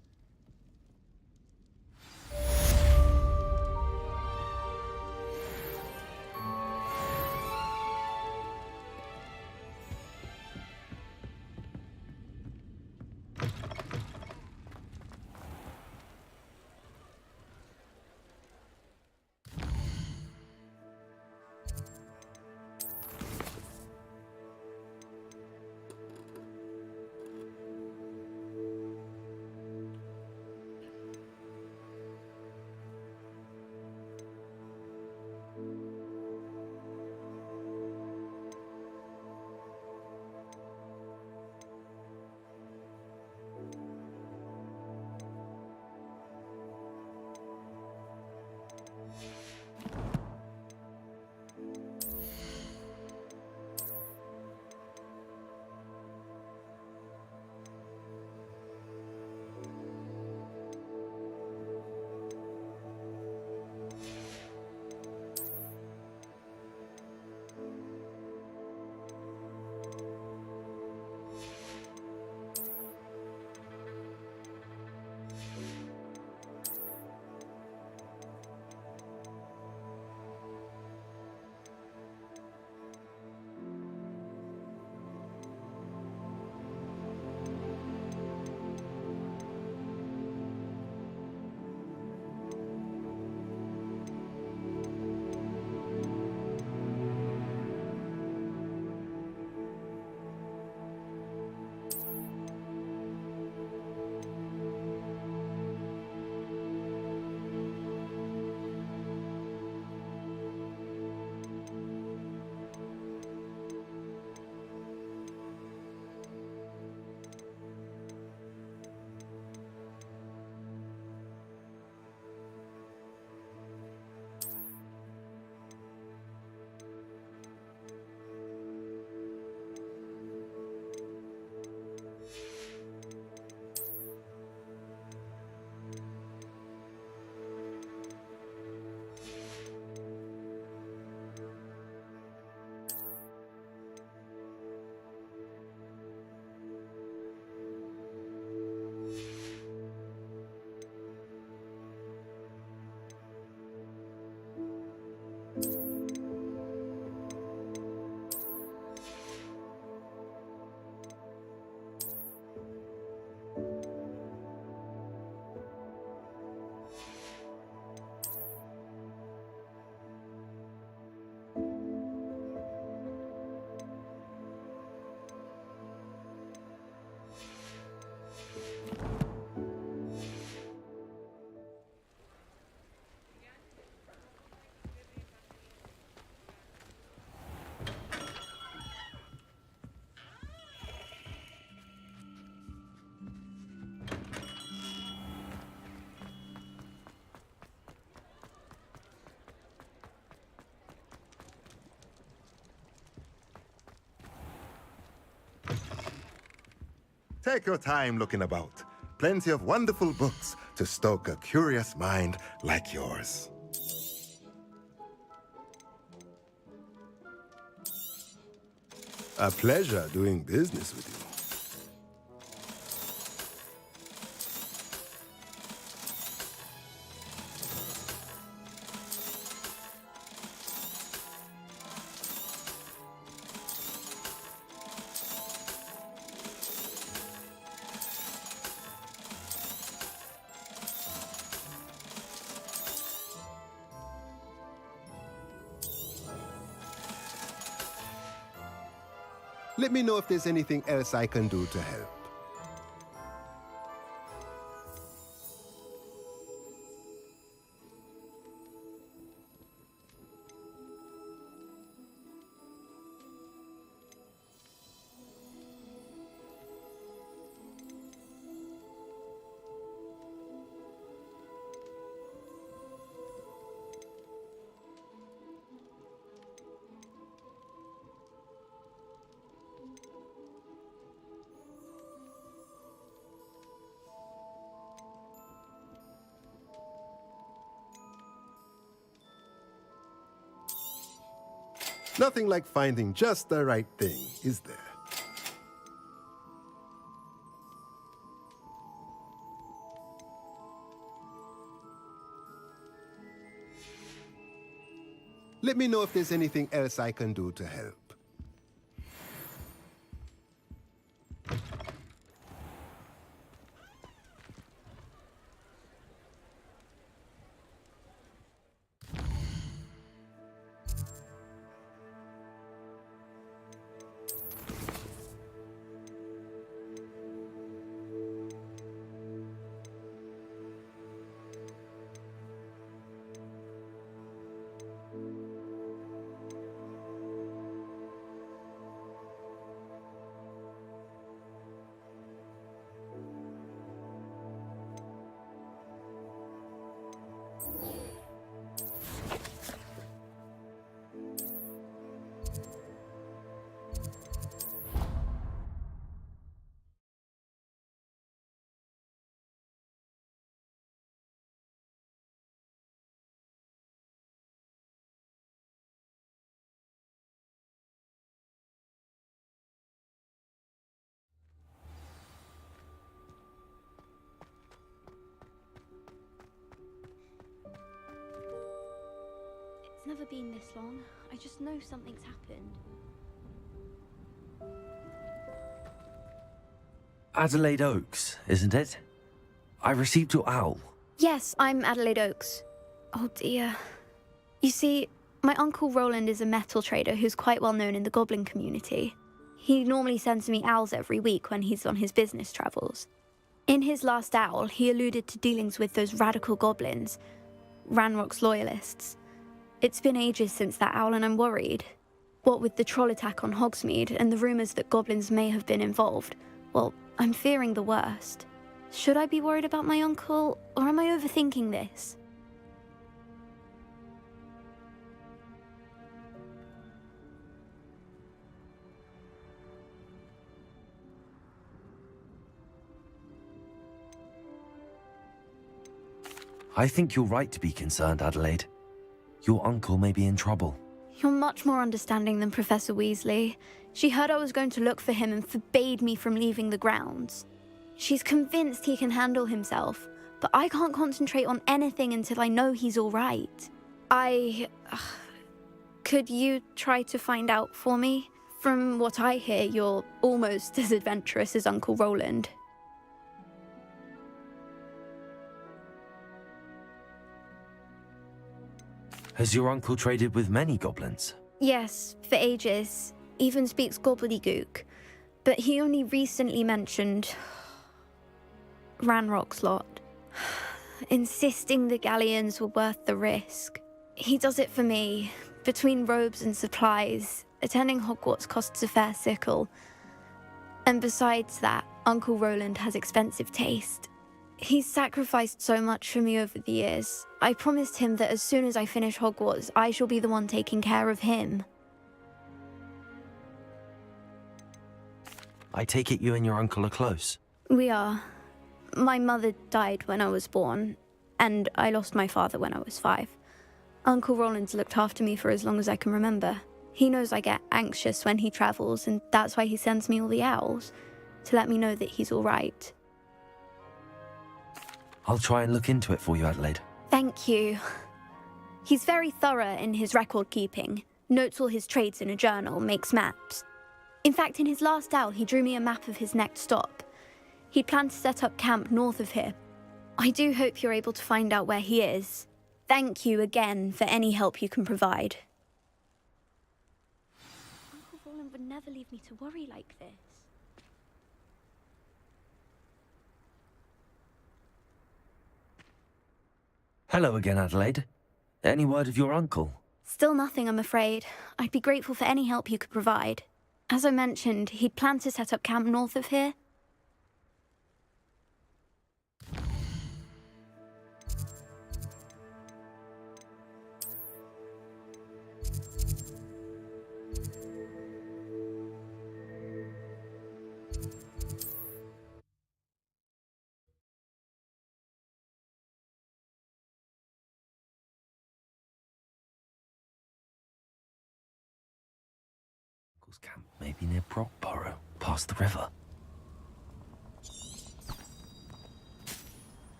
Take your time looking about. Plenty of wonderful books to stoke a curious mind like yours. A pleasure doing business with you. Let me know if there's anything else I can do to help. Nothing like finding just the right thing, is there? Let me know if there's anything else I can do to help. It's never been this long. I just know something's happened. Adelaide Oaks, isn't it? I received your owl. Yes, I'm Adelaide Oaks. Oh dear. You see, my uncle Roland is a metal trader who's quite well known in the goblin community. He normally sends me owls every week when he's on his business travels. In his last owl, he alluded to dealings with those radical goblins, Ranrock's loyalists. It's been ages since that owl and I'm worried. What with the troll attack on Hogsmeade and the rumours that goblins may have been involved, well, I'm fearing the worst. Should I be worried about my uncle, or am I overthinking this? I think you're right to be concerned, Adelaide. Your uncle may be in trouble. You're much more understanding than Professor Weasley. She heard I was going to look for him and forbade me from leaving the grounds. She's convinced he can handle himself, but I can't concentrate on anything until I know he's all right. Could you try to find out for me? From what I hear, you're almost as adventurous as Uncle Roland. Has your uncle traded with many goblins? Yes, for ages. Even speaks gobbledygook. But he only recently mentioned Ranrock's lot, insisting the galleons were worth the risk. He does it for me. Between robes and supplies, attending Hogwarts costs a fair sickle. And besides that, Uncle Roland has expensive taste. He's sacrificed so much for me over the years. I promised him that as soon as I finish Hogwarts, I shall be the one taking care of him. I take it you and your uncle are close. We are. My mother died when I was born, and I lost my father when I was 5. Uncle Roland's looked after me for as long as I can remember. He knows I get anxious when he travels, and that's why he sends me all the owls, to let me know that he's all right. I'll try and look into it for you, Adelaide. Thank you. He's very thorough in his record keeping, notes all his trades in a journal, makes maps. In fact, in his last owl, he drew me a map of his next stop. He'd planned to set up camp north of here. I do hope you're able to find out where he is. Thank you again for any help you can provide. Uncle Roland would never leave me to worry like this. Hello again, Adelaide. Any word of your uncle? Still nothing, I'm afraid. I'd be grateful for any help you could provide. As I mentioned, he'd planned to set up camp north of here. Uncle's camp may be near Brockborough, past the river.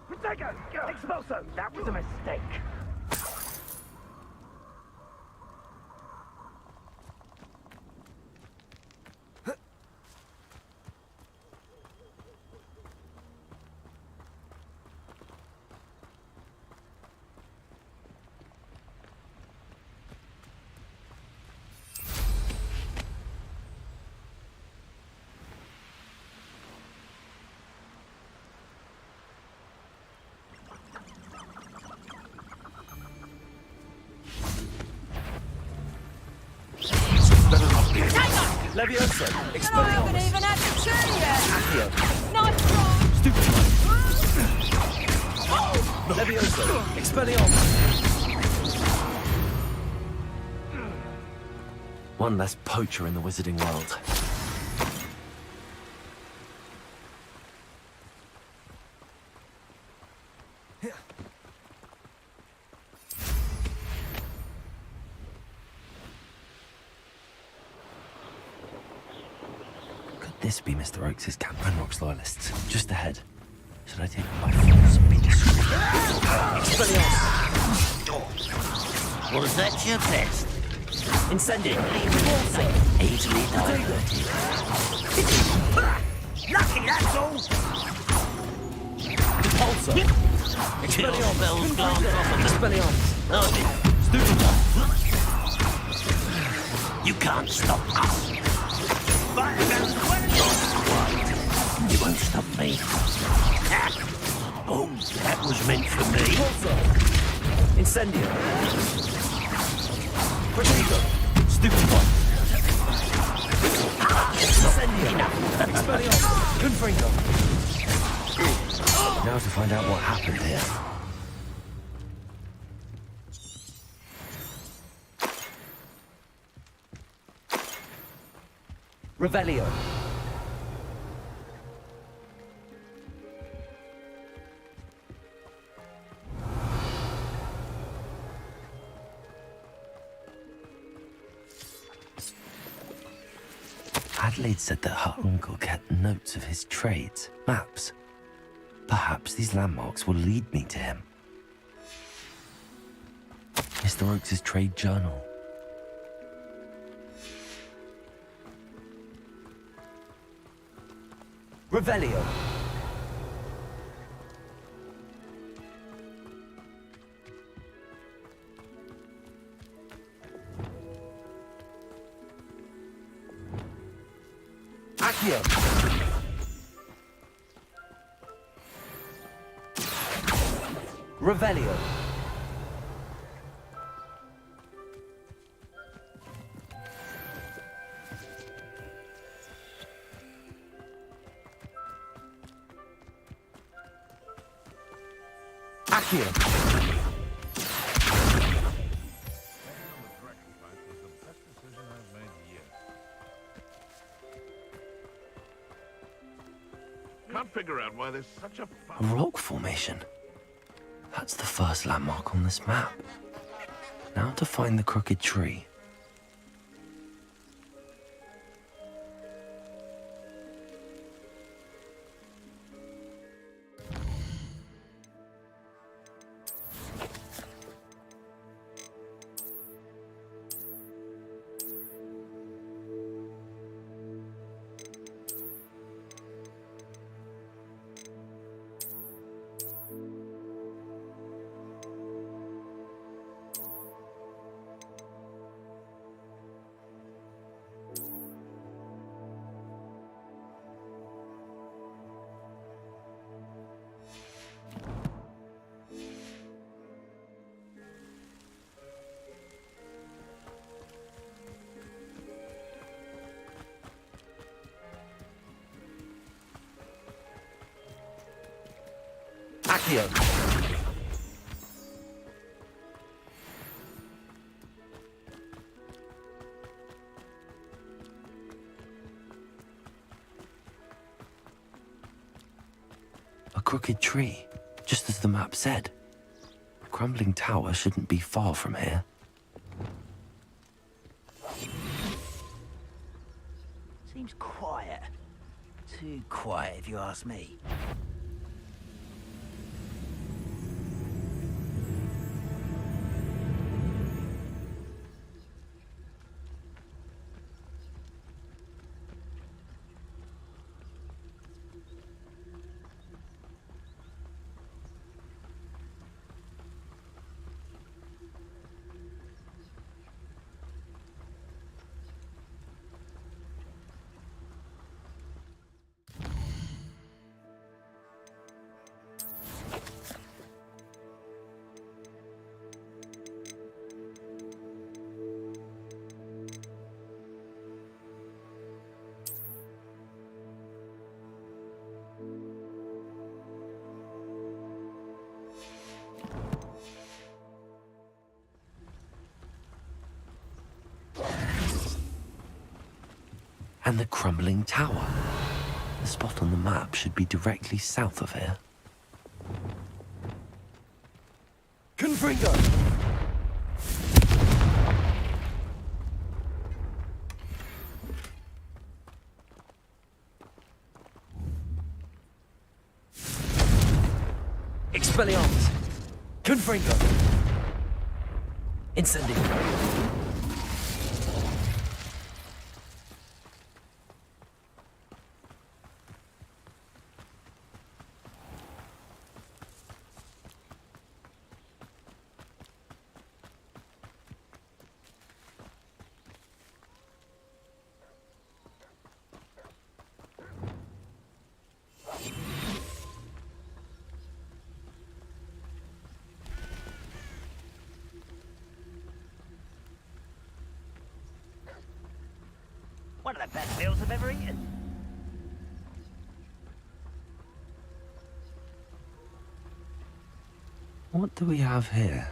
Protego! Expulso! That was a mistake. Levioso! I haven't even had the turn yet! Accio! Nice try! Stupid! Levioso! Expelliarmus! One less poacher in the wizarding world. This be Mr. Oakes' camp and Rock's loyalists. Just ahead. Should I take them by force and be discreet? Was that your best? Incendio! Easily diverted. Lucky, that's all! Repulsor! Expelliarmus! Glance off of Expelliarmus! Stupid! You can't stop us! You won't stop me. Oh, that was meant for me. Incendio. Protego. Stupid one. Incendio. Expelliarmus. Confringo. Now to find out what happened here. Revelio. Adelaide said that her uncle kept notes of his trades, maps. Perhaps these landmarks will lead me to him. Mr. Oakes' trade journal. Revelio. Accio. Revelio. Accio. can't figure out why there's such a A rock formation. That's the first landmark on this map. Now to find the crooked tree. Accio. A crooked tree, just as the map said. The crumbling tower shouldn't be far from here. Seems quiet. Too quiet, if you ask me. And the crumbling tower. The spot on the map should be directly south of here. Confringo! Expelliarmus! Confringo! Incendio! One of the best meals I've ever eaten. What do we have here?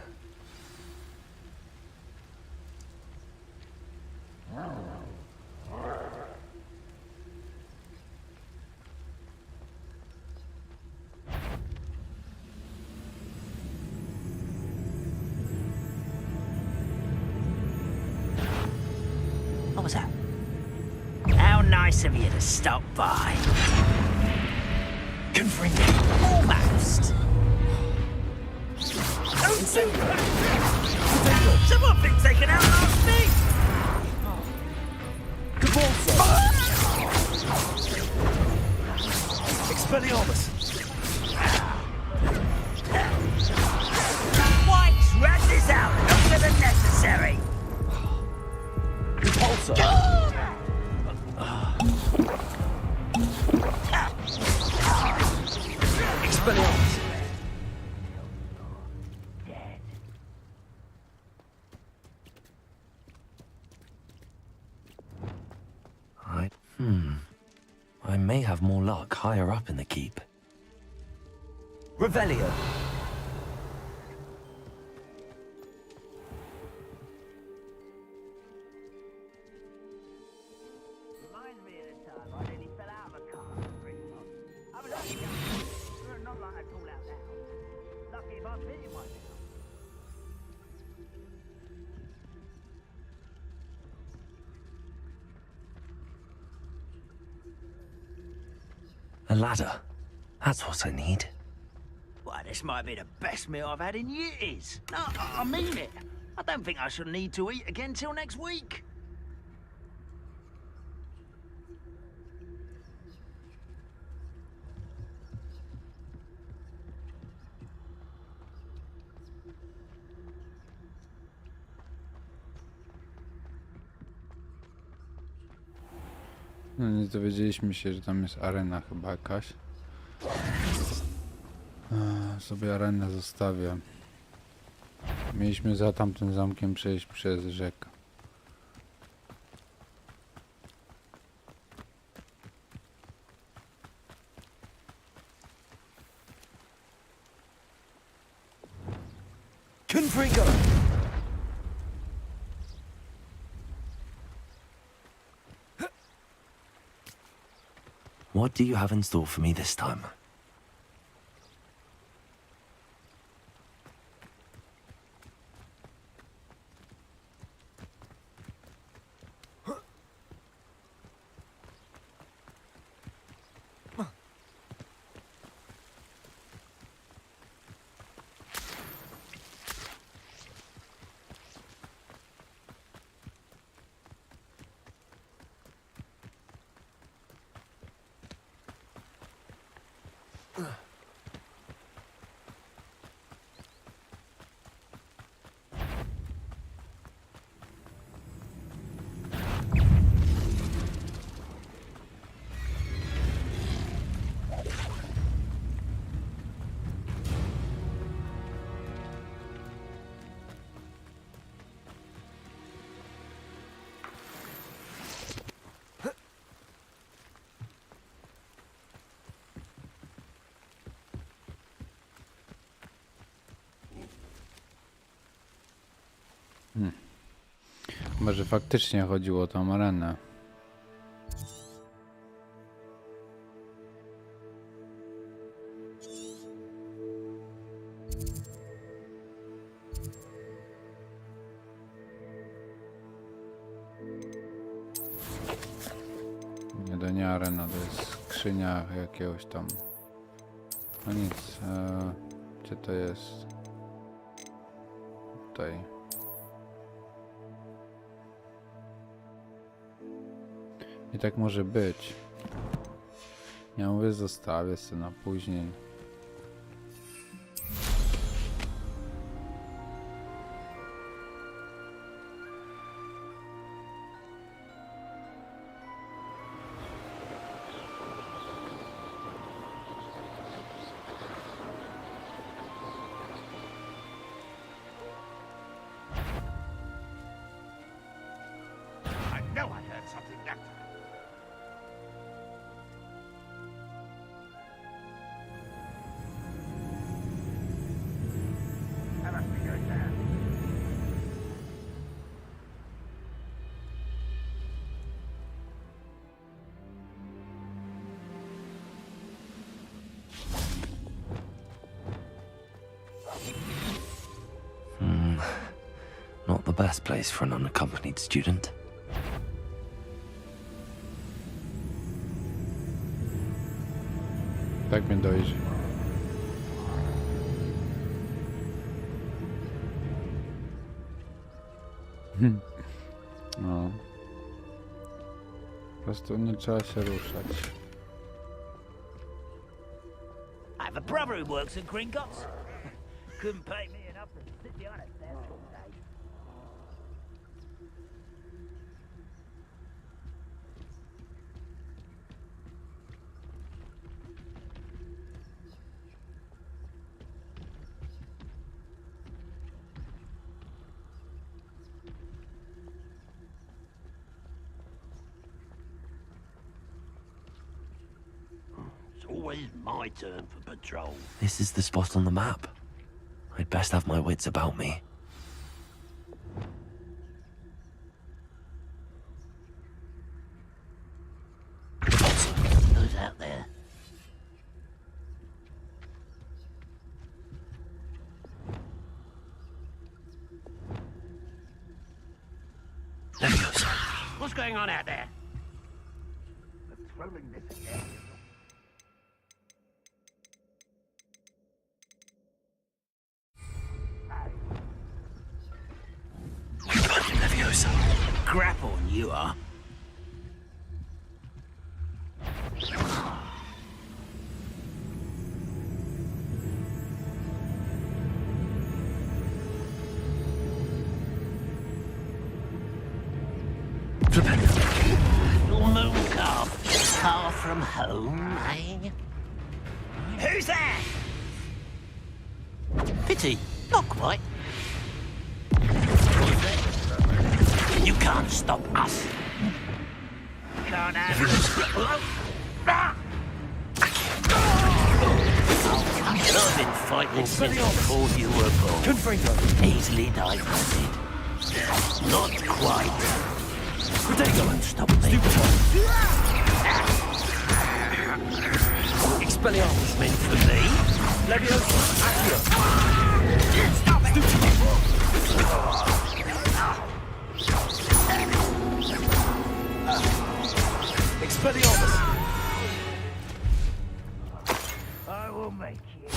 What was that? How nice of you to stop by. Confringo! Almost. Someone been taken out last week! Expelliarmus! Why drag this out longer than necessary? Repulsor! Expelliarmus! I may have more luck higher up in the keep. Revelio! Reminds me of the time I nearly fell out of a car. like fitting one now. A ladder. That's what I need. Why, this might be the best meal I've had in years. No, I mean it. I don't think I should need to eat again till next week. No nie dowiedzieliśmy się, że tam jest arena chyba jakaś. Sobie arenę zostawię. Mieliśmy za tamtym zamkiem przejść przez rzekę. Confringo! What do you have in store for me this time? Może faktycznie chodziło o tą arenę. Nie arena, to jest skrzynia jakiegoś tam. No nic, gdzie to jest? Tutaj. I tak może być. Ja mówię, zostawię sobie na później. I know I heard something that time. That must be good there. Not the best place for an unaccompanied student. Tak mnie dojrzy. No. Po prostu nie trzeba się ruszać. I have a brother who works in Gringotts. Couldn't pay me enough to sit behind a desk all day. It's always my turn for patrol. This is the spot on the map. I'd best have my wits about me. Who's out there? Leviosa. What's going on out there? Throwing this again. We got him, Leviosa. Crap on you are. Little moon calf, far from home, eh? Who's that? Pity, not quite. You can't stop us. Can't have it. I've been fighting since before you were born. Easily diverted. Not quite. They won't stop me. Expelliarmus meant for me. Leviosa, Accio. Stop it! Expelliarmus. I will make you.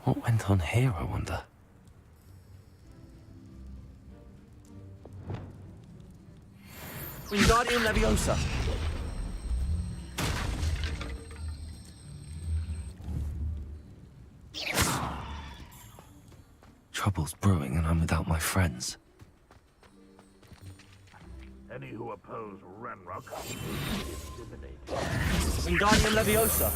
What went on here, I wonder? Wingardium Leviosa. Trouble's brewing and I'm without my friends. Any who oppose Ranrock Wingardium Leviosa.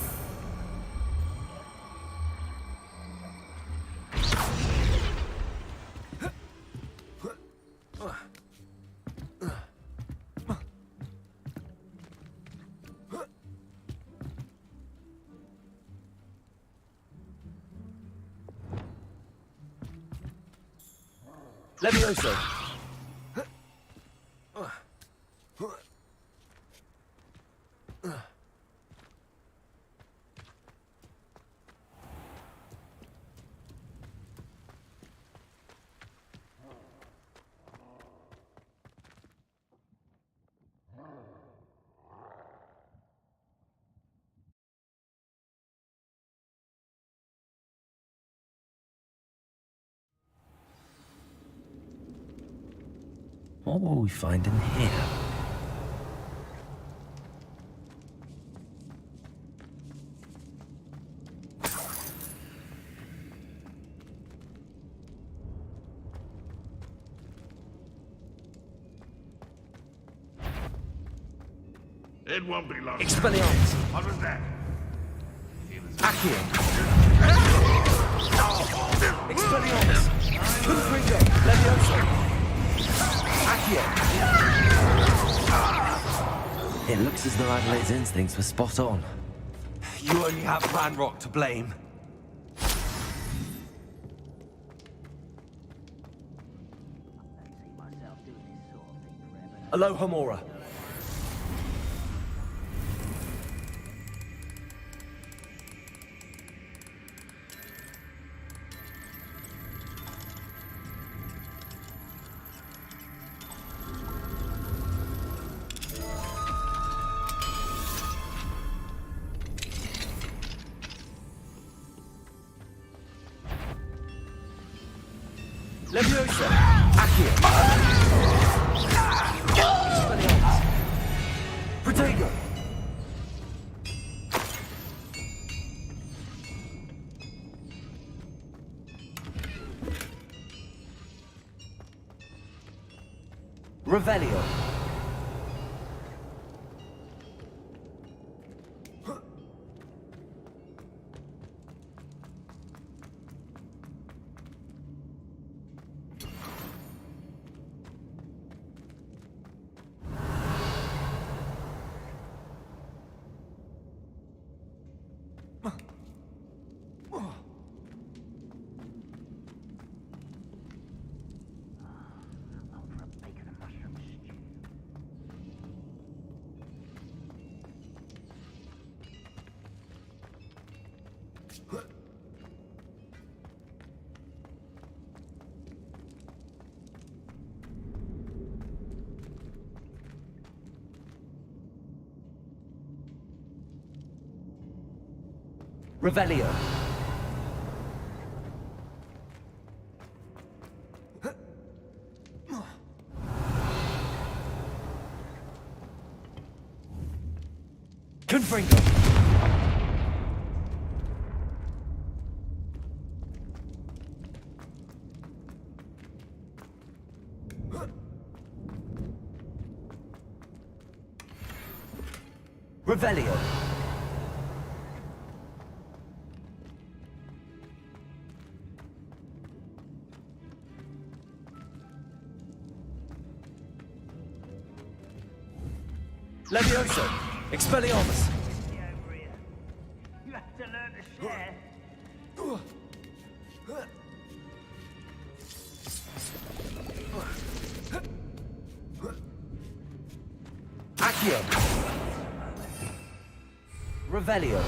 Leviosa. What will we find in here? It won't be long. Expelliarmus. What was that? Accio. Expelliarmus. Confringo. Leviosa. It looks as though Adelaide's instincts were spot on. You only have Ranrock to blame. Alohomora. Leviosa. Accio. Expelliarmus. Protego. Revelio. Revelio. Confringo. Revelio. Levioso. Expelliarmus. You have to learn to share. Accio. Revelio.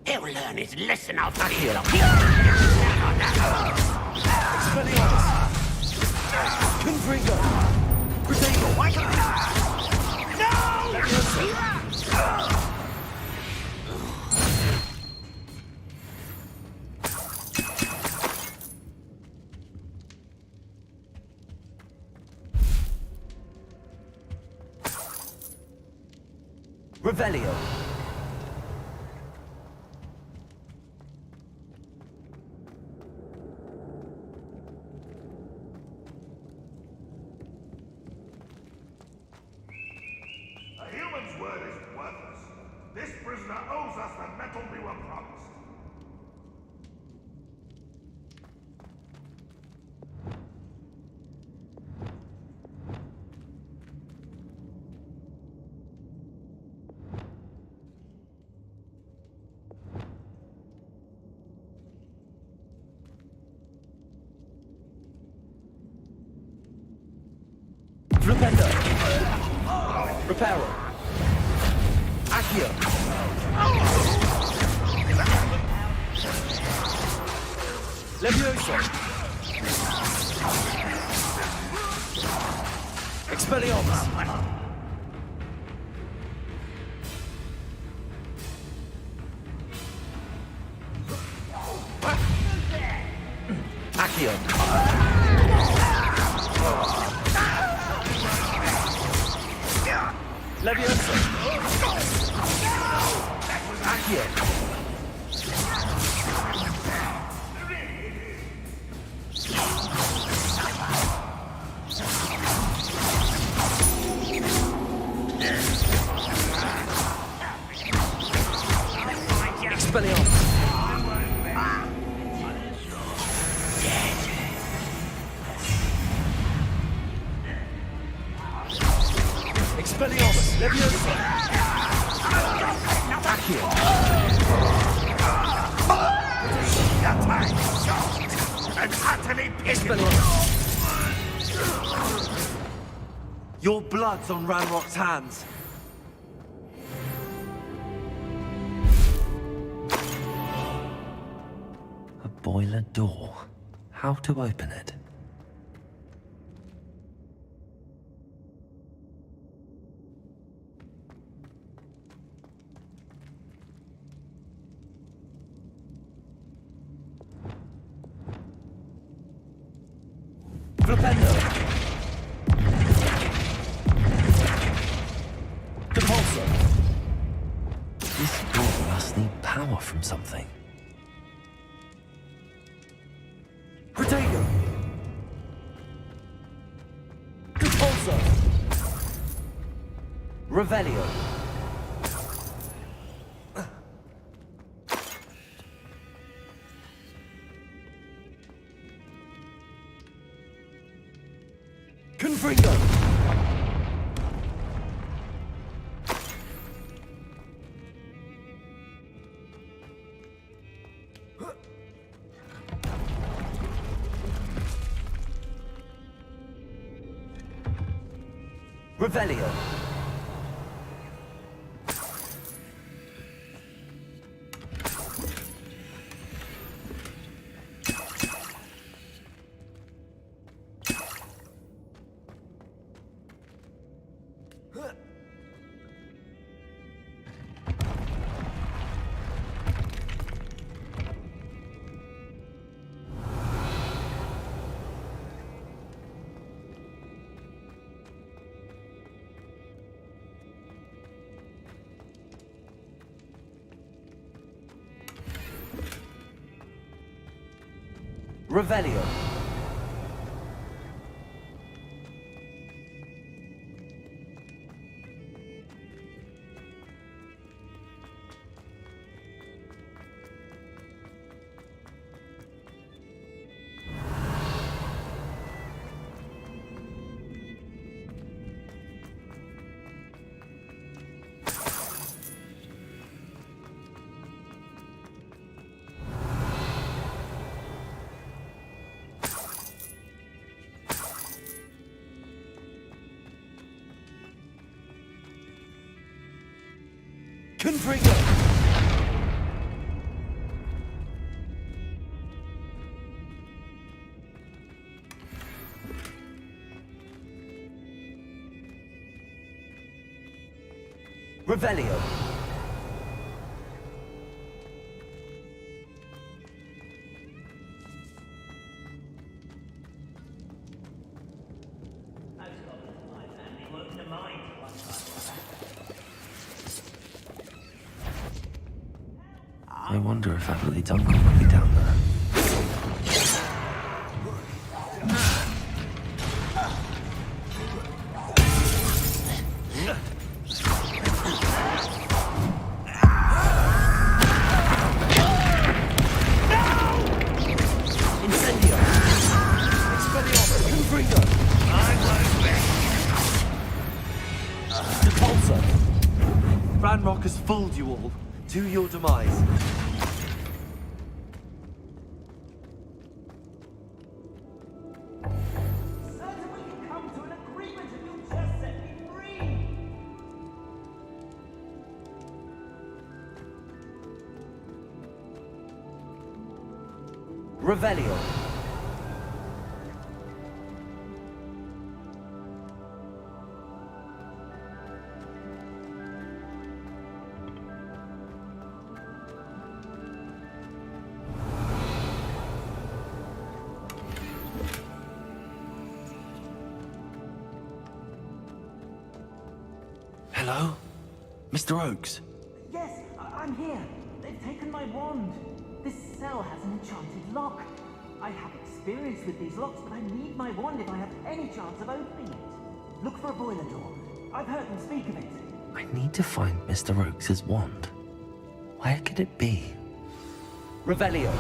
He'll learn his lesson after Accio. he's Expelliarmus. Confringo. Protego. Revelio. A human's word is worthless. This prisoner owes us the metal we were promised. Flipendo. Reparo. Accio. Levioso. Expelliarmus. Accio. Levioso. Accio. Expelliarmus. Expelliarmus. Levioso. Accio. And utterly Expelliarmus. Your blood's on Ranrock's hands. A boiler door. How to open it? Flipendo. Depulso. This door must need power from something. Protego. Depulso. Revelio. Confringo. Revelio. Revelio. Confringo! Revelio. I wonder if Adelaide's uncle could be down there. Incendio. Expelliarmus. Confringo. Depulsor. Ranrock has fooled you all. To your demise. Revelio. Hello? Mr. Oakes? Yes, I'm here. They've taken my wand. This cell has an enchanted lock. I have experience with these locks, but I need my wand if I have any chance of opening it. Look for a boiler door. I've heard them speak of it. I need to find Mr. Oakes' wand. Where could it be? Revelio.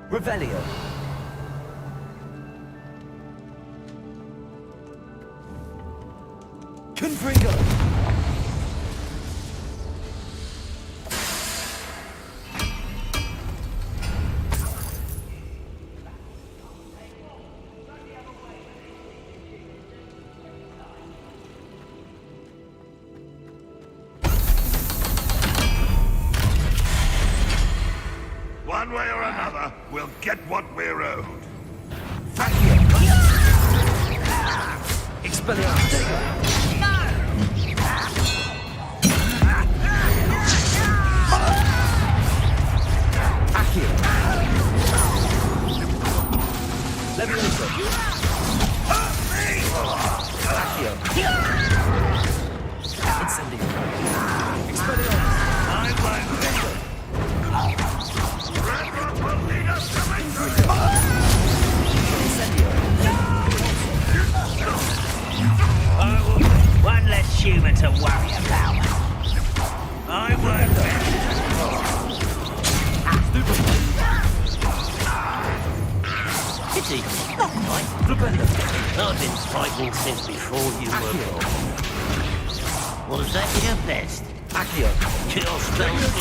Revelio. Confringo. One way or another, we'll get what we're owed. Expelliarmus. Accio. Levioso. Accio. Incendio. Expelliarmus. One less human to worry about. I won't. I've been fighting since before you were born. Was that your best? Accio. Kill spells.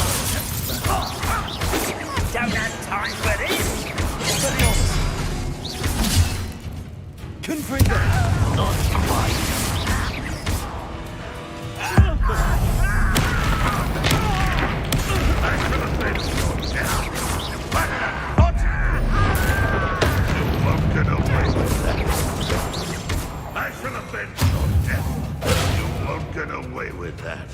Don't have time for this. Confringo! Not quite. I should have been your death. You won't get away with that.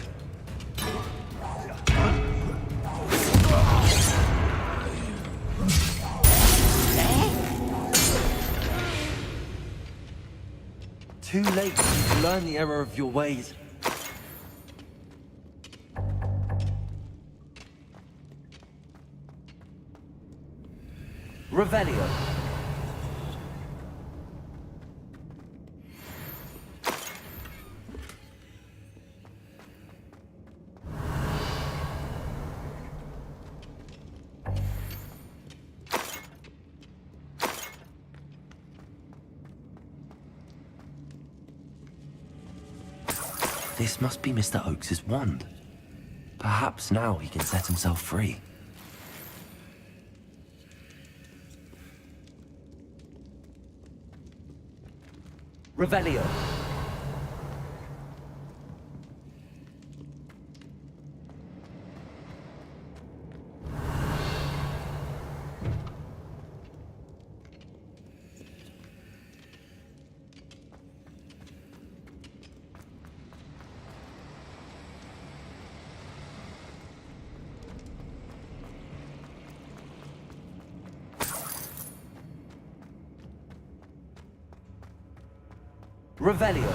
Too late to learn the error of your ways. Revelio. This must be Mr. Oakes's wand. Perhaps now he can set himself free. Revelio. Revelio.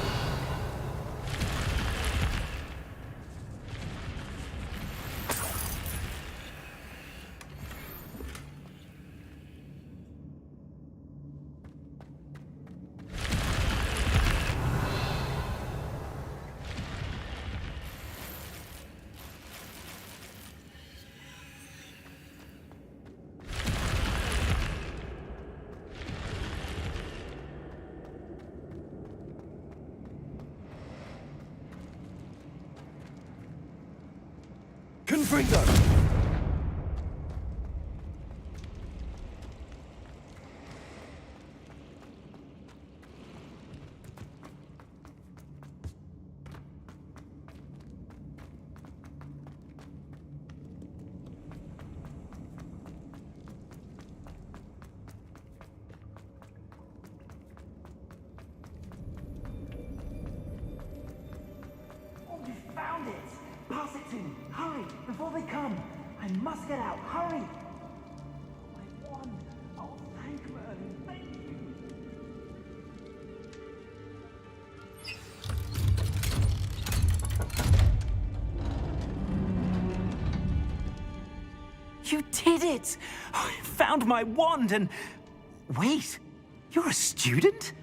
Confringo! Oh, you found it! Pass it to me! Hurry! Before they come! I must get out! Hurry! My wand! Oh, thank Merlin! Thank you! You did it! I found my wand and... Wait! You're a student?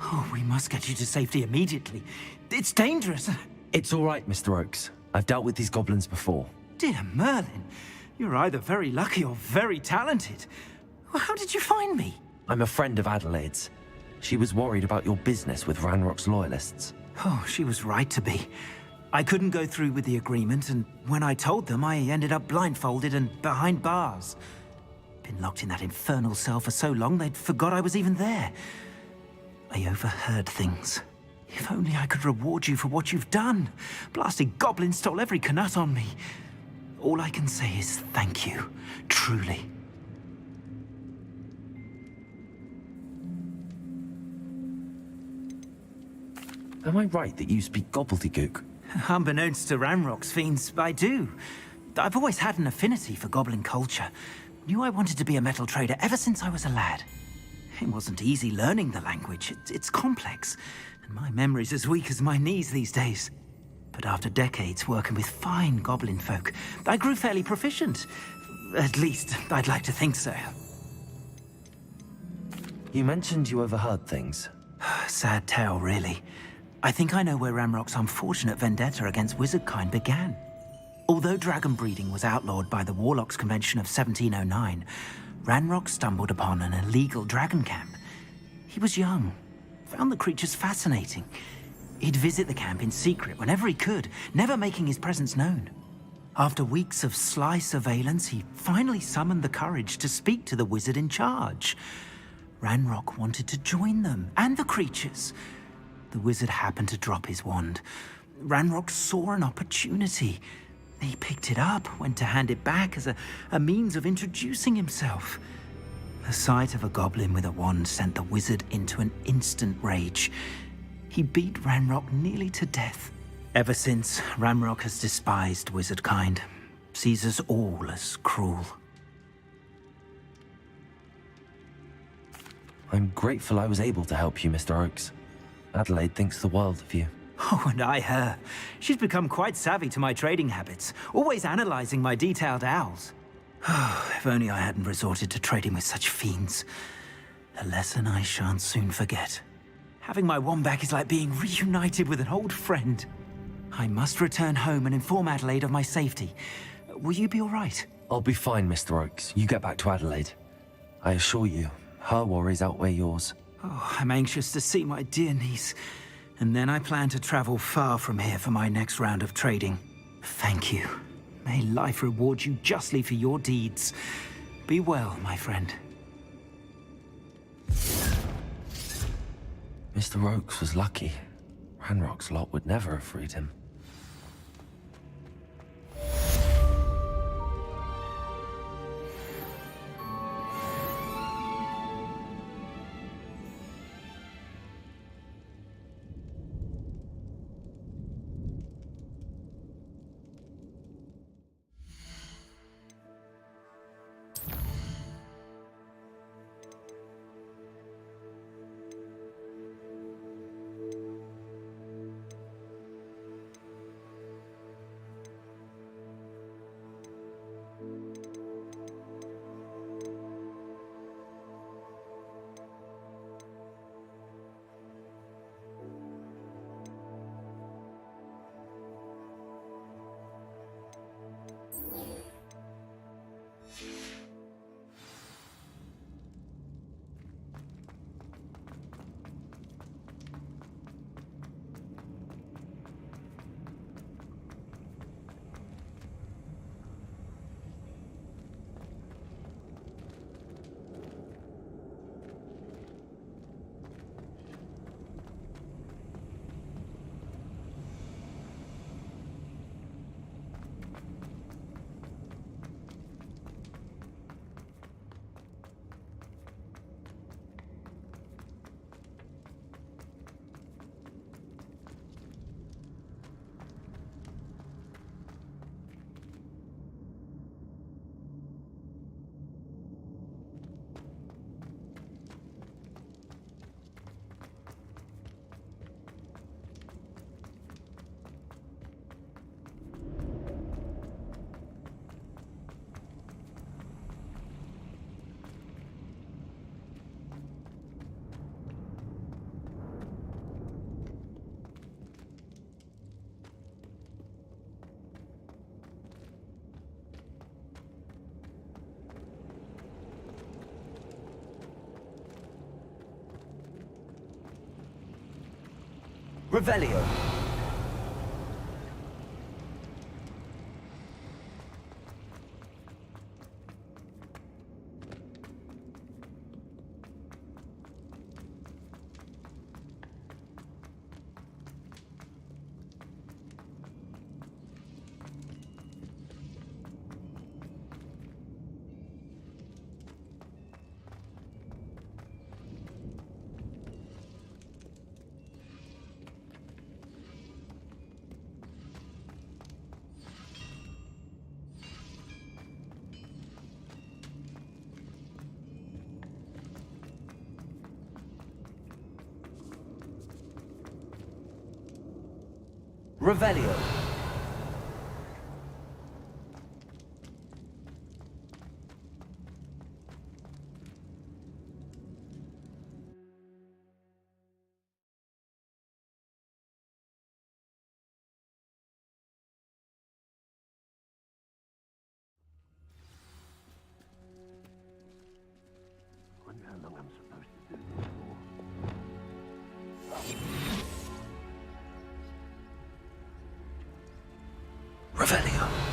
Oh, we must get you to safety immediately. It's dangerous. It's all right, Mr. Oakes. I've dealt with these goblins before. Dear Merlin, you're either very lucky or very talented. Well, how did you find me? I'm a friend of Adelaide's. She was worried about your business with Ranrock's loyalists. Oh, she was right to be. I couldn't go through with the agreement, and when I told them, I ended up blindfolded and behind bars. Been locked in that infernal cell for so long, they'd forgot I was even there. I overheard things. If only I could reward you for what you've done. Blasted goblins stole every Knut on me. All I can say is thank you, truly. Am I right that you speak gobbledygook? Unbeknownst to Ranrock's fiends, I do. I've always had an affinity for goblin culture. Knew I wanted to be a metal trader ever since I was a lad. It wasn't easy learning the language. It's complex, and my memory's as weak as my knees these days. But after decades working with fine goblin folk, I grew fairly proficient. At least, I'd like to think so. You mentioned you overheard things. Sad tale, really. I think I know where Ranrock's unfortunate vendetta against wizardkind began. Although dragon breeding was outlawed by the Warlocks Convention of 1709, Ranrock stumbled upon an illegal dragon camp. He was young, found the creatures fascinating. He'd visit the camp in secret whenever he could, never making his presence known. After weeks of sly surveillance, he finally summoned the courage to speak to the wizard in charge. Ranrock wanted to join them, and the creatures. The wizard happened to drop his wand. Ranrock saw an opportunity. He picked it up, went to hand it back as a means of introducing himself. The sight of a goblin with a wand sent the wizard into an instant rage. He beat Ranrock nearly to death. Ever since, Ranrock has despised wizard kind, sees us all as cruel. I'm grateful I was able to help you, Mr. Oakes. Adelaide thinks the world of you. Oh, and I her. She's become quite savvy to my trading habits, always analyzing my detailed owls. If only I hadn't resorted to trading with such fiends. A lesson I shan't soon forget. Having my wand back is like being reunited with an old friend. I must return home and inform Adelaide of my safety. Will you be all right? I'll be fine, Mr. Oakes. You get back to Adelaide. I assure you, her worries outweigh yours. Oh, I'm anxious to see my dear niece. And then I plan to travel far from here for my next round of trading. Thank you. May life reward you justly for your deeds. Be well, my friend. Mr. Oakes was lucky. Ranrock's lot would never have freed him. Revelio. Revelio. Wonder how long I'm supposed to do this for. Revelio.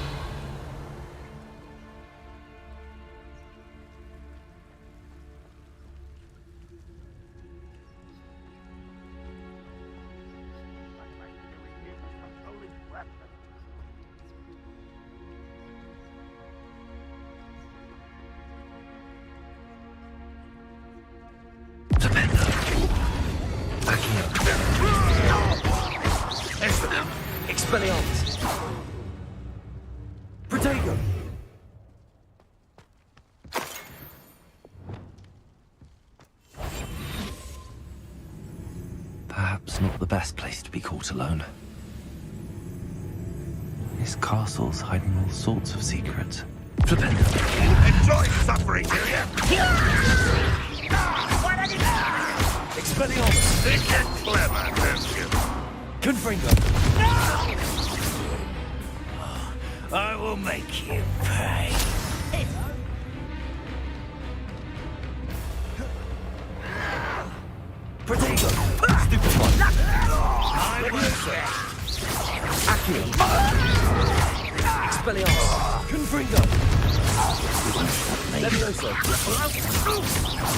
Expelliarmus! Protego! Perhaps not the best place to be caught alone. This castle's hiding all sorts of secrets. Flipendo! Enjoy suffering, do you? Expelliarmus! They get clever, don't you? Confringo! I will make you pay. Protego! Stupid one! I will Accio! Expelliarmus! Confringo! Levioso!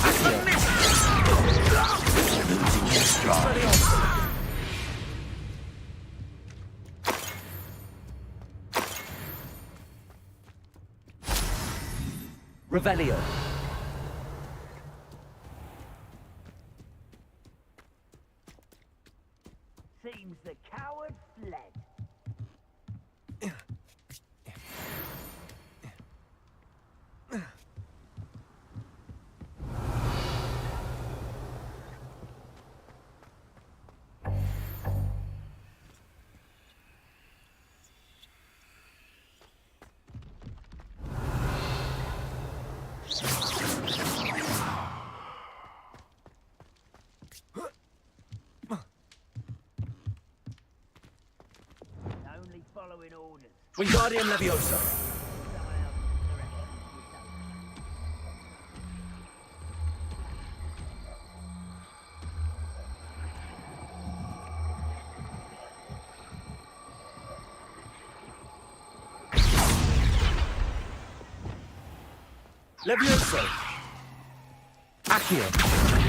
Accio! losing your stride. Revelio. Seems the coward fled. Only following orders. Wingardium Leviosa. Levioso. Accio.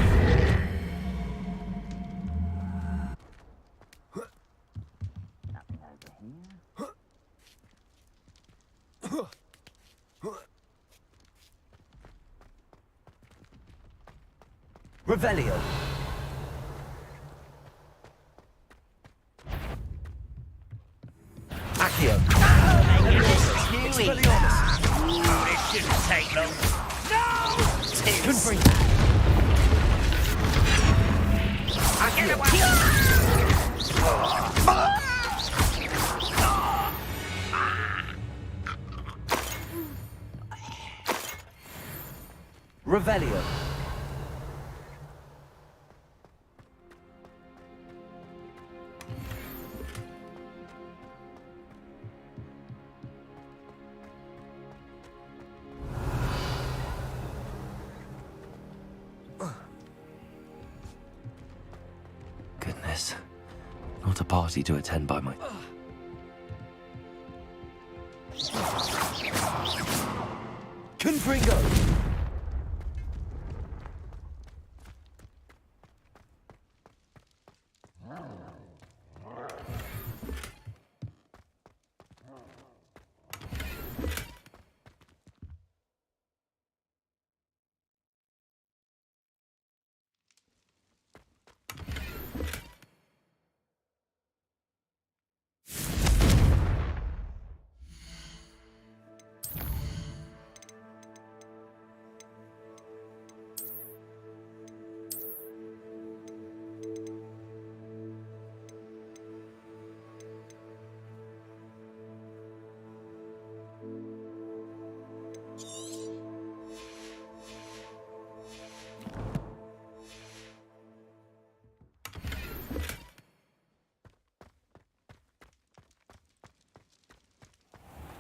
Revelio. Accio. Expelliarmus. It shouldn't take long. No! Confringo. Revelio. Goodness. Not a party to attend by my... Confringo.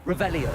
Revelio.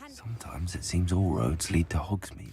Sometimes it seems all roads lead to Hogsmeade.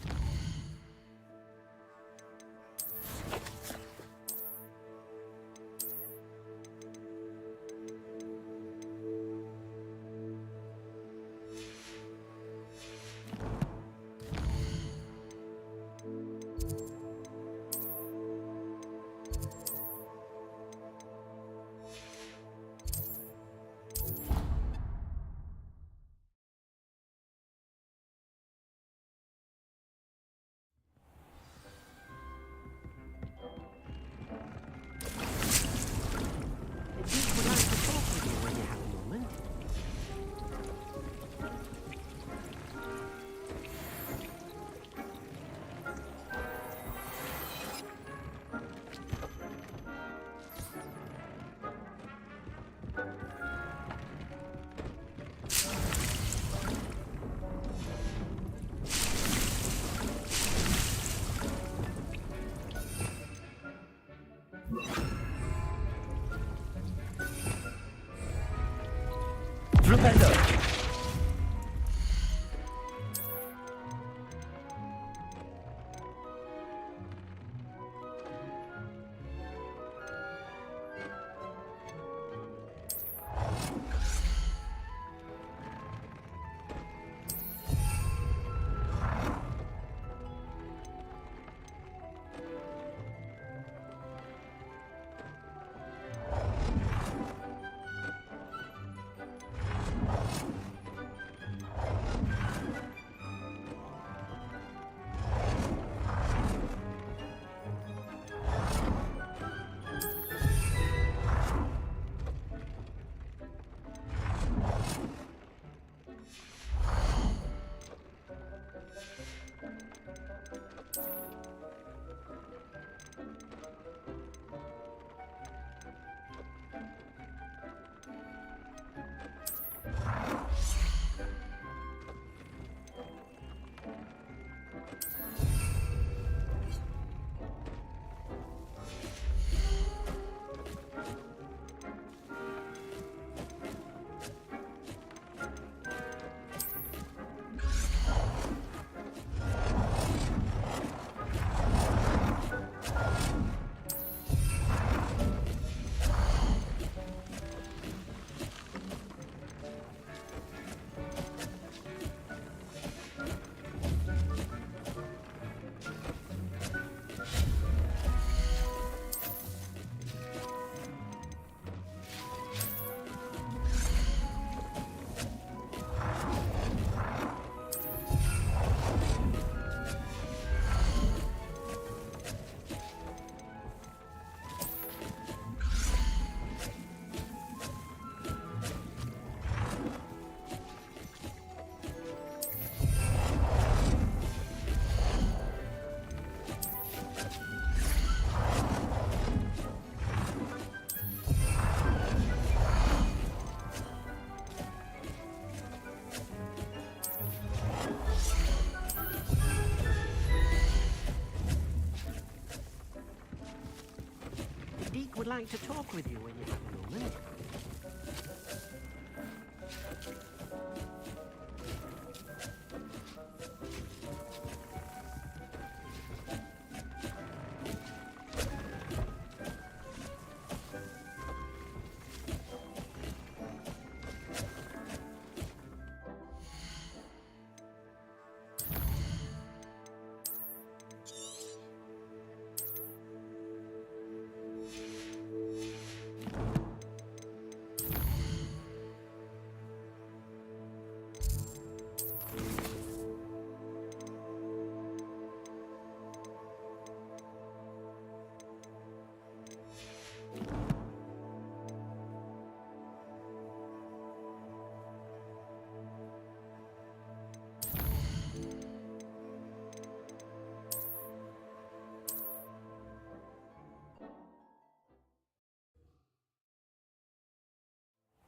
Would like to talk with you when you have a moment.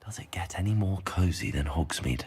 Does it get any more cozy than Hogsmeade?